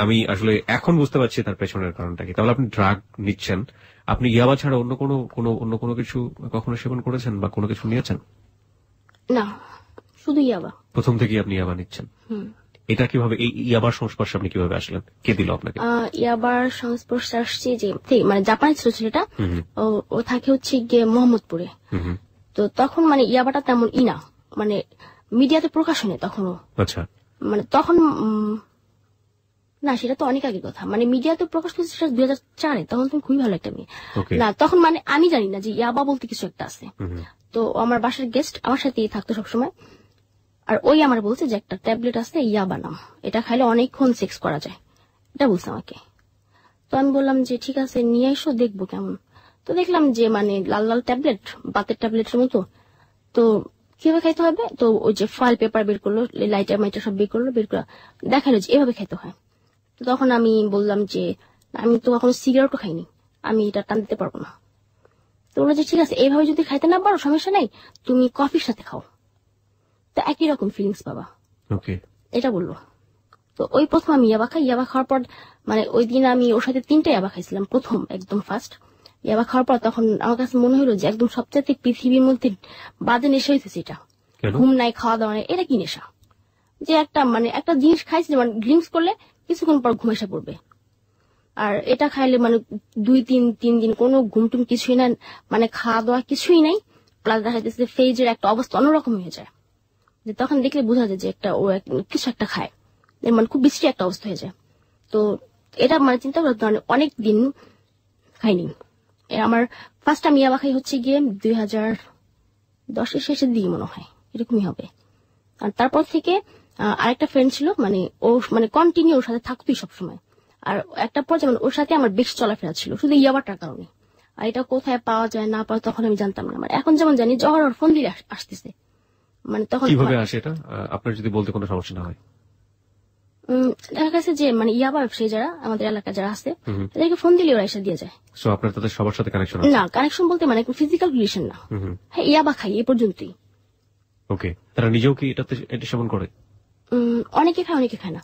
আমি আসলে এখন বুঝতে পারছি তার পেছনের কারণটা কি। তাহলে আপনি ড্রাগ নিচ্ছেন, আপনি ইয়াবা ছাড়া অন্য কোনো কিছু কখনো সেবন করেছেন বা কোনো কিছু নিয়েছেন?
না, শুধু ইয়াবা।
প্রথম থেকেই আপনি ইয়াবা নিচ্ছেন? এটা কিভাবে, এই ইয়াবার সংস্পর্শে আপনি কিভাবে আসলেন? কে দিল আপনাকে?
ইয়াবার সংস্পর্শে আসছে যে মানে জাপানি ছিল ছেলেটা, ও থাকে হচ্ছে গিয়ে মোহাম্মদপুরে। তো তখন মানে ইয়াবাটা তেমন না, মানে মিডিয়াতে প্রকাশ হয়নি তখনও।
আচ্ছা,
মানে তখন না, সেটা তো অনেক আগের কথা, মানে মিডিয়াতে প্রকাশ করছে সেটা 2004-এ, তখন তুমি খুবই ভালো একটা মেয়ে না, তখন মানে আমি জানি না যে ইয়াবা বলতে কিছু একটা আছে। তো আমার বাসার গেস্ট আমার সাথেই থাকতো সবসময়, আর ওই আমার বলছে যে একটা ট্যাবলেট আছে ইয়াবা নাম, এটা খাইলে অনেকক্ষণ সেক্স করা যায়, এটা বলছে আমাকে। তো আমি বললাম যে ঠিক আছে নিয়ে এসো, দেখবো কেমন। তো দেখলাম যে মানে লাল লাল ট্যাবলেট, বাতের ট্যাবলেটের মতো। তো কিভাবে খাইতে হবে, তো ওই যে ফয়েল পেপার বের করলো, লাইটার মাইটার সব বের করলো, বের করে দেখালো যে এভাবে খাইতে হয়। তো তখন আমি বললাম যে আমি তো কখনো সিগারেটও খাইনি, আমি এটা টান দিতে পারবো না। তো বললো যে ঠিক আছে, এইভাবে যদি খাইতে না পারো সমস্যা নেই, তুমি কফির সাথে খাও, তো একই রকম ফিলিংস পাবা, এটা বললো। তো ওই প্রথম আমি ইয়াবা খাই, ইয়াবা খাওয়ার পর মানে ওই দিন আমি ওর সাথে 3টা ইয়াবা খাইছিলাম, প্রথম একদম ফার্স্ট ইয়াবা খাওয়ার পর তখন আমার কাছে মনে হলো যে একদম সবচেয়ে পৃথিবীর মধ্যে বাজে নেশা হইতেছে এটা। ঘুম নাই, খাওয়া দাওয়া নাই, এটা কি নেশা? যে একটা মানে একটা জিনিস খাইছি, মানে ড্রিঙ্কস করলে কিছুক্ষণ পর ঘুম এসে পড়বে, আর এটা খাইলে মানে 2-3 দিন কোনো ঘুম টুম কিছুই না, মানে খাওয়া দাওয়া কিছুই নাই, প্লাস দেখা যাচ্ছে ফেজের একটা অবস্থা অন্যরকম হয়ে যায়, যে তখন দেখলে বোঝা যায় যে একটা ও কিছু একটা খায়, মানে খুব বিশ্রী একটা অবস্থা হয়ে যায়। তো এটা মানে চিন্তা করতে অনেক দিন খাইনি। আমার ফার্স্ট আমি ইয়াবা খাই হচ্ছে গিয়ে 2010-এর শেষের দিকে মনে হয়, এরকমই হবে। আর তারপর থেকে আরেকটা ফ্রেন্ড ছিল, মানে ও মানে কন্টিনিউ ওর সাথে থাকতোই সবসময়, আর একটা পর্যায়ে মানে ওর সাথে আমার বেশ চলাফেরা ছিল শুধু ইয়াবাটার কারণে। আর এটা কোথায় পাওয়া যায় না পাওয়া তখন আমি জানতাম না, মানে এখন যেমন জানি জহর ওর ফোন দিলে আসতেছে, মানে তখন
কিভাবে আসে এটা আপনার যদি বলতে কোনো সমস্যা না হয়?
দেখা গেছে যে মানে ইয়াবা ব্যবসায়ী যারা আমাদের এলাকায় যারা আছে তাদেরকে ফোন দিলে ওরা এসে দিয়ে যায়।
সো আপনার তাদের সবার সাথে কানেকশন আছে?
না, কানেকশন বলতে মানে ফিজিক্যাল রিলেশন না, হ্যাঁ ইয়াবা খাই এই পর্যন্তই।
ওকে, তারা নিজেও কি এটা সেবন করে?
অনেকে খায়, অনেকে খায় না।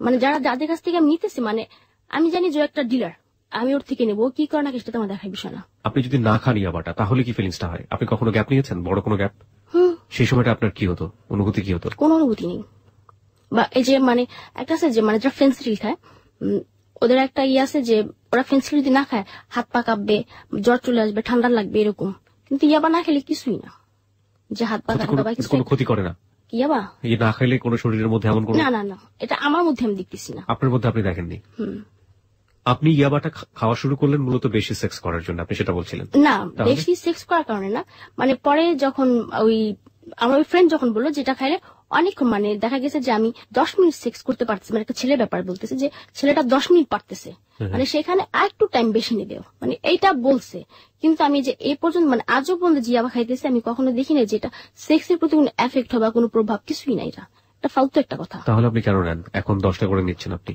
মানে যাদের কাছ থেকে আমি নিতেছি, মানে আমি জানি যে একটা ডিলার, আমি ওর থেকে নেবো, কি করে না সেটা তোমার দেখার বিষয় না।
আপনি যদি না খান ইয়াবাটা তাহলে কি ফিলিংসটা হয়? আপনি কখনো গ্যাপ নিয়েছেন, বড় কোনো গ্যাপ? সেই সময়টা আপনার কি হতো, অনুভূতি কি হতো?
কোনো অনুভূতি নেই। বা এই যে মানে একটা আছে যে মানে যারা ফেন্সিডিল খায়, ওদের একটা ইয়ে আছে যে ওরা ফেন্সিডিল যদি না খায় হাত পা কাঁপবে, জ্বর চলে আসবে, ঠান্ডা লাগবে, এরকম। কিন্তু ইয়াবা না খেলে কিছুই না, যে হাত পা কাঁপবে বা কিছু
কোনো ক্ষতি করে না।
ইয়াবা
এই না খাইলে কোনো শরীরের মধ্যে এমন কোনো?
না না না, এটা আমার মধ্যে আমি দেখতেছি না।
আপনার মধ্যে আপনি দেখেননি? আপনি ইয়াবাটা খাওয়া শুরু করলেন মূলত বেশি সেক্স করার জন্য, আপনি সেটা বলছিলেন?
না, বেশি সেক্স করার কারণে না, মানে পরে যখন ওই আমার ওই ফ্রেন্ড যখন বললো যেটা খাইলে অনেকক্ষণ, মানে দেখা গেছে যে আমি 10 মিনিট সেক্স করতে পারতেছি, মানে একটা ছেলের ব্যাপার বলতেছে যে ছেলেটা 10 মিনিট পারতেছে, মানে সেখানে আর একটু টাইম বেশি নেবে, মানে এইটা বলছে। কিন্তু আমি যে এই পর্যন্ত মানে আজও পর্যন্ত জিয়াবা খাইতেছি, আমি কখনো দেখি না যে এটা সেক্সের প্রতি কোনো এফেক্ট হবে, কোনো প্রভাব কিছুই না। এটা ফালতু একটা কথা।
তাহলে আপনি কেন নেন এখন 10টা করে নিচ্ছেন? আপনি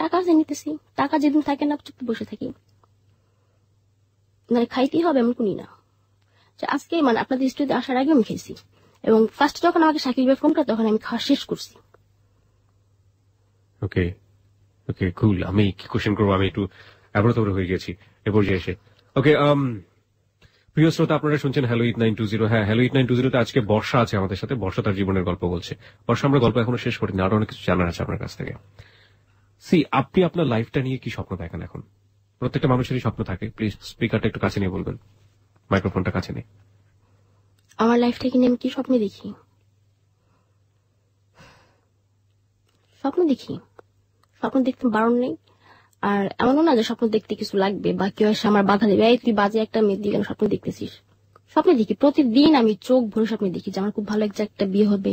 টাকা যে নিতেছি, টাকা যেদিন থাকে না চুপ বসে থাকি, মানে খাইতেই হবে এমন কোনই না। আজকে মানে আপনাদের স্টুডিওতে আসার আগে আমি খেয়েছি, এবং ফার্স্ট যখন আমাকে শাকিল ভাই ফোন করে তখন আমি খাওয়া শেষ করছি।
ওকে ওকে, কুল। আমি কি কোশ্চেন করবো, আমি একটু অ্যাবরতবর হয়ে গেছি এ পর্যায়ে এসে। ওকে, প্রিয় শ্রোতা, আপনারা শুনছেন হ্যালো ইট 920। হ্যাঁ, হ্যালো ইট 920 আসকে বর্ষা আছে আমাদের সাথে। বর্ষা তার জীবনের গল্প বলছে। বর্ষা, আমরা গল্প এখনো শেষ করিনি, আরো অনেক কিছু জানার আছে আপনার কাছ থেকে। আপনি আপনার লাইফটা নিয়ে কি স্বপ্ন দেখেন এখন? প্রত্যেকটা মানুষেরই স্বপ্ন থাকে। প্লিজ স্পিকারটা একটু কাছে নিয়ে বলবেন, মাইক্রোফোনটা কাছে নিয়ে।
আমার লাইফটাকে নিয়ে আমি কি স্বপ্ন দেখি? স্বপ্ন দেখতে বারণ নেই, আর এমনও না যে স্বপ্ন দেখতে কিছু লাগবে বা কেউ এসে আমার বাধা দেবে, এই তুই বাজে একটা মেয়ে দিয়ে কেন স্বপ্ন দেখতেছিস। স্বপ্ন দেখি প্রতিদিন, আমি চোখ ভরে স্বপ্ন দেখি যে আমার খুব ভালো একটা বিয়ে হবে,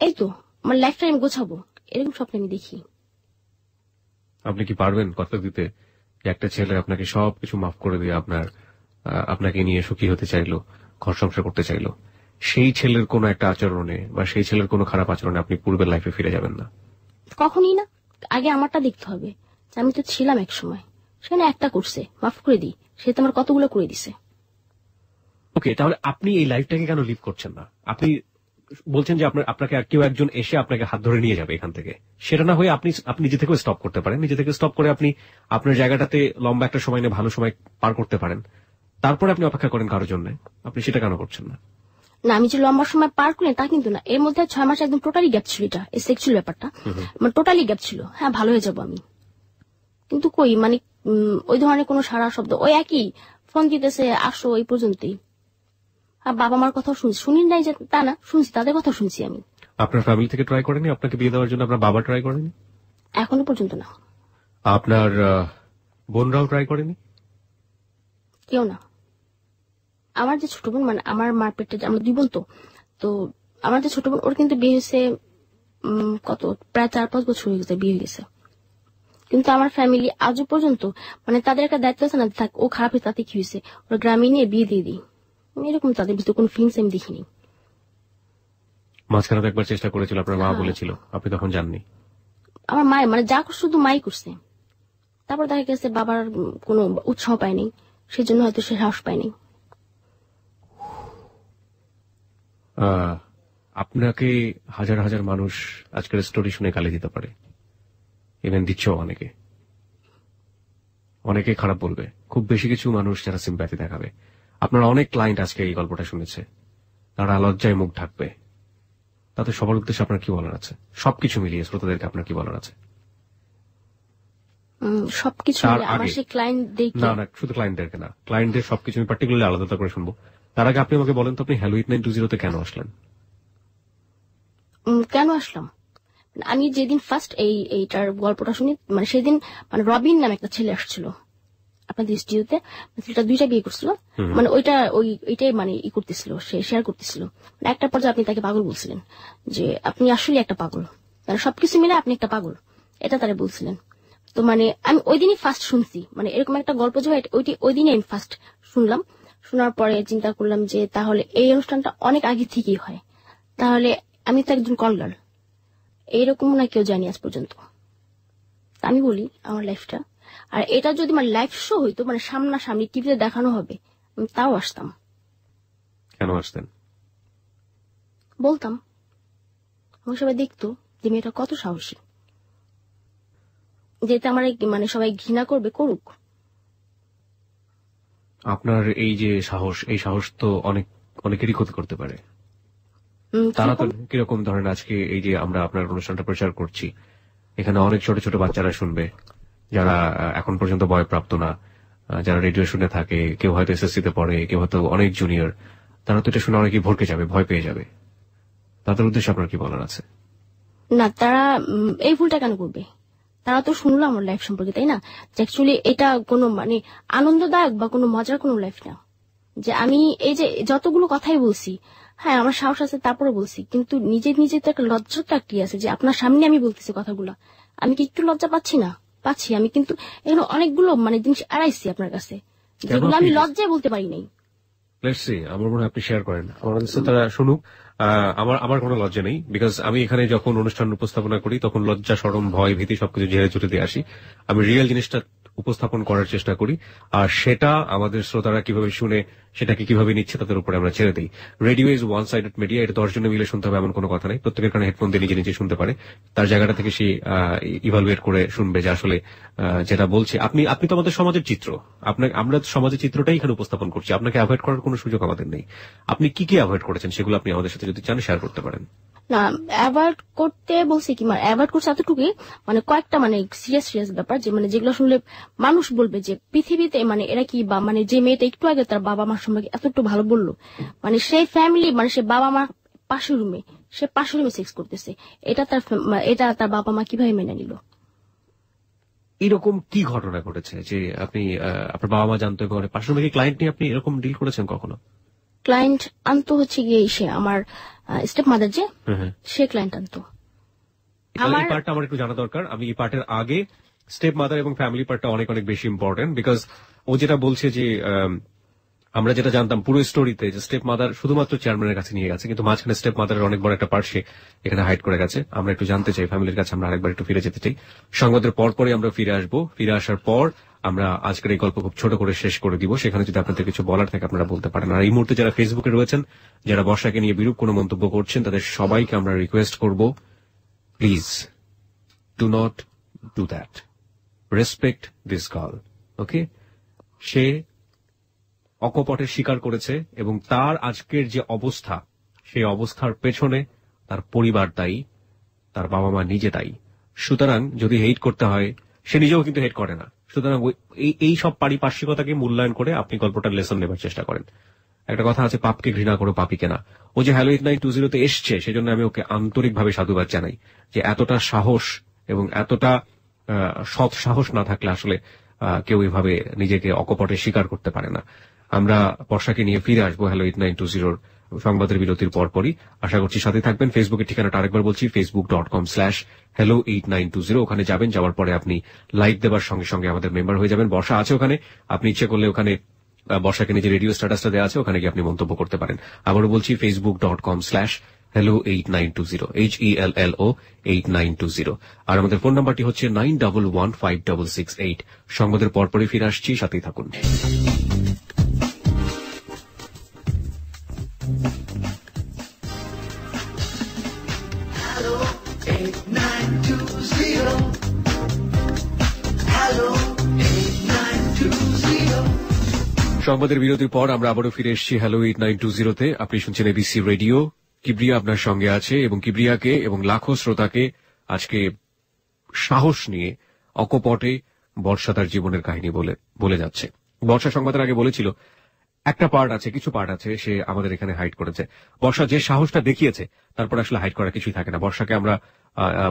এই তো আমার লাইফটা আমি গোছাবো, এরকম স্বপ্ন আমি দেখি।
আপনি কি পারবেন কথা দিতে যে একটা ছেলে আপনাকে সবকিছু মাফ করে দিয়ে আপনাকে নিয়ে সুখী হতে চাইলো, ঘর সংসার করতে চাইলো, সেই ছেলের কোনো একটা আচরণে বা সেই ছেলের কোনো খারাপ আচরণে আপনি পূর্বের লাইফে ফিরে যাবেন না?
কখনই না। আগে আমারটা দেখতে হবে, আমি তো ছিলাম এক সময়, সেখানে একটা করছে মাফ করে দিই, সে তো আমার কতগুলো করে দিছে।
ওকে, তাহলে আপনি এই লাইফটাকে কেন লিভ করছেন না? আপনি বলছেন যে আপনাকে আর কেউ একজন এসে আপনাকে হাত ধরে নিয়ে যাবে এখান থেকে, সেটা না হয়ে আপনি নিজে থেকে স্টপ করতে পারেন। নিজে থেকে স্টপ করে আপনি আপনার জায়গাটাতে লম্বা একটা সময় নিয়ে ভালো সময় পার করতে পারেন, তারপরে আপনি অপেক্ষা করেন কারোর জন্য। আপনি সেটা কেন করছেন না?
না, আমি যে লম্বা সময় পার করি তা কিন্তু না, এর মধ্যে 6 মাস একদম টোটালি গ্যাপ ছিল, এটা এই সেক্সুয়াল ব্যাপারটা মানে টোটালি গ্যাপ ছিল। হ্যাঁ, ভালো হয়ে যাবো আমি, কিন্তু কই মানে ওই ধরনের কোনো সারা শব্দ, ওই একই ফোন দিতেছে আসো, এই পর্যন্তই। আর বাবা মার কথা শুনি নাই যে তা না, শুনছি, তাদের কথা শুনছি আমি।
আপনার ফ্যামিলি থেকে ট্রাই করেনি আপনাকে বিয়ে দেওয়ার জন্য? আপনার বাবা ট্রাই করেনি?
এখনো পর্যন্ত না।
আপনার বোনরাও ট্রাই করেনি?
কেউ না। আমার যে ছোট বোন, মানে আমার মার পেটে আমরা 2 বোন, তো আমার যে ছোট বোন, ওর কিন্তু বিয়ে হয়েছে কত প্রায় 4-5 বছর হয়ে গেছে, বিয়ে হয়ে গেছে। কিন্তু আমার ফ্যামিলি আজও পর্যন্ত মানে তাদের একটা দায়িত্ব আছে না, থাক ও খারাপ হয়েছে তাতে কি হয়েছে, ওরা গ্রামে নিয়ে বিয়ে দিয়ে দিই, এরকম তাদের ভিতরে কোনো ফিলিংস আমি দেখিনি।
মাঝখানে তো একবার চেষ্টা করেছিল, আপনার মা বলেছিল, আপনি তখন জাননি?
আমার মায়ের মানে যা করছে শুধু মাই করছে, তারপর দেখা গেছে বাবার কোনো উৎসাহ পায়নি, সেজন্য হয়তো সে সাহস পায়নি।
আপনাকে হাজার হাজার মানুষ আজকের স্টোরি শুনে গালি দিতে পারে, ইভেন দিচ্ছ অনেকে খারাপ বলবে, খুব বেশি কিছু মানুষ যারা সিম্প্যাথি দেখাবে। আপনার অনেক ক্লায়েন্ট আজকে এই গল্পটা শুনেছে, তারা লজ্জায় মুখ ঢাকবে। তাতে সবার উদ্দেশ্যে আপনার কি বলার আছে? সবকিছু মিলিয়ে শ্রোতাদেরকে আপনার কি বলার আছে?
সবকিছু আমার সেই ক্লায়েন্টদেরকে
না, শুধু ক্লায়েন্টদেরকে না, ক্লায়েন্টদের সবকিছু আমি পার্টিকুলারলি আলাদা করে শুনবো। তার আগে আপনি আমাকে বলেন তো, আপনি হ্যালো ইট 920 কেন আসলেন?
কেন আসলাম? আমি যেদিন ফার্স্ট এইটার গল্পটা শুনি, মানে সেদিন মানে রবিন নামে একটা ছেলে আসছিল আপনাদের স্টুডিওতে, ছেলেটা 2টা বিয়ে করছিল, মানে ওইটাই মানে করতেছিল, সে শেয়ার করতেছিল। মানে একটা পর্যায়ে আপনি তাকে পাগল বলছিলেন, যে আপনি আসলে একটা পাগল, মানে সবকিছু মিলে আপনি একটা পাগল, এটা তারা বলছিলেন। তো মানে আমি ওই দিনই ফার্স্ট শুনছি, মানে এরকম একটা গল্প যে ওই দিনই আমি ফার্স্ট শুনলাম। শোনার পরে চিন্তা করলাম যে তাহলে এই অনুষ্ঠানটা অনেক আগে থেকেই হয়, তাহলে আমি তো একজন কল গার্ল, এইরকম না কেউ জানি আজ পর্যন্ত। আমি বলি আমার লাইফটা, আর এটা যদি মানে লাইভ শো হইতো, মানে সামনাসামনি টিভিতে দেখানো হবে, তাও আসতাম।
কেন আসতেন?
বলতাম, আমার সবাই দেখতো যে মেয়েটা কত সাহসী, যেটা আমার মানে সবাই ঘৃণা করবে, করুক।
আপনার এই যে সাহস, এই সাহস তো অনেকেরই ক্ষতি করতে পারে। তারা তো কিরকম ধরেন, আজকে এই যে আমরা আপনার অনুষ্ঠানটা প্রচার করছি, এখানে অনেক ছোট ছোট বাচ্চারা শুনবে, যারা এখন পর্যন্ত বয়প্রাপ্ত না, যারা রেডিও শুনে থাকে, কেউ হয়তো এসএসসি তে পড়ে, কেউ হয়তো অনেক জুনিয়র, তারা তো এটা শুনে অনেকেই ভরকে যাবে, ভয় পেয়ে যাবে। তাদের উদ্দেশ্যে আপনার কি বলার আছে?
না, তারা এই ভুলটা কেন করবে? তারা তো শুনলো আমার লাইফ সম্পর্কে, তাই না? যে অ্যাকচুয়ালি এটা কোনো মানে আনন্দদায়ক বা কোনো মজার কোনো লাইফ না। যে আমি এই যে যতগুলো কথাই বলছি, হ্যাঁ আমার সাহস আছে তারপরে বলছি, কিন্তু নিজে নিজে তো একটা লজ্জাটা কি আছে যে আপনার সামনে আমি বলতেছি কথাগুলো, আমি কি একটু লজ্জা পাচ্ছি না? পাচ্ছি। আমি কিন্তু এখানে অনেকগুলো মানে জিনিস এড়াইছি আপনার কাছে, যেগুলো আমি লজ্জায় বলতে পারি নাই।
আমার মনে হয় আপনি শেয়ার করেন, আমাদের তারা শুনুক। আমার কোনো লজ্জা নেই, বিকজ আমি এখানে যখন অনুষ্ঠান উপস্থাপনা করি তখন লজ্জা, শরম, ভয়, ভীতি সবকিছু ঝেড়ে ঝুটে দিয়ে আসি। আমি রিয়েল জিনিসটা উপস্থাপন করার চেষ্টা করি, আর সেটা আমাদের শ্রোতারা কিভাবে শুনে, সেটাকে কিভাবে নিচ্ছে, তাদের উপরে আমরা ছেড়ে দিই। Radio is one sided media, এটা 10 জনে মিলে শুনতে হবে এমন কোনো কথা নেই। প্রত্যেকের কারণে হেডফোন দিয়ে নিজে নিজে শুনতে পারে, তার জায়গাটা থেকে সে ইভালুয়েট করে শুনবে যে আসলে যেটা বলছে। আপনি তো আমাদের সমাজের চিত্র, আমরা সমাজের চিত্রটাই এখানে উপস্থাপন করছি, আপনাকে অ্যাভয়েড করার কোনো সুযোগ আমাদের নেই। আপনি কি কি অ্যাভয়েড করেছেন সেগুলো আপনি আমাদের সাথে যদি চান শেয়ার করতে পারেন।
না, অ্যাভয়েড করতে বলছি কি, মানে অ্যাভয়েড করছে এতটুকুই, মানে কয়েকটা মানে সিরিয়াস ব্যাপার, যে মানে যেগুলো শুনলে মানুষ বলবে যে পৃথিবীতে মানে এরা কি, বা মানে যে মেয়েটা একটু আগে তার বাবা মার সম্পর্কে এতটুকু ভালো বললো, মানে সেই ফ্যামিলি, মানে সে বাবা মা পাশের রুমে, সে পাশের রুমে সেক্স করতেছে, এটা তার বাবা মা কিভাবে মেনে নিল?
এরকম কি ঘটনা ঘটেছে যে আপনি আপনার বাবা মা জানতো, এবং পাশের রুমে কি ক্লায়েন্ট নিয়ে আপনি এরকম ডিল করেছেন কখনো?
ক্লায়েন্ট আনতো হচ্ছে গিয়ে সে আমার স্টেপ মাদার, যে সে ক্লায়েন্ট আনতো।
এই পার্টটা আমার একটু জানা দরকার। আমি এই পার্টের আগে স্টেপ মাদার এবং ফ্যামিলি পার্টটা অনেক অনেক বেশি ইম্পর্টেন্ট, বিকজ ও যেটা বলছে যে আমরা যেটা জানতাম পুরো স্টোরিতে, যে স্টেপ মাদার শুধুমাত্র চেয়ারম্যানের কাছে নিয়ে গেছে, কিন্তু মাঝখানে স্টেপ মাদারের অনেক বড় একটা পার্ট সে এখানে হাইড করে গেছে। আমরা একটু জানতে চাই, ফ্যামিলির কাছে আমরা আরেকবার একটু ফিরে যেতে চাই। সংবাদের পরপরই আমরা ফিরে আসবো। ফিরে আসার পর আমরা আজকের এই গল্প খুব ছোট করে শেষ করে দিব। সেখানে যদি আপনাদের কিছু বলার থাকে আপনারা বলতে পারেন। আর এই মুহূর্তে যারা ফেসবুকে রয়েছেন, যারা বর্ষাকে নিয়ে বিরূপ কোনো মন্তব্য করছেন, তাদের সবাইকে আমরা রিকোয়েস্ট করব, please do not do that, respect this girl. Okay, সে অকপটে স্বীকার করেছে, এবং তার আজকের যে অবস্থা, সেই অবস্থার পেছনে তার পরিবার দায়ী, তার বাবা মা নিজে দায়ী। সুতরাং যদি হেট করতে হয়, সে নিজেও কিন্তু হেট করে না, সুতরাং এই সব পারিপার্শ্বিকতাকে মূল্যায়ন করে আপনি গল্পটার লেসন নেবার চেষ্টা করেন। একটা কথা আছে, পাপকে ঘৃণা করো পাপীকে না। ও যে হ্যালো 8920 এসছে, সেজন্য আমি ওকে আন্তরিকভাবে সাধুবাদ জানাই, যে এতটা সাহস এবং এতটা সৎ সাহস না থাকলে আসলে কেউ এভাবে নিজেকে অকপটে স্বীকার করতে পারে না। আমরা বর্ষাকে নিয়ে ফিরে আসবো হ্যালো 8920 সংবাদের বিরতির পরপরই। আশা করছি সাথে থাকবেন। ফেসবুকের ঠিকানাটা আরেকবার বলছি, facebook.com/hello8920। ওখানে যাবেন, যাওয়ার পরে আপনি লাইক দেবার সঙ্গে সঙ্গে আমাদের মেম্বার হয়ে যাবেন। বর্ষা আছে ওখানে, আপনি ইচ্ছে করলে ওখানে বর্ষাকে নিজের রেডিও স্ট্যাটাসটা দেওয়া আছে, ওখানে গিয়ে আপনি মন্তব্য করতে পারেন। আবারও বলছি, facebook.com/hello8920, HELLO8920। আর আমাদের ফোন নাম্বারটি হচ্ছে 91156668। সংবাদের পরপরই ফিরে আসছি, সাথেই থাকুন। সংবাদের বিরতির পর আমরা আবারও ফিরে এসেছি হ্যালো 8920-তে। আপনি শুনছেন এবিসি রেডিও। কিবরিয়া আপনার সঙ্গে আছে, এবং কিবরিয়াকে এবং লাখো শ্রোতাকে আজকে সাহস নিয়ে অকপটে বর্ষা তার জীবনের কাহিনী বলে যাচ্ছে। বর্ষা সংবাদের আগে বলেছিল একটা পার্ট আছে, কিছু পার্ট আছে সে আমাদের এখানে হাইড করেছে। বর্ষা যে সাহসটা দেখিয়েছে, তারপর আসলে হাইড করার কিছুই থাকে না। বর্ষাকে আমরা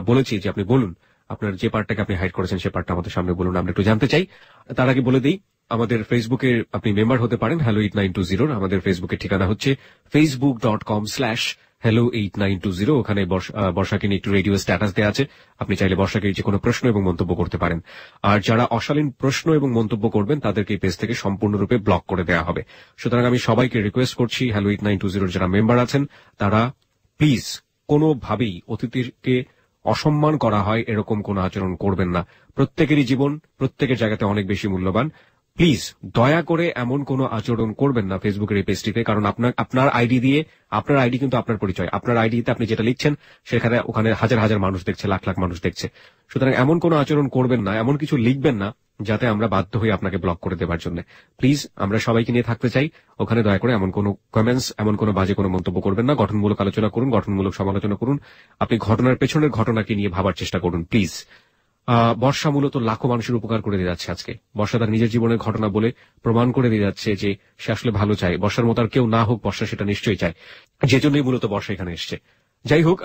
বলেছি যে আপনি বলুন, আপনার যে পার্টটাকে আপনি হাইড করেছেন সে পার্টটা আমাদের সামনে বলুন, আমরা একটু জানতে চাই। তার আগে বলে দিই, আমাদের ফেসবুকে আপনি মেম্বার হতে পারেন হ্যালো 8920। আমাদের ফেসবুকের ঠিকানা হচ্ছে facebook.com/hello8920। ওখানে বর্ষাকে নিয়ে একটু রেডিও স্ট্যাটাস দেওয়া আছে, আপনি চাইলে বর্ষাকে যে কোনো প্রশ্ন এবং মন্তব্য করতে পারেন। আর যারা অশালীন প্রশ্ন এবং মন্তব্য করবেন তাদেরকে এই পেজ থেকে সম্পূর্ণরূপে ব্লক করে দেওয়া হবে। সুতরাং আমি সবাইকে রিকোয়েস্ট করছি, হ্যালো 8920 যারা মেম্বার আছেন তারা প্লিজ কোনোভাবেই অতিথিকে অসম্মান করা হয় এরকম কোন আচরণ করবেন না। প্রত্যেকেরই জীবন প্রত্যেকের জায়গাতে অনেক বেশি মূল্যবান। প্লিজ দয়া করে এমন কোনো আচরণ করবেন না ফেসবুকের এই পেজটিতে, কারণ আপনার আইডি দিয়ে, আপনার আইডি কিন্তু আপনার পরিচয়, আপনার আইডিতে আপনি যেটা লিখছেন সেখানে ওখানে হাজার হাজার মানুষ দেখছে, লাখ লাখ মানুষ দেখছে। সুতরাং এমন কোনো আচরণ করবেন না, এমন কিছু লিখবেন না যাতে আমরা বাধ্য হয়ে আপনাকে ব্লক করে দেওয়ার জন্য। প্লিজ, আমরা সবাইকে নিয়ে থাকতে চাই, ওখানে দয়া করে এমন কোনো কমেন্টস, এমন কোনো বাজে কোনো মন্তব্য করবেন না। গঠনমূলক আলোচনা করুন, গঠনমূলক সমালোচনা করুন, আপনি ঘটনার পেছনের ঘটনাকে নিয়ে ভাবার চেষ্টা করুন প্লিজ। বর্ষা মূলত লাখো মানুষের উপকার করে দিয়ে যাচ্ছে আজকে। বর্ষা তার নিজের জীবনের ঘটনা বলে প্রমাণ করে দিয়ে যাচ্ছে যে সে আসলে ভালো চায়। বর্ষার মতো আর কেউ না হোক, বর্ষা সেটা নিশ্চয়ই চায়, যে জন্যই মূলত বর্ষা এখানে এসছে। যাই হোক,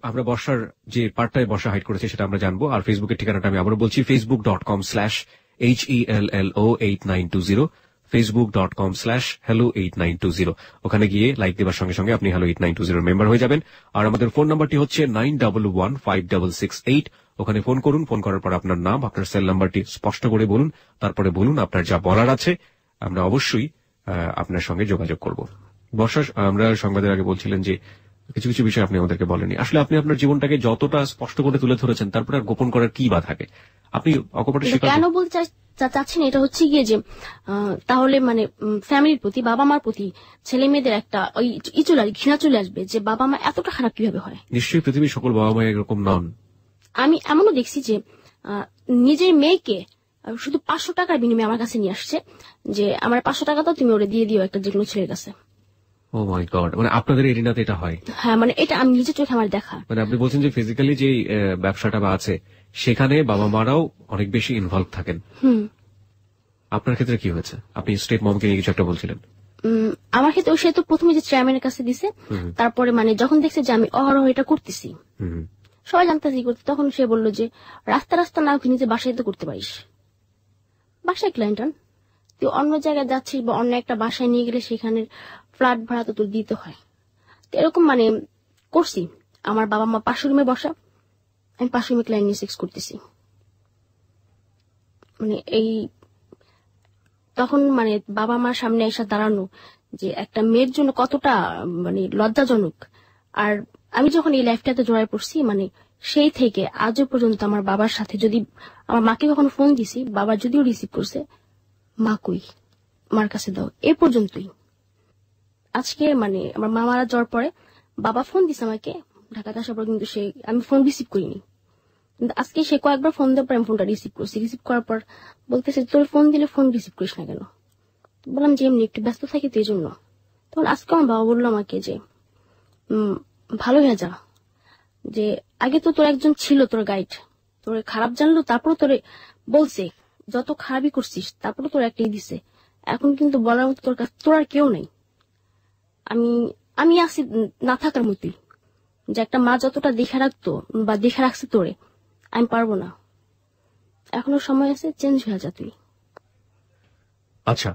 আমরা বর্ষার যে পার্টটায় বর্ষা হাইড করেছে সেটা আমরা জানবো। আর ফেসবুকের ঠিকানাটা আমি আবারও বলছি, facebook.com/HELLO8920, facebook.com/hello8920। ওখানে গিয়ে লাইক দেওয়ার সঙ্গে সঙ্গে আপনি hello 8920 মেম্বার হয়ে যাবেন। আর আমাদের ফোন নাম্বারটি হচ্ছে 91156668। ওখানে ফোন করুন, ফোন করার পর আপনার নাম, আপনার সেল নাম্বারটি স্পষ্ট করে বলুন, তারপরে বলুন আপনার যা বলার আছে, আমরা অবশ্যই আপনার সঙ্গে যোগাযোগ করব। বর্ষা, আমরা সংবাদের আগে বলছিলেন যে কিছু কিছু বিষয় আপনি আমাদেরকে বলেনি। আসলে আপনি আপনার জীবনটাকে যতটা স্পষ্ট করে তুলে ধরেছেন, তারপরে আর গোপন করার কি বা থাকে? আপনি অকপটে
কেন বলতে চাচ্ছেন, এটা হচ্ছে গিয়ে যে তাহলে মানে ফ্যামিলির প্রতি, বাবা মার প্রতি ছেলে মেয়েদের একটা ওই ঘৃণা চলে আসবে যে বাবা মা এতটা খারাপ কিভাবে হয়।
নিশ্চয়ই পৃথিবীর সকল বাবা মা এরকম নন।
আমি এমনও দেখছি যে নিজের মেয়েকে শুধু 500 টাকার বিনিময়ে আমার কাছে নিয়ে আসছে যে আমার 500 টাকা তো তুমি ওরে দিয়ে দিও একটা যে কোনো ছেলের কাছে।
ও মাই গড, মানে আপনাদের এরিনাতে এটা হয়?
হ্যাঁ, মানে এটা আমি নিজের চোখে আমার দেখা।
মানে আপনি বলছেন যে ফিজিক্যালি যে ব্যবসাটা বা আছে সেখানে বাবা মারাও অনেক বেশি ইনভলভ থাকেন। আপনার ক্ষেত্রে কি হয়েছে? আপনি স্টেপ মমকে নিয়ে কিছু একটা বলছিলেন।
আমার ক্ষেত্রে সে তো প্রথমে যে চেয়ারম্যানের কাছে দিছে, তারপরে মানে যখন দেখছে যে আমি অহরহ এটা করতেছি, সবাই জানতেছি করতে, তখন সে বলল যে রাস্তা রাস্তা না নিজে বাসায় তো করতে পারিস। বাসায় ক্লায়েন্টন, তুই অন্য জায়গায় যাচ্ছিস বা অন্য একটা বাসায় নিয়ে গেলে সেখানে ফ্ল্যাট ভাড়া তো তোর দিতে হয়। এরকম মানে করছি। আমার বাবা মা 500 রুমে বসা, আমি 500 রুমে ক্লায়েন্ট নিয়ে সেক্স করতেছি। মানে এই তখন মানে বাবা মার সামনে এসে দাঁড়ানো যে একটা মেয়ের জন্য কতটা মানে লজ্জাজনক। আর আমি যখন এই লাইফটাতে জড়ায় পড়ছি, মানে সেই থেকে আজও পর্যন্ত আমার বাবার সাথে, যদি আমার মাকে কখনো ফোন দিছি, বাবা যদিও রিসিভ করছে, মা কই, মার কাছে দাও, এ পর্যন্তই। আজকে মানে আমার মা মারা যাওয়ার পরে বাবা ফোন দিছে আমাকে ঢাকাতে আসার পর, কিন্তু আমি ফোন রিসিভ করিনি। কিন্তু আজকে সে কয়েকবার ফোন দেওয়ার পর আমি ফোনটা রিসিভ করছি। রিসিভ করার পর বলতেছে তোর ফোন দিলে ফোন রিসিভ করিস না কেন? বললাম যে এমনি একটু ব্যস্ত থাকি তো এই জন্য। তখন আজকে আমার বাবা বললো আমাকে যে ভালো হয়ে যা, যে আগে তো তোর একজন ছিল তোর গাইড, তোর খারাপ জানলো, তারপর তোরে বলছে যত খারাপই করছিস, তারপরে তোর একটাই দিছে, এখন কিন্তু বলার মতো তোর কাছে তোর আর কেউ নেই। আমি আছি না থাকার মতোই, যে একটা মা যতটা দেখে রাখতো বা দেখে রাখছে তোরে, আমি পারবো না। এখনো সময় আছে, চেঞ্জ হয়ে যা তুই।
আচ্ছা,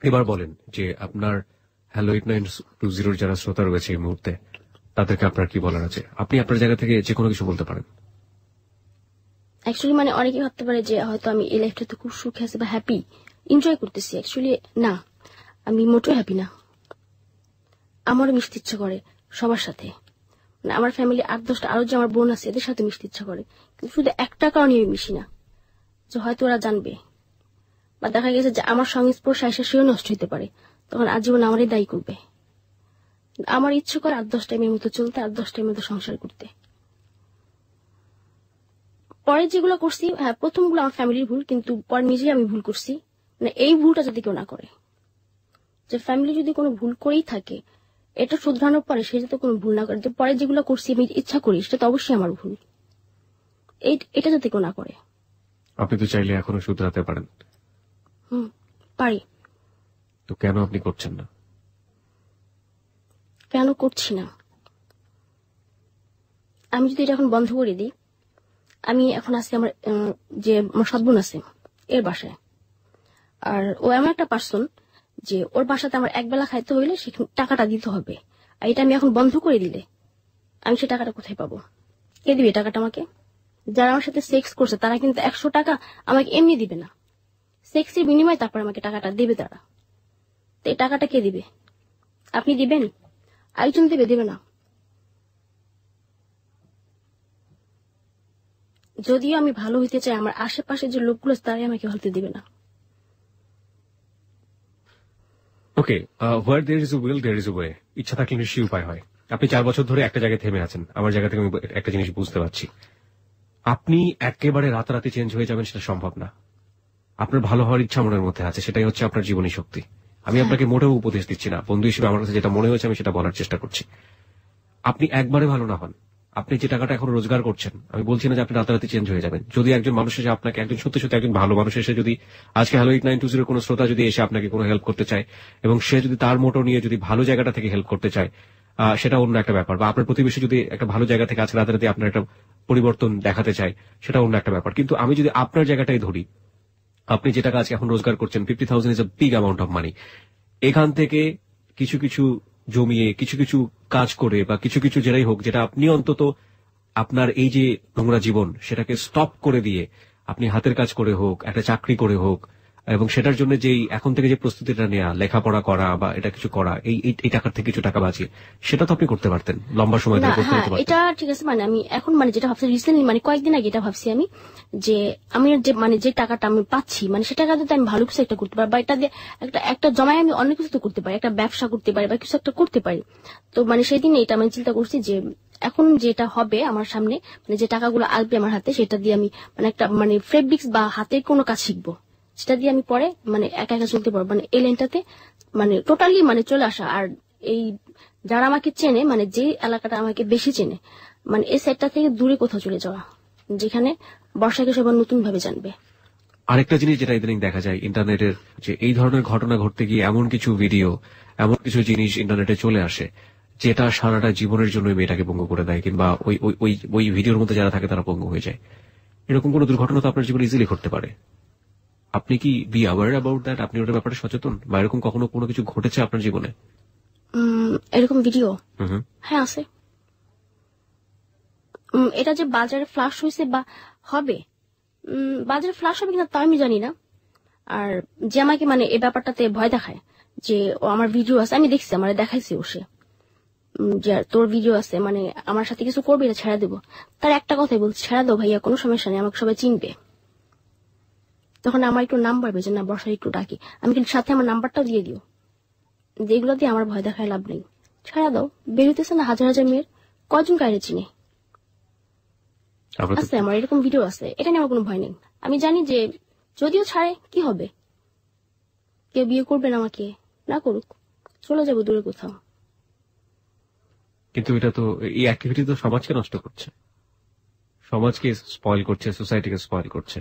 এবার বলেন যে আপনার হ্যালো 8920 যারা শ্রোতা রয়েছে এই মুহূর্তে, তাদেরকে আপনার কি বলার আছে? আপনি আপনার জায়গা থেকে যে কোনো কিছু বলতে পারেন।
অ্যাকচুয়ালি মানে অনেকে ভাবতে পারে যে হয়তো আমি এই লাইফটাতে খুব সুখে আছি বা হ্যাপি, এনজয় করতেছি। অ্যাকচুয়ালি না, আমি মোটেও হ্যাপি না। আমারও মিশতে ইচ্ছা করে সবার সাথে, মানে আমার ফ্যামিলি 8-10টা আরো যে আমার বোন আছে এদের সাথে মিশতে ইচ্ছা করে, কিন্তু শুধু একটা কারণে আমি মিশি না, যে হয়তো ওরা জানবে বা দেখা গেছে যে আমার সংস্পর্শে এসে সেও নষ্ট হতে পারে, তখন আজীবন আমারই দায়ী করবে। আমার ইচ্ছে করে 8-10 মেয়ের মতো চলতে, 8-10 মতো সংসার করতে। পরে যেগুলো করছি, হ্যাঁ প্রথমগুলো আমার ফ্যামিলির ভুল, কিন্তু পরে নিজেই আমি ভুল করছি। মানে এই ভুলটা যাতে কেউ না করে, যে ফ্যামিলি যদি কোনো ভুল করেই থাকে এটা শুধরানোর পরে সে যাতে কোনো ভুল না করে, যে পরে যেগুলো করছি আমি ইচ্ছা করি সেটা তো অবশ্যই আমার ভুল, এটা যাতে কেউ না করে।
আপনি তো চাইলে এখনো শুধরাতে পারেন।
পারি
তো কেন আপনি করছেন না?
কেন করছি না? আমি যদি এটা এখন বন্ধ করে দিই, আমি এখন আছি আমার যে আমার সৎবোন আছে এর বাসায়, আর ও এমন একটা পার্সন যে ওর বাসাতে আমার একবেলা খাইতে হইলে সেখানে টাকাটা দিতে হবে। আর এটা আমি এখন বন্ধ করে দিলে আমি সে টাকাটা কোথায় পাবো? কে দিবে টাকাটা আমাকে? যারা আমার সাথে সেক্স করছে তারা কিন্তু 100 টাকা আমাকে এমনি দিবে না, সেক্সের বিনিময়ে তারপর আমাকে টাকাটা দেবে তারা। তো এই টাকাটা কে দিবে? আপনি দিবেন? আরেকজন দেবে? দেবে না। যদিও আমি ভালো হইতে চাই, আমার আশেপাশে যে লোকগুলো আছে তারাই আমাকে ভালো হতে দিবে না।
Okay, where there is a will there is a way. ইচ্ছা থাকলে নিশ্চয়ই উপায় হয়। আপনি 4 বছর ধরে একটা জায়গায় থেমে আছেন, আমার জায়গা থেকে আমি একটা জিনিস বুঝতে পারছি। আপনি একেবারে রাতারাতি চেঞ্জ হয়ে যাবেন সেটা সম্ভব না। আপনার ভালো হওয়ার ইচ্ছা মনের মধ্যে আছে, সেটাই হচ্ছে আপনার জীবনী শক্তি। আমি আপনাকে মোটেও উপদেশ দিচ্ছি না, বন্ধু হিসেবে আমার কাছে যেটা মনে হয়েছে আমি সেটা বলার চেষ্টা করছি। আপনি একবারে ভালো না হন, আপনি যে টাকাটা এখন রোজগার করছেন, আমি বলছি না যে আপনি রাতারাতি চেঞ্জ হয়ে যাবেন। যদি একজন মানুষ এসে আপনাকে, একজন সত্যি সত্যি একজন ভালো মানুষ এসে যদি আজকে হ্যালো 8920 কোনো শ্রোতা যদি এসে আপনাকে কোনো হেল্প করতে চায় এবং সে যদি তার মোটো নিয়ে যদি ভালো জায়গাটা থেকে হেল্প করতে চায়, সেটা অন্য একটা ব্যাপার। বা আপনার প্রতিবেশী যদি একটা ভালো জায়গা থেকে আজকে রাতারাতি আপনার একটা পরিবর্তন দেখাতে চায়, সেটা অন্য একটা ব্যাপার। কিন্তু আমি যদি আপনার জায়গাটাই ধরি, আপনি যে টাকা আজকে এখন রোজগার করছেন, 50,000 is a big amount of money. এখান থেকে কিছু কিছু জমিয়ে, কিছু কিছু কাজ করে বা কিছু কিছু যেটাই হোক, যেটা আপনি অন্তত আপনার এই যে নোংরা জীবন সেটাকে স্টপ করে দিয়ে আপনি হাতের কাজ করে হোক, একটা চাকরি করে হোক, এবং সেটার জন্য যেই এখন থেকে যে প্রস্তুতিটা নেওয়া, লেখাপড়া করা বা এটা কিছু করা, এই টাকার থেকে কিছু টাকা বাঁচিয়ে, সেটা তো আপনি করতে পারতেন লম্বা সময় ধরে করতে পারতেন।
এটা ঠিক আছে, মানে আমি এখন মানে যেটা ভাবছি রিসেন্টলি, মানে কয়েকদিন আগে এটা ভাবছি আমি, যে আমি যে মানে যে টাকাটা আমি পাচ্ছি, মানে সে টাকা যদি আমি ভালো কিছু একটা করতে পারি, বা এটা দিয়ে একটা জমায় আমি অনেক কিছু করতে পারি, একটা ব্যবসা করতে পারি বা কিছু একটা করতে পারি। তো মানে সেই দিন এটা আমি চিন্তা করছি যে এখন যেটা হবে আমার সামনে, মানে যে টাকাগুলো আসবে আমার হাতে, সেটা দিয়ে আমি মানে একটা মানে ফেব্রিক্স বা হাতের কোনো কাজ শিখবো, সেটা দিয়ে আমি পরে মানে একা একা চলতে পারবো। মানে এই লাইনটাতে মানে টোটালি মানে চলে আসা। আর এই যারা আমাকে চেনে, মানে যে এলাকাটা আমাকে বেশি চেনে, মানে এই সাইডটা থেকে দূরে কোথাও চলে যাওয়া, যেখানে বর্ষাকে সবার নতুন ভাবে জানবে।
আরেকটা জিনিস যেটা ইদানিং দেখা যায় ইন্টারনেটের, যে এই ধরনের ঘটনা ঘটতে গিয়ে এমন কিছু ভিডিও, এমন কিছু জিনিস ইন্টারনেটে চলে আসে যেটা সারাটা জীবনের জন্য মেয়েটাকে পঙ্গু করে দেয়, কিংবা ওই ওই ওই ওই ভিডিওর মধ্যে যারা থাকে তারা পঙ্গু হয়ে যায়। এরকম কোন দুর্ঘটনা তো আপনার জীবনে ইজিলি ঘটতে পারে। আপনি কি বি অ্যাওয়ার অ্যাবাউট দ্যাট? আপনি ওটার ব্যাপারে সচেতন, বা এরকম কখনো কোনো কিছু ঘটেছে আপনার জীবনে?
এরকম ভিডিও হ্যাঁ আছে। এটা যে বাজারে ফ্লাশ হয়েছে বা হবে, বাজারে ফ্লাশ হবে কিনা তা আমি জানি না। আর যে আমাকে মানে এই ব্যাপারটাতে ভয় দেখায়, যে ও আমার ভিডিও আছে, আমি দেখছি, আমার দেখাইছে ও, সে যে তোর ভিডিও আছে, মানে আমার সাথে কিছু করবে, এটা ছেড়ে দেবো। তার একটা কথাই বলছে, ছেড়ে দাও ভাইয়া, কোনো সমস্যা নেই, আমাকে সবাই চিনবে। তখন আমার একটু নাম্বার বেজে না, বর্ষা একটু ডাকি, আমি কিন্তু সাথে আমার নাম্বারটাও দিয়ে দিও। যেগুলো দিয়ে আমার ভয় দেখায় লাভ নেই, ছাড়া দাও। বেরোতেছে না হাজার হাজার মেয়ের, কজন কায়রে চিনে আছে, আমার এরকম ভিডিও আছে, এটা নিয়ে আমার কোনো ভয় নেই। আমি জানি যে যদিও ছাড়ে কি হবে, কেউ বিয়ে করবে না, আমাকে না করুক, চলে যাবো দূরে কোথাও।
কিন্তু এটা তো, এই অ্যাক্টিভিটি তো সমাজকে নষ্ট করছে, সমাজকে স্পয়েল করছে, সোসাইটিকে স্পয়েল করছে।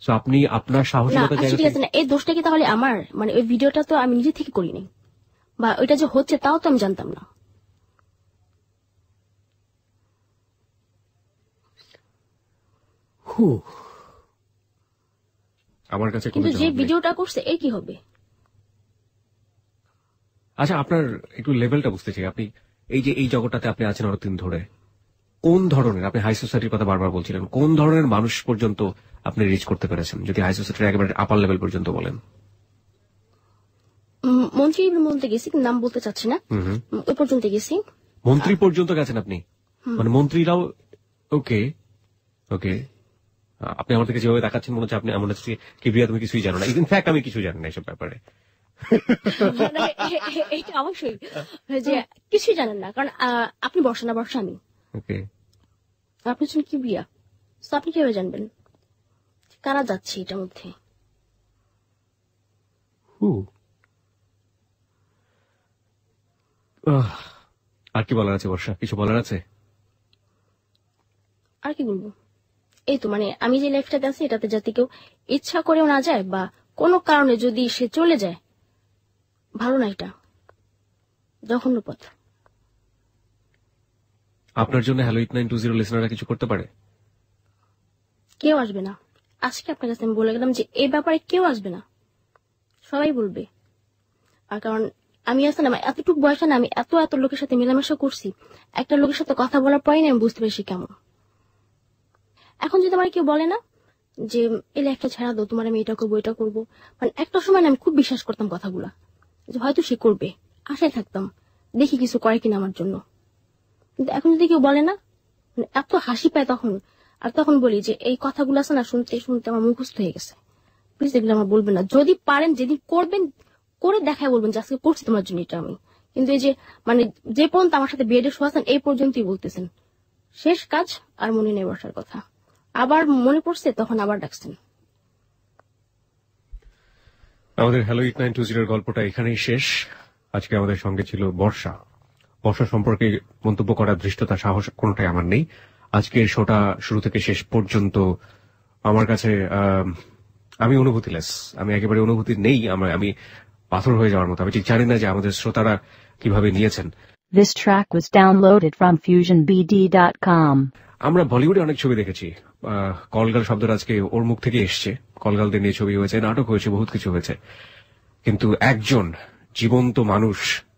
সো আপনি আপনার সাহসিকতা জায়গা থেকে,
এই দোষটা কি তাহলে আমার? মানে ওই ভিডিওটা তো আমি নিজে থেকে করিনি, বা ওইটা যে হচ্ছে তাও তো আমি জানতাম না।
আমার কাছে
কিন্তু যে ভিডিওটা করছে এই কি হবে?
আচ্ছা, আপনার একটু লেভেলটা বুঝতে চাই। আপনি এই যে এই জগৎটাতে আপনি আছেন অনেকদিন ধরে, কোন ধরনের, আপনি হাই সোসাইটির কথা বারবার বলছিলেন, কোন ধরনের মানুষ পর্যন্ত আপনি রিচ করতে পেরেছেন, যদি হাই সোসাইটির একেবারে আপার লেভেল পর্যন্ত বলেন?
মন্ত্রী বলতে গেছি, নাম বলতে চাচ্ছি না, ওই পর্যন্ত গেছি।
মন্ত্রী পর্যন্ত গেছেন আপনি? মানে মন্ত্রীরাও? ওকে ওকে, আপনি আমার থেকে যেভাবে দেখাচ্ছেন মনে হচ্ছে আপনি এমন হচ্ছে কিবরিয়া তুমি কিছুই জানো না। ইনফ্যাক্ট আমি কিছু জানি না এসব ব্যাপারে।
এটা অবশ্যই যে কিছুই জানেন না, কারণ আপনি বর্ষা না, বর্ষা আমি।
ওকে,
আপনি হচ্ছেন কিবরিয়া, তো আপনি কিভাবে জানবেন কারা যাচ্ছে এটার মধ্যে?
আর কি বলার আছে বর্ষা? কিছু বলার আছে?
আর কি বলবো, এই তো মানে আমি যে লাইফটাতে আছি এটাতে যাতে কেউ ইচ্ছা করেও না যায়, বা কোনো কারণে যদি সে চলে যায়, ভালো না, এটা জঘন্য পথ।
আপনার জন্য হ্যালো 8920 লিসনাররা কিছু করতে পারে?
কেউ আসবে না। আজকে আপনার কাছে আমি বলে গেলাম যে এই ব্যাপারে কেউ আসবে না, সবাই বলবে। আর কারণ আমি আসলে না, এতটুকু বয়সে না আমি এত এত লোকের সাথে মেলামেশা করছি, একটা লোকের সাথে কথা বলার পরে না আমি বুঝতে পেরেছি কেমন। এখন যদি আমার কেউ বলে না যে এই লাইফটা ছাড়া দাও, তোমার আমি এটা করবো এটা করবো, মানে একটা সময় আমি খুব বিশ্বাস করতাম কথাগুলা, যে হয়তো সে করবে, আশায় থাকতাম, দেখি কিছু করে কিনা আমার জন্য। কিন্তু এখন যদি কেউ বলে না, মানে এত হাসি পায় তখন, আর তখন বলি যে এই কথাগুলো আছে না, শুনতে শুনতে আমার মুখস্থ হয়ে গেছে, প্লিজ এগুলো আমার বলবেন না। যদি পারেন যেদিন করবেন করে দেখায় বলবেন যে আজকে করছি তোমার জন্য এটা আমি। কিন্তু এই যে মানে যে পর্যন্ত আমার সাথে বেডে শোয়াছেন এই পর্যন্তই বলতেছেন, শেষ কাজ আর মনে নেই বসার কথা। আবার মনে পড়ছে তখন আবার ডাকছেন।
আমাদের হ্যালো 8920 এর গল্পটা এখানেই শেষ। আজকে আমাদের সঙ্গে ছিল বর্ষা। বর্ষা সম্পর্কে মন্তব্য করার ধৃষ্টতা, সাহস কোনটাই আমার নেই। আজকের শোটা শুরু থেকে শেষ পর্যন্ত আমার কাছে আমি অনুভূতিলেস, আমি একেবারে অনুভূতি নেই। আমি পাথর হয়ে যাওয়ার মতো। আমি ঠিক জানি না যে আমাদের শ্রোতারা কিভাবে নিয়েছেন।
This track was downloaded from FusionBD.com.
আমরা বলিউডে অনেক ছবি দেখেছি। কলগাল শব্দটা আজকে ওর মুখ থেকে এসছে। কলগালদের নিয়ে ছবি হয়েছে, নাটক হয়েছে, বহুত কিছু হয়েছে। কিন্তু একজন জীবন্ত মানুষ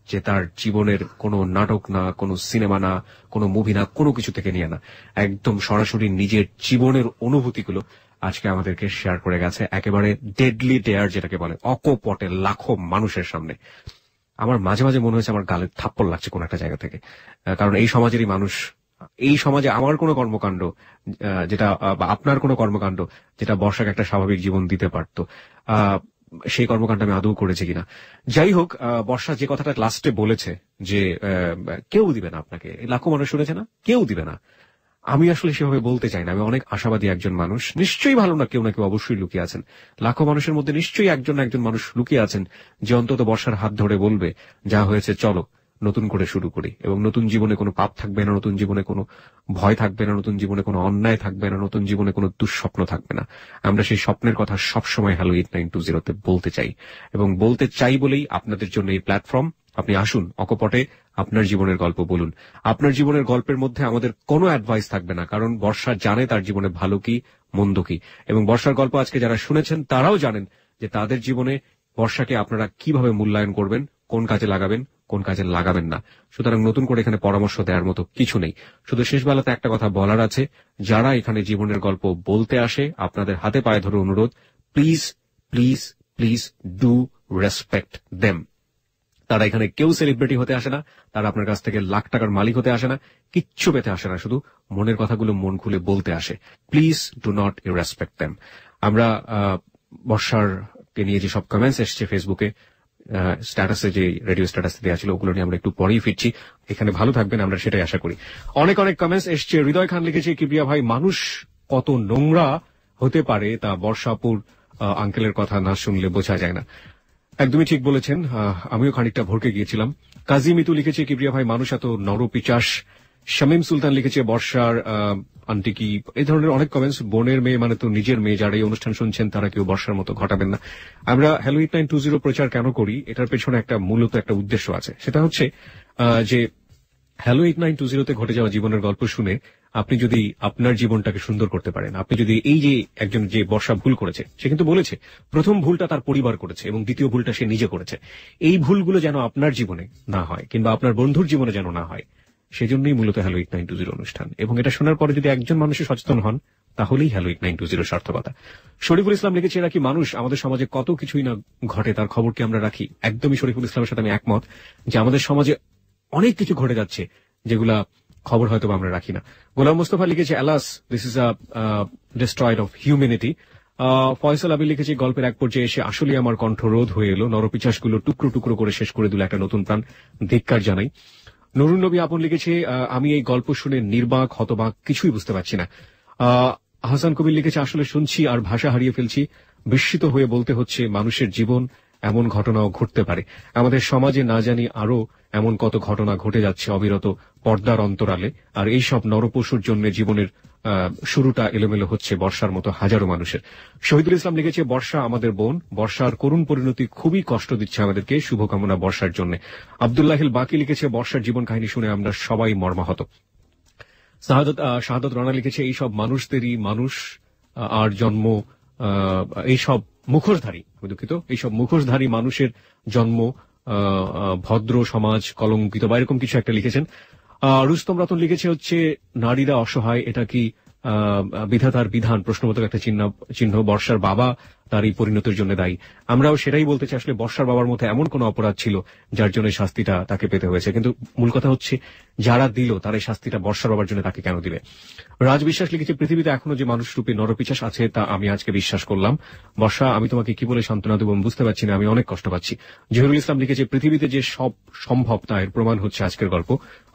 যে তার জীবনের কোনো নাটক না, কোনো সিনেমা না, কোনো মুভি না, কোনো কিছু থেকে নিয়ে না, একদম সরাসরি নিজের জীবনের অনুভূতিগুলো আজকে আমাদেরকে শেয়ার করে গেছে, একেবারে ডেডলি ডেয়ার যেটাকে বলে, অকপটে লাখো মানুষের সামনে। আমার মাঝে মাঝে মনে হয়েছে আমার গালে থাপ্পড় লাগছে কোন একটা জায়গা থেকে। কারণ এই সমাজেরই মানুষ, এই সমাজে আমার কোনো কর্মকাণ্ড যেটা বা আপনার কোনো কর্মকাণ্ড যেটা বর্ষাকে একটা স্বাভাবিক জীবন দিতে পারত, সেই কর্মকাণ্ড আমি আদৌ করেছি কিনা। যাই হোক, বর্ষা যে কথাটা লাস্টে বলেছে যে কেউ দিবে না আপনাকে, লাখো মানুষ শুনেছে না, কেউ দিবে না, আমি আসলে সেভাবে বলতে চাই না। আমি অনেক আশাবাদী একজন মানুষ। নিশ্চয়ই ভালো না কেউ না কেউ অবশ্যই লুকিয়ে আছেন। লাখো মানুষের মধ্যে নিশ্চয়ই একজন না একজন মানুষ লুকিয়ে আছেন যে অন্তত বর্ষার হাত ধরে বলবে যা হয়েছে চলো নতুন করে শুরু করি, এবং নতুন জীবনে কোনো পাপ থাকবে না, নতুন জীবনে কোনো ভয় থাকবে না, নতুন জীবনে কোনো অন্যায় থাকবে না, নতুন জীবনে কোনো দুঃস্বপ্ন থাকবে না। আমরা সেই স্বপ্নের কথা সবসময় হ্যালো 8920 বলতে চাই, এবং বলতে চাই বলেই আপনাদের জন্য এই প্ল্যাটফর্ম। আপনি আসুন, অকপটে আপনার জীবনের গল্প বলুন। আপনার জীবনের গল্পের মধ্যে আমাদের কোনো অ্যাডভাইস থাকবে না, কারণ বর্ষা জানে তার জীবনে ভালো কি মন্দ কি, এবং বর্ষার গল্প আজকে যারা শুনেছেন তারাও জানেন যে তাদের জীবনে বর্ষাকে আপনারা কিভাবে মূল্যায়ন করবেন, কোন কাজে লাগাবেন, কোন কাজে লাগাবেন না। সুতরাং নতুন করে এখানে পরামর্শ দেওয়ার মতো কিছু নেই। শুধু শেষ বেলাতে একটা কথা বলার আছে, যারা এখানে জীবনের গল্প বলতে আসে আপনাদের হাতে পায়ে ধরে অনুরোধ, please please please do respect them. তারা এখানে কেউ সেলিব্রিটি হতে আসে না, তারা আপনার কাছ থেকে লাখ টাকার মালিক হতে আসে না, কিচ্ছু পেতে আসে না, শুধু মনের কথাগুলো মন খুলে বলতে আসে। Please do not respect them. আমরা বর্ষারকে নিয়ে যে সব কমেন্টস এসছে ফেসবুকে, স্ট্যাটাসে যে রেডিও স্ট্যাটাসে দেওয়া ছিল, ওগুলো নিয়ে আমরা একটু পরেই ফিরছি। এখানে ভালো থাকবেন, আমরা সেটাই আশা করি। অনেক অনেক কমেন্টস এসছে। হৃদয় খান লিখেছে, কিবরিয়া ভাই, মানুষ কত নোংরা হতে পারে তা বর্ষাপুর আঙ্কেলের কথা না শুনলে বোঝা যায় না। একদমই ঠিক বলেছেন, আমিও খানিকটা ভরকে গিয়েছিলাম। কাজী মিতু লিখেছে, কিবরিয়া ভাই, মানুষ এত নরপিচাস। শামীম সুলতান লিখেছে, বর্ষার আন্টি কি, এই ধরনের অনেক কমেন্টস। বোনের মেয়ে মানে তো নিজের মেয়ে, যারা এই অনুষ্ঠান শুনছেন তারা কেউ বর্ষার মতো ঘটাবেন না। আমরা হ্যালো 8920 প্রচার কেন করি, এটার পেছনে একটা মূলত একটা উদ্দেশ্য আছে। সেটা হচ্ছে যে হ্যালো 8920 ঘটে যাওয়া জীবনের গল্প শুনে আপনি যদি আপনার জীবনটাকে সুন্দর করতে পারেন, আপনি যদি এই যে একজন যে বর্ষা ভুল করেছে, সে কিন্তু বলেছে প্রথম ভুলটা তার পরিবার করেছে এবং দ্বিতীয় ভুলটা সে নিজে করেছে, এই ভুলগুলো যেন আপনার জীবনে না হয় কিংবা আপনার বন্ধুর জীবনে যেন না হয়, সেজন্যই মূলত হ্যালো 8920 অনুষ্ঠান। এবং এটা শোনার পরে যদি একজন মানুষের সচেতন হন, তাহলেই হ্যালো 8920 সার্থকতা। শরীফুল ইসলাম লিখেছে, এরা কি মানুষ, আমাদের সমাজে কত কিছুই না ঘটে, তার খবর কি আমরা রাখি? একদমই শরীফুল ইসলামের সাথে আমি একমত যে আমাদের সমাজে অনেক কিছু ঘটে যাচ্ছে যেগুলা খবর হয়তো আমরা রাখি না। গোলাম মোস্তফা লিখেছে, alas this is a destroyed of humanity. Faisal Abir লিখেছে, গল্পের এক পর্যায়ে এসে আসলে আমার কণ্ঠ রোধ হয়ে এলো, নরপিচাসগুলো টুকরো টুকরো করে শেষ করে দিল একটা নতুন প্রাণ, ধিক্কার জানাই। নুরুন নবী আপন লিখেছে, আমি এই গল্প শুনে নির্বাক হতবাক, কিছুই বুঝতে পারছি না। হাসান কবির লিখেছে, আসলে শুনছি আর ভাষা হারিয়ে ফেলছি, বিস্মিত হয়ে বলতে হচ্ছে মানুষের জীবন এমন ঘটনাও ঘটতে পারে। আমাদের সমাজে না জানি আরো এমন কত ঘটনা ঘটে যাচ্ছে অবিরত পর্দার অন্তরালে, আর এই সব নরপশুর জন্য জীবনের শুরুটা এলোমেলো হচ্ছে বর্ষার মতো হাজারো মানুষের। শহীদুল ইসলাম লিখেছে, বর্ষা আমাদের বোন, বর্ষার করুণ পরিণতি খুবই কষ্ট দিচ্ছে আমাদেরকে, শুভকামনা বর্ষার জন্য। আব্দুল্লাহিল বাকি লিখেছে, বর্ষার জীবন কাহিনী শুনে আমরা সবাই মর্মাহত। শাহাদত রানা লিখেছে, এইসব মানুষদেরই মানুষ আর জন্ম, এইসব মুখোশধারী, আমি দুঃখিত, এইসব মুখোশধারী মানুষের জন্ম, ভদ্র সমাজ কলঙ্কিত বা এরকম কিছু একটা লিখেছেন। রুস্তম রতন লিখেছে হচ্ছে, নারীরা অসহায়, এটা কি বিধাতার বিধান, প্রশ্নবোধক একটা চিহ্ন। বর্ষার বাবা তার এই পরিণতির জন্য দায়ী। আমরাও সেটাই বলতে চাই, আসলে বর্ষার বাবার মধ্যে এমন কোন অপরাধ ছিল যার জন্য শাস্তিটা তাকে পেতে হয়েছে, কিন্তু মূল কথা হচ্ছে যারা দিল তার এই শাস্তিটা বর্ষার বাবার জন্য তাকে কেন দিবে। রাজ বিশ্বাস লিখেছে, পৃথিবীতে এখনো যে মানুষরূপী নরপিশাচ আছে তা আমি আজকে বিশ্বাস করলাম। বর্ষা, আমি তোমাকে কি বলে সান্ত্বনা দেব আমি বুঝতে পারছি না, আমি অনেক কষ্ট পাচ্ছি। জহিরুল ইসলাম লিখেছে, পৃথিবীতে যে সব সম্ভব তা এর প্রমাণ হচ্ছে আজকের গল্প।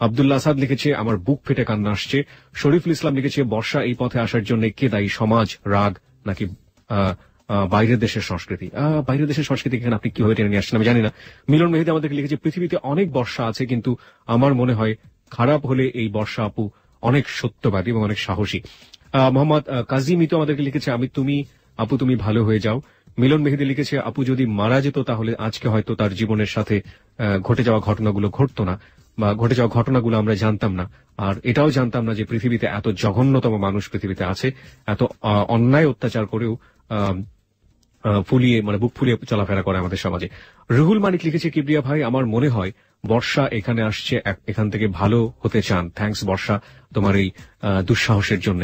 আব্দুল্লাহ আসাদ লিখেছে, আমার বুক ফেটে কান্না আসছে। শরীফুল ইসলাম লিখেছে, বর্ষা এই পথে আসার জন্য কে দায়ী, সমাজ, রাগ নাকি বাইরের দেশের সংস্কৃতি? বাইরের দেশের সংস্কৃতি এখানে আপনি কিভাবে টেনে নিয়ে আসছেন আমি জানি না। মিলন মেহেদি আমাদেরকে লিখেছে, পৃথিবীতে অনেক বর্ষা আছে, কিন্তু আমার মনে হয় খারাপ হলে এই বর্ষা আপু অনেক সত্যবাদী এবং অনেক সাহসী। মোহাম্মদ কাজী মিতু আমাদেরকে লিখেছে, আপু তুমি ভালো হয়ে যাও। মিলন মেহেদি লিখেছে, আপু যদি মারা যেত তাহলে আজকে হয়তো তার জীবনের সাথে ঘটে যাওয়া ঘটনাগুলো ঘটতো না, বা ঘটে যাওয়া ঘটনাগুলো আমরা জানতাম না। আর এটাও জানতাম না যে পৃথিবীতে এত জঘন্যতম মানুষ পৃথিবীতে আছে, এত অন্যায় অত্যাচার করেও বুক ফুলিয়ে চলাফেরা করে আমাদের সমাজে। রুহুল মানিক লিখেছে, কিবরিয়া ভাই আমার মনে হয় বর্ষা এখানে আসছে এখান থেকে ভালো হতে চান। থ্যাঙ্কস বর্ষা তোমার এই দুঃসাহসের জন্য।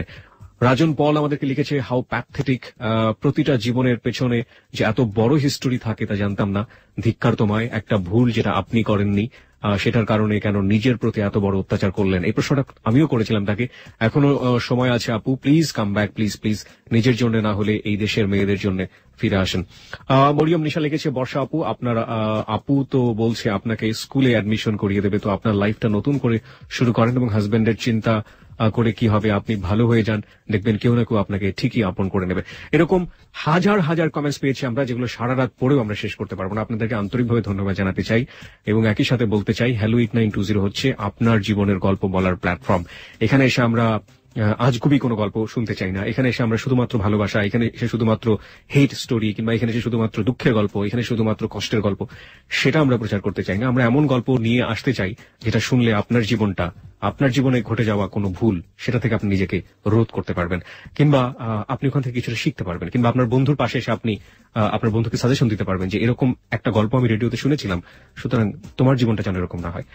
রাজন পল আমাদেরকে লিখেছে, হাউ প্যাথেটিক, প্রতিটা জীবনের পেছনে যে এত বড় হিস্টোরি থাকে তা জানতাম না। ধিক্কার তোমায়, একটা ভুল যেটা আপনি করেননি সেটার কারণে কেন নিজের প্রতি এত বড় অত্যাচার করলেন। এই প্রশ্নটা আমিও করেছিলাম তাকে। এখনো সময় আছে আপু, please come back, please please, নিজের জন্য না হলে এই দেশের মেয়েদের জন্য ফিরে আসেন। মরিয়ম নিশা লিখেছে, বর্ষা আপু আপনার আপু তো বলছে আপনাকে স্কুলে অ্যাডমিশন করিয়ে দেবে, তো আপনার লাইফটা নতুন করে শুরু করেন এবং হাজবেন্ডের চিন্তা করে কি হবে, আপনি ভালো হয়ে যান, দেখবেন কেউ না কেউ আপনাকে ঠিকই আপন করে নেবে। এরকম হাজার হাজার কমেন্টস পেয়েছি আমরা, যেগুলো সারা রাত পড়েও আমরা শেষ করতে পারবো না। আপনাদেরকে আন্তরিকভাবে ধন্যবাদ জানাতে চাই এবং একই সাথে বলতে চাই, হ্যালো 8920 হচ্ছে আপনার জীবনের গল্প বলার প্ল্যাটফর্ম। এখানে এসে আমরা আজগুবি কোনো গল্প শুনতে চাই না। এখানে এসে আমরা শুধুমাত্র ভালোবাসা, এখানে এসে শুধুমাত্র হেট স্টোরি, কিংবা এখানে এসে শুধুমাত্র দুঃখের গল্প, এখানে শুধুমাত্র কষ্টের গল্প, সেটা আমরা প্রচার করতে চাই না। আমরা এমন গল্প নিয়ে আসতে চাই যেটা শুনলে আপনার জীবনে ঘটে যাওয়া কোনো ভুল, সেটা থেকে আপনি নিজেকে রোধ করতে পারবেন, কিংবা আপনি ওখান থেকে কিছুটা শিখতে পারবেন, কিংবা আপনার বন্ধুর পাশে এসে আপনি আপনার বন্ধুকে সাজেশন দিতে পারবেন যে এরকম একটা গল্প আমি রেডিওতে শুনেছিলাম, সুতরাং তোমার জীবনটা যেন এরকম না হয়।